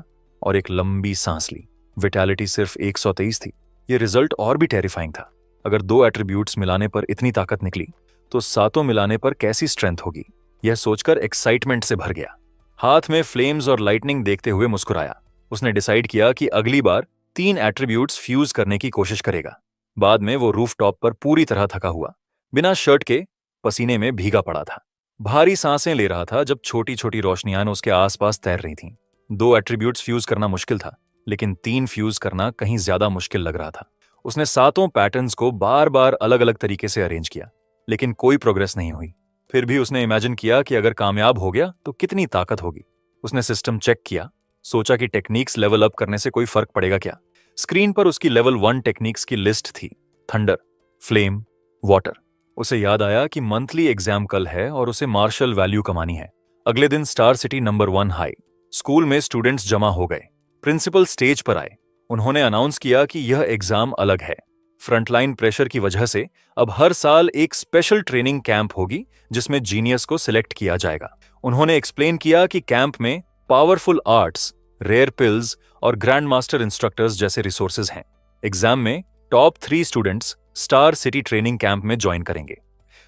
और एक लंबी सांस ली। विटैलिटी सिर्फ 123 थी। यह रिजल्ट और भी टेरिफाइंग था। अगर 2 एट्रीब्यूट्स मिलाने पर इतनी ताकत निकली तो 7 मिलाने पर कैसी स्ट्रेंथ होगी। यह सोचकर एक्साइटमेंट से भर गया। हाथ में फ्लेम्स और लाइटनिंग देखते हुए मुस्कुराया। उसने डिसाइड किया कि अगली बार 3 एट्रीब्यूट्स फ्यूज करने की कोशिश करेगा। बाद में वो रूफटॉप पर पूरी तरह थका हुआ, बिना शर्ट के, पसीने में भीगा पड़ा था। भारी सांसें ले रहा था जब छोटी छोटी रोशनियां उसके आसपास तैर रही थीं। 2 एट्रीब्यूट्स फ्यूज करना मुश्किल था, लेकिन 3 फ्यूज करना कहीं ज्यादा मुश्किल लग रहा था। उसने 7 पैटर्न्स को बार बार अलग अलग तरीके से अरेंज किया, लेकिन कोई प्रोग्रेस नहीं हुई। फिर भी उसने इमेजिन किया कि अगर कामयाब हो गया तो कितनी ताकत होगी। उसने सिस्टम चेक किया, सोचा कि टेक्निक्स लेवल अप करने से कोई फर्क पड़ेगा क्या। स्क्रीन पर उसकी लेवल 1 टेक्निक्स की लिस्ट थी। Thunder, flame, water. उसे याद आया कि मंथली एग्जाम कल है और उसे मार्शल वैल्यू कमानी है। अगले दिन star city number 1 high school में स्टूडेंट्स जमा हो गए। प्रिंसिपल स्टेज पर आए। उन्होंने अनाउंस किया कि यह एग्जाम अलग है। फ्रंटलाइन प्रेशर की वजह से अब हर साल एक स्पेशल ट्रेनिंग कैंप होगी जिसमें जीनियस को सिलेक्ट किया जाएगा। उन्होंने एक्सप्लेन किया कि कैंप में पावरफुल आर्ट्स, रेयर पिल्स और ग्रैंड मास्टर इंस्ट्रक्टर्स जैसे रिसोर्सेज हैं। एग्जाम में top 3 students star city training camp में ज्वाइन करेंगे।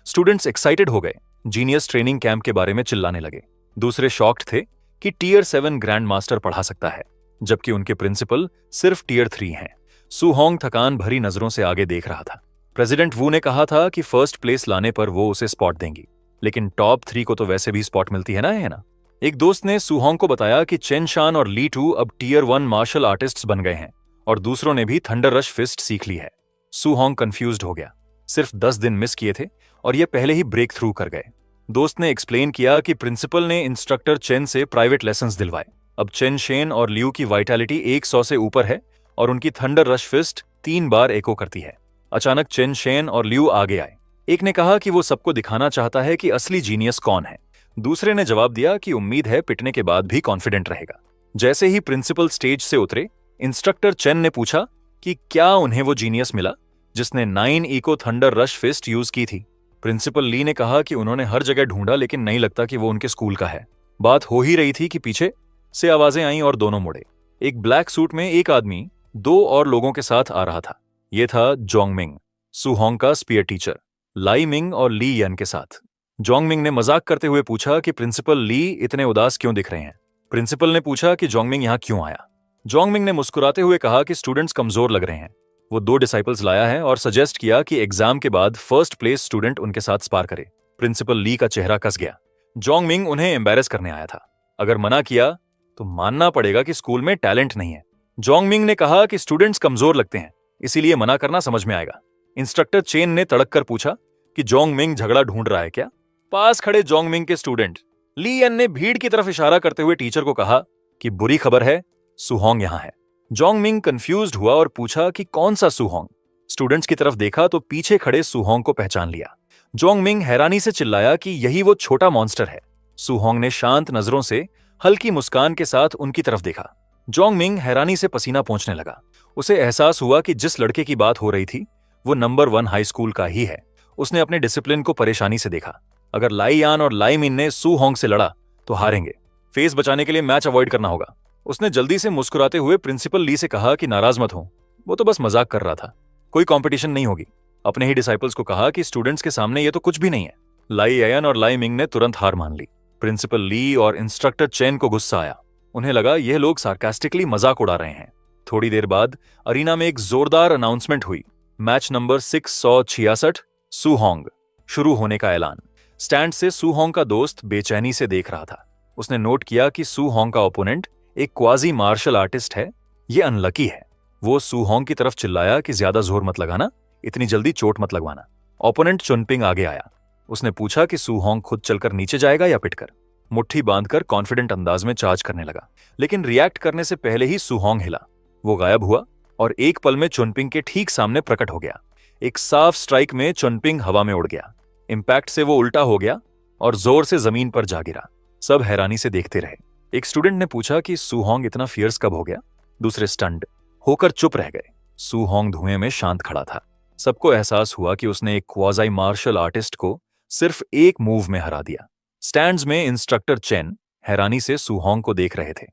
स्टूडेंट्स एक्साइटेड हो गए। जीनियस ट्रेनिंग कैंप के बारे में चिल्लाने लगे। दूसरे शॉक्ड थे कि टियर 7 ग्रैंड मास्टर पढ़ा सकता है, जबकि उनके प्रिंसिपल सिर्फ टियर 3 हैं। सुहोंग थकान भरी नजरों से आगे देख रहा था। प्रेसिडेंट वू ने कहा था कि फर्स्ट प्लेस लाने पर वो उसे स्पॉट देंगी, लेकिन टॉप 3 को तो वैसे भी स्पॉट मिलती है ना। एक दोस्त ने सुहोंग को बताया कि चेन शान और ली टू अब टियर 1 मार्शल आर्टिस्ट्स बन गए हैं और दूसरों ने भी थंडर रश फिस्ट सीख ली है। सुहोंग कंफ्यूज्ड हो गया। सिर्फ 10 दिन मिस किए थे और ये पहले ही ब्रेक थ्रू कर गए। दोस्त ने एक्सप्लेन किया कि प्रिंसिपल ने इंस्ट्रक्टर चेन से प्राइवेट लेसन्स दिलवाए। अब चेन शेन और लियू की वाइटैलिटी 100 से ऊपर है और उनकी थंडर रश फिस्ट 3 बार एको करती है। अचानक चेन शेन और लियू आगे आए। एक ने कहा कि वो सबको दिखाना चाहता है कि असली जीनियस कौन है। दूसरे ने जवाब दिया कि उम्मीद है पिटने के बाद भी कॉन्फिडेंट रहेगा। जैसे ही प्रिंसिपल स्टेज से उतरे, इंस्ट्रक्टर चेन ने पूछा कि क्या उन्हें वो जीनियस मिला जिसने 9 echo thunder rush fist use की थी। प्रिंसिपल ली ने कहा कि उन्होंने हर जगह ढूंढा, लेकिन नहीं लगता कि वो उनके स्कूल का है। बात हो ही रही थी कि पीछे से आवाजें आईं और दोनों मुड़े। एक ब्लैक सूट में एक आदमी 2 और लोगों के साथ आ रहा था। यह था जोंगमिंग, सुहोंग का स्पीयर टीचर, लाई मिंग और ली यन के साथ। जोंगमिंग ने मजाक करते हुए पूछा कि प्रिंसिपल ली इतने उदास क्यों दिख रहे हैं। प्रिंसिपल ने पूछा कि जोंगमिंग यहां क्यों आया। जोंगमिंग ने मुस्कुराते हुए कहा कि स्टूडेंट्स कमजोर लग रहे हैं। वो 2 डिसाइपल्स लाया है और सजेस्ट किया कि एग्जाम के बाद फर्स्ट प्लेस स्टूडेंट उनके साथ स्पार करे। प्रिंसिपल ली का चेहरा कस गया। जोंगमिंग उन्हें एम्बेरस करने आया था। अगर मना किया तो मानना पड़ेगा कि स्कूल में टैलेंट नहीं है। जोंगमिंग ने कहा कि स्टूडेंट्स कमजोर लगते हैं, इसीलिए मना करना समझ में आएगा। इंस्ट्रक्टर चेन ने तड़क कर पूछा कि जोंगमिंग झगड़ा ढूंढ रहा है क्या? पास खड़े जोंगमिंग के स्टूडेंट ली एन ने भीड़ की तरफ इशारा करते हुए टीचर को कहा कि बुरी खबर है, सुहोंग यहां है। जोंगमिंग कंफ्यूज्ड हुआ और पूछा कि कौन सा सुहोंग? स्टूडेंट्स की तरफ देखा तो पीछे खड़े सुहोंग को पहचान लिया। जोंगमिंग हैरानी से चिल्लाया कि यही वो छोटा मॉन्स्टर है। सुहोंग ने शांत नजरों से हल्की मुस्कान के साथ उनकी तरफ देखा। जोंगमिंग हैरानी से पसीना पोंछने लगा। उसे एहसास हुआ कि जिस लड़के की बात हो रही थी वो नंबर 1 हाई स्कूल का ही है। उसने अपने डिसिप्लिन को परेशानी से देखा। अगर लाई यान और लाई मिन ने सू होंग से लड़ा तो हारेंगे। फेस बचाने के लिए मैच अवॉइड करना होगा। उसने जल्दी से मुस्कुराते हुए प्रिंसिपल ली से कहा कि नाराज मत हो, वो तो बस मजाक कर रहा था, कोई कंपटीशन नहीं होगी। अपने ही डिसाइपल्स को कहा कि स्टूडेंट्स के सामने ये तो कुछ भी नहीं है। लाई यान और लाई मिंग ने तुरंत हार मान ली। प्रिंसिपल ली और इंस्ट्रक्टर चेन को गुस्सा आया। उन्हें लगा यह लोग सार्कास्टिकली मजाक उड़ा रहे हैं। थोड़ी देर बाद अरीना में एक जोरदार अनाउंसमेंट हुई। मैच नंबर 666 सू होंग शुरू होने का ऐलान। स्टैंड से सू होंग का दोस्त बेचैनी से देख रहा था। उसने नोट किया कि सू होंग का ओपोनेंट एक क्वाजी मार्शल आर्टिस्ट है। ये अनलकी है। वो सू होंग की तरफ चिल्लाया कि ज्यादा जोर मत लगाना, इतनी जल्दी चोट मत लगवाना। ओपोनेंट चुनपिंग आगे आया। उसने पूछा कि सू होंग खुद चलकर नीचे जाएगा या पिटकर। मुट्ठी बांधकर कॉन्फिडेंट अंदाज में चार्ज करने लगा, लेकिन रिएक्ट करने से पहले ही सू होंग हिला। वो गायब हुआ और एक पल में चुनपिंग के ठीक सामने प्रकट हो गया। एक साफ स्ट्राइक में चुनपिंग हवा में उड़ गया। इंपैक्ट से वो उल्टा हो गया और जोर से जमीन पर जा गिरा। सब हैरानी से देखते रहे। एक स्टूडेंट ने पूछा कि सू होंग इतना फियर्स कब हो गया? दूसरे स्टंड होकर चुप रह गए। सू होंग धुएं में शांत खड़ा था। सबको एहसास हुआ कि उसने एक क्वाजी मार्शल आर्टिस्ट को सिर्फ एक मूव में हरा दिया। स्टैंड्स में इंस्ट्रक्टर चेन हैरानी से सू होंग को देख रहे थे।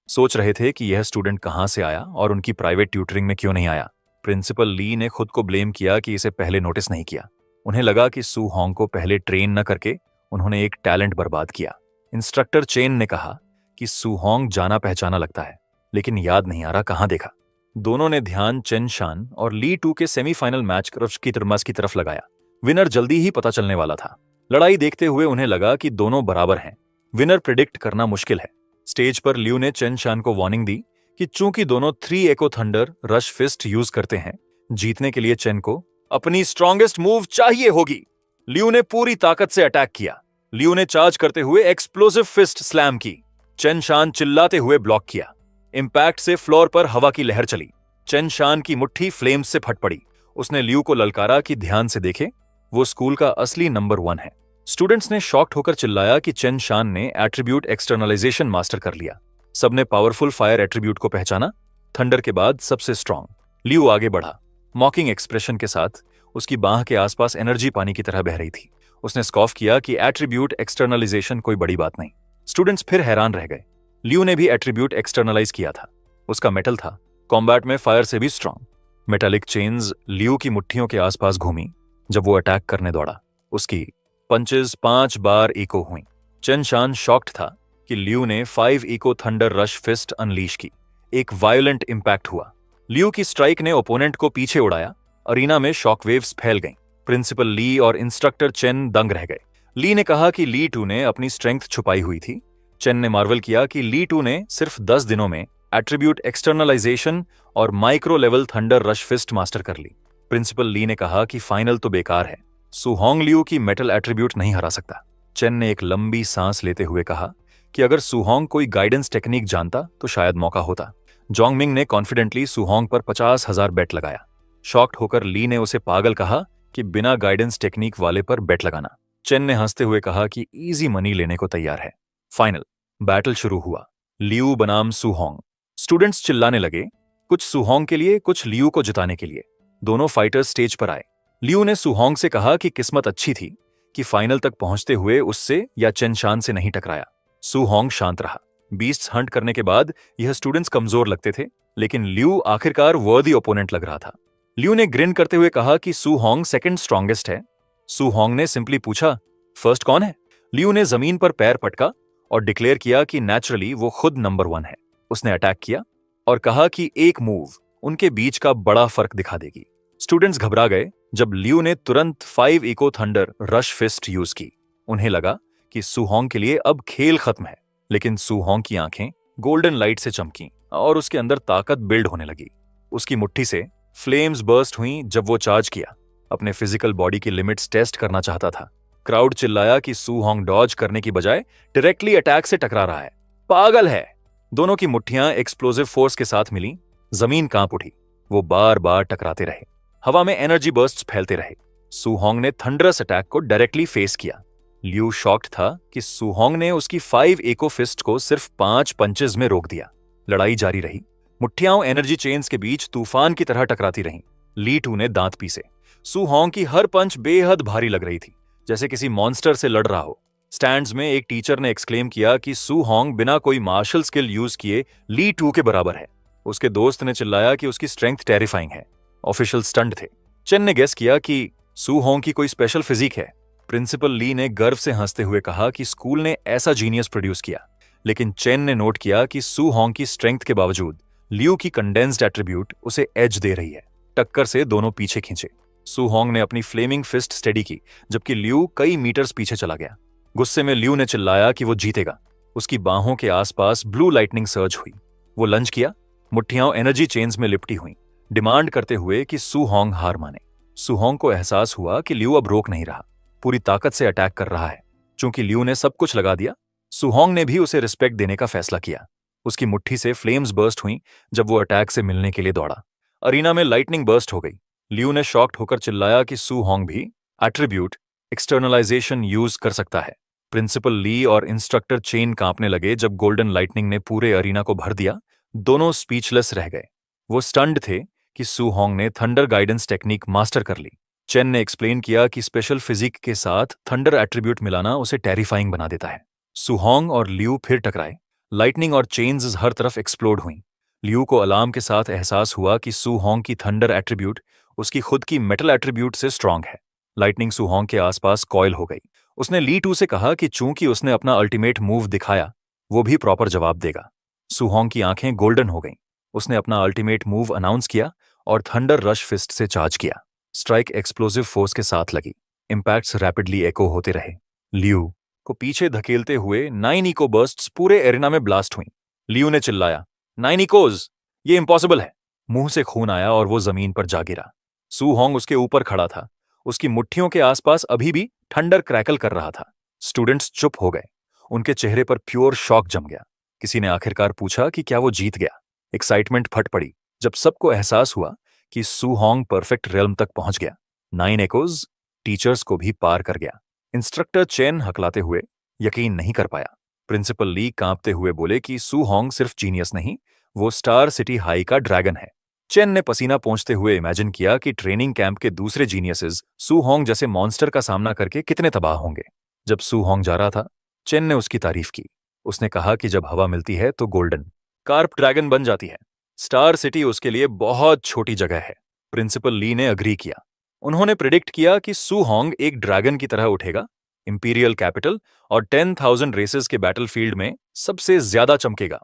सोच रहे थे कि यह स्टूडेंट कहां से आया और उनकी प्राइवेट ट्यूटरिंग में क्यों नहीं आया। प्रिंसिपल ली ने खुद को ब्लेम किया कि इसे पहले नोटिस नहीं किया। उन्हें लगा कि सू होंग को पहले ट्रेन न करके उन्होंने एक टैलेंट बर्बाद किया। इंस्ट्रक्टर चेन ने कहा कि सू होंग जाना पहचाना लगता है, लेकिन याद नहीं आ रहा कहां देखा। दोनों ने ध्यान चेन शान और ली टू के सेमीफाइनल मैच की तरफ लगाया। विनर जल्दी ही पता चलने वाला था। लड़ाई देखते हुए उन्हें लगा कि दोनों बराबर हैं। विनर प्रिडिक्ट करना मुश्किल है। स्टेज पर लियू ने चेन शान को वार्निंग दी कि चूंकि दोनों 3 एको थंडर रश फिस्ट यूज करते हैं, जीतने के लिए चेन को अपनी स्ट्रॉन्गेस्ट मूव चाहिए होगी। लियू ने पूरी ताकत से अटैक किया। लियू ने चार्ज करते हुए एक्सप्लोसिव फिस्ट स्लैम की। चेन शान चिल्लाते हुए ब्लॉक किया। इंपैक्ट से फ्लोर पर हवा की लहर चली। चेन शान की मुट्ठी फ्लेम्स से फट पड़ी। उसने लियू को ललकारा कि ध्यान से देखे, वो स्कूल का असली नंबर 1 है। स्टूडेंट्स ने शॉक्ड होकर चिल्लाया कि चेन शान ने एट्रीब्यूट एक्सटर्नलाइजेशन मास्टर कर लिया। सबने पावरफुल फायर एट्रीब्यूट को पहचाना, थंडर के बाद सबसे स्ट्रांग। लियू आगे बढ़ा, मॉकिंग एक्सप्रेशन के साथ। उसकी बांह के आसपास एनर्जी पानी की तरह बह रही थी। उसने स्कॉफ किया कि एट्रीब्यूट एक्सटर्नलाइजेशन कोई बड़ी बात नहीं। स्टूडेंट्स फिर हैरान रह गए। लियू ने भी एट्रीब्यूट एक्सटर्नलाइज किया था। उसका मेटल था, कॉम्बैट में फायर से भी स्ट्रांग। मेटालिक चेन्स लियू की मुट्ठियों के आसपास घूमी जब वो अटैक करने दौड़ा। उसकी पंचेस 5 बार इको हुई। चेन शान शॉक्ड था कि लियू ने 5 echo thunder rush fist unleash की। एक वायलेंट इंपैक्ट हुआ। लियू की स्ट्राइक ने ओपोनेंट को पीछे उड़ाया। अरीना में शॉकवेव्स फैल गईं। प्रिंसिपल ली और इंस्ट्रक्टर चेन दंग रह गए। ली ने कहा कि ली टू ने अपनी स्ट्रेंथ छुपाई हुई थी। चेन ने मार्वल किया कि ली टू ने सिर्फ 10 दिनों में एट्रीब्यूट एक्सटर्नलाइजेशन और micro level thunder rush fist master कर ली। प्रिंसिपल ली ने कहा कि फाइनल तो बेकार है, सू होंग लियू की मेटल एट्रीब्यूट नहीं हरा सकता। चेन ने एक लंबी सांस लेते हुए कहा कि अगर सू होंग कोई गाइडेंस टेक्निक जानता तो शायद मौका होता। जोंगमिंग ने कॉन्फिडेंटली सू होंग पर 50,000 बेट लगाया। शॉक्ड होकर ली ने उसे पागल कहा कि बिना गाइडेंस टेक्निक वाले पर बेट लगाना। चेन ने हंसते हुए कहा कि इजी मनी लेने को तैयार है। फाइनल बैटल शुरू हुआ। लियू बनाम सू होंग। स्टूडेंट्स चिल्लाने लगे, कुछ सू होंग के लिए, कुछ लियू को जिताने के लिए। दोनों फाइटर्स स्टेज पर आए। लियू ने सू होंग से कहा कि किस्मत अच्छी थी कि फाइनल तक पहुंचते हुए उससे या चेन शान से नहीं टकराया। सू होंग शांत रहा। बीस्ट्स हंट करने के बाद यह स्टूडेंट्स कमजोर लगते थे, लेकिन लियू आखिरकार वर्दी ओपोनेंट लग रहा था। लियू ने ग्रिन करते हुए कहा कि सू होंग सेकंड स्ट्रॉन्गेस्ट है। सू होंग ने सिंपली पूछा, फर्स्ट कौन है? लियू ने जमीन पर पैर पटका और डिक्लेयर किया कि नेचुरली वो खुद नंबर 1 है। उसने अटैक किया और कहा कि एक मूव उनके बीच का बड़ा फर्क दिखा देगी। स्टूडेंट्स घबरा गए जब लियू ने तुरंत 5 echo thunder rush fist use की। उन्हें लगा कि सू होंग के लिए अब खेल खत्म है, लेकिन सू होंग की आंखें गोल्डन लाइट से चमकीं और उसके अंदर ताकत बिल्ड होने लगी। उसकी मुट्ठी से फ्लेम्स बर्स्ट हुई जब वो चार्ज किया, अपने फिजिकल बॉडी की लिमिट्स टेस्ट करना चाहता था। क्राउड चिल्लाया कि सू होंग डॉज करने की बजाय डायरेक्टली अटैक से टकरा रहा है, पागल है। दोनों की मुट्ठियां एक्सप्लोसिव फोर्स के साथ मिली, जमीन कांप उठी। वो बार बार टकराते रहे, हवा में एनर्जी बर्स्ट्स फैलते रहे। सू होंग ने थंडरस अटैक को डायरेक्टली फेस किया। लियू शॉक्ड था कि सू होंग ने उसकी 5 एको फिस्ट को सिर्फ 5 पंचेस में रोक दिया। लड़ाई जारी रही, मुट्ठियां एनर्जी चेन्स के बीच तूफान की तरह टकराती रहीं। ली टू ने दांत पीसे। सू होंग की हर पंच बेहद भारी लग रही थी, जैसे किसी मॉन्स्टर से लड़ रहा हो। स्टैंड्स में एक टीचर ने एक्सक्लेम किया कि सू होंग बिना कोई मार्शल स्किल यूज किए ली टू के बराबर है। उसके दोस्त ने चिल्लाया कि उसकी स्ट्रेंथ टेरिफाइंग है। ऑफिशियल स्टंट थे। चेन ने गेस किया कि सू होंग की कोई स्पेशल फिजिक है। प्रिंसिपल ली ने गर्व से हंसते हुए कहा कि स्कूल ने ऐसा जीनियस प्रोड्यूस किया। लेकिन चेन ने नोट किया कि सू होंग की स्ट्रेंथ के बावजूद लियू की कंडेंस्ड एट्रीब्यूट उसे एज दे रही है। टक्कर से दोनों पीछे खींचे। सू होंग ने अपनी फ्लेमिंग फिस्ट स्टेडी की, जबकि लियू कई मीटर्स पीछे चला गया। गुस्से में लियू ने चिल्लाया कि वो जीतेगा। उसकी बाहों के आसपास ब्लू लाइटनिंग सर्ज हुई। वो लंच किया, मुट्ठियां एनर्जी चेन्स में लिपटी हुई, डिमांड करते हुए कि सू होंग हार माने। सू होंग को एहसास हुआ कि लियू अब रोक नहीं रहा, पूरी ताकत से अटैक कर रहा है। चूंकि लियू ने सब कुछ लगा दिया, सू होंग ने भी उसे रिस्पेक्ट देने का फैसला किया। उसकी मुट्ठी से फ्लेम्स बर्स्ट हुई जब वो अटैक से मिलने के लिए दौड़ा। अरीना में लाइटनिंग बर्स्ट हो गई। लियू ने शॉक्ड होकर चिल्लाया कि सू होंग भी एट्रीब्यूट एक्सटर्नलाइजेशन यूज कर सकता है। प्रिंसिपल ली और इंस्ट्रक्टर चेन कांपने लगे जब गोल्डन लाइटनिंग ने पूरे अरीना को भर दिया। दोनों स्पीचलेस रह गए। वो स्टन्ड थे कि सू होंग ने थंडर गाइडेंस टेक्निक मास्टर कर ली। चेन ने एक्सप्लेन किया कि स्पेशल फिजिक के साथ थंडर एट्रीब्यूट मिलाना उसे टेरिफाइंग बना देता है। सू होंग और लियू फिर टकराए। लाइटनिंग और चेन्स हर तरफ एक्सप्लोड हुई। लियू को अलार्म के साथ एहसास हुआ कि सू होंग की थंडर एट्रीब्यूट उसकी खुद की मेटल एट्रीब्यूट से स्ट्रांग है। लाइटनिंग सू होंग के आसपास कॉयल हो गई। उसने ली टू से कहा कि चूंकि उसने अपना अल्टीमेट मूव दिखाया, वो भी प्रॉपर जवाब देगा। सू होंग की आंखें गोल्डन हो गईं। उसने अपना अल्टीमेट मूव अनाउंस किया और थंडर रश फिस्ट से चार्ज किया। स्ट्राइक एक्सप्लोसिव फोर्स के साथ लगी। इंपैक्ट्स रैपिडली एको होते रहे। लियू को पीछे धकेलते हुए 9 इको बर्स्ट्स पूरे एरिना में ब्लास्ट हुई। लियू ने चिल्लाया, 9 इकोज, ये इम्पॉसिबल है। मुंह से खून आया और वो जमीन पर जा गिरा। सू होंग उसके ऊपर खड़ा था। उसकी मुट्ठियों के आसपास अभी भी थंडर क्रैकल कर रहा था। स्टूडेंट्स चुप हो गए। उनके चेहरे पर प्योर शॉक जम गया। किसी ने आखिरकार पूछा कि क्या वो जीत गया। एक्साइटमेंट फट पड़ी जब सबको एहसास हुआ कि सू होंग परफेक्ट रेल्म तक पहुंच गया। 9 एकोज टीचर्स को भी पार कर गया। इंस्ट्रक्टर चेन हकलाते हुए यकीन नहीं कर पाया। प्रिंसिपल ली कांपते हुए बोले कि सू होंग सिर्फ जीनियस नहीं, वो स्टार सिटी हाई का ड्रैगन है। चेन ने पसीना पोंछते हुए इमेजिन किया कि ट्रेनिंग कैंप के दूसरे जीनियसेस सू होंग जैसे मॉन्स्टर का सामना करके कितने तबाह होंगे। जब सू होंग जा रहा था, चेन ने उसकी तारीफ की। उसने कहा कि जब हवा मिलती है तो गोल्डन कार्प ड्रैगन बन जाती है। स्टार सिटी उसके लिए बहुत छोटी जगह है। प्रिंसिपल ली ने अग्री किया। उन्होंने प्रिडिक्ट किया कि सू होंग एक ड्रैगन की तरह उठेगा, इंपीरियल कैपिटल और 10,000 रेसेस के बैटलफील्ड में सबसे ज्यादा चमकेगा।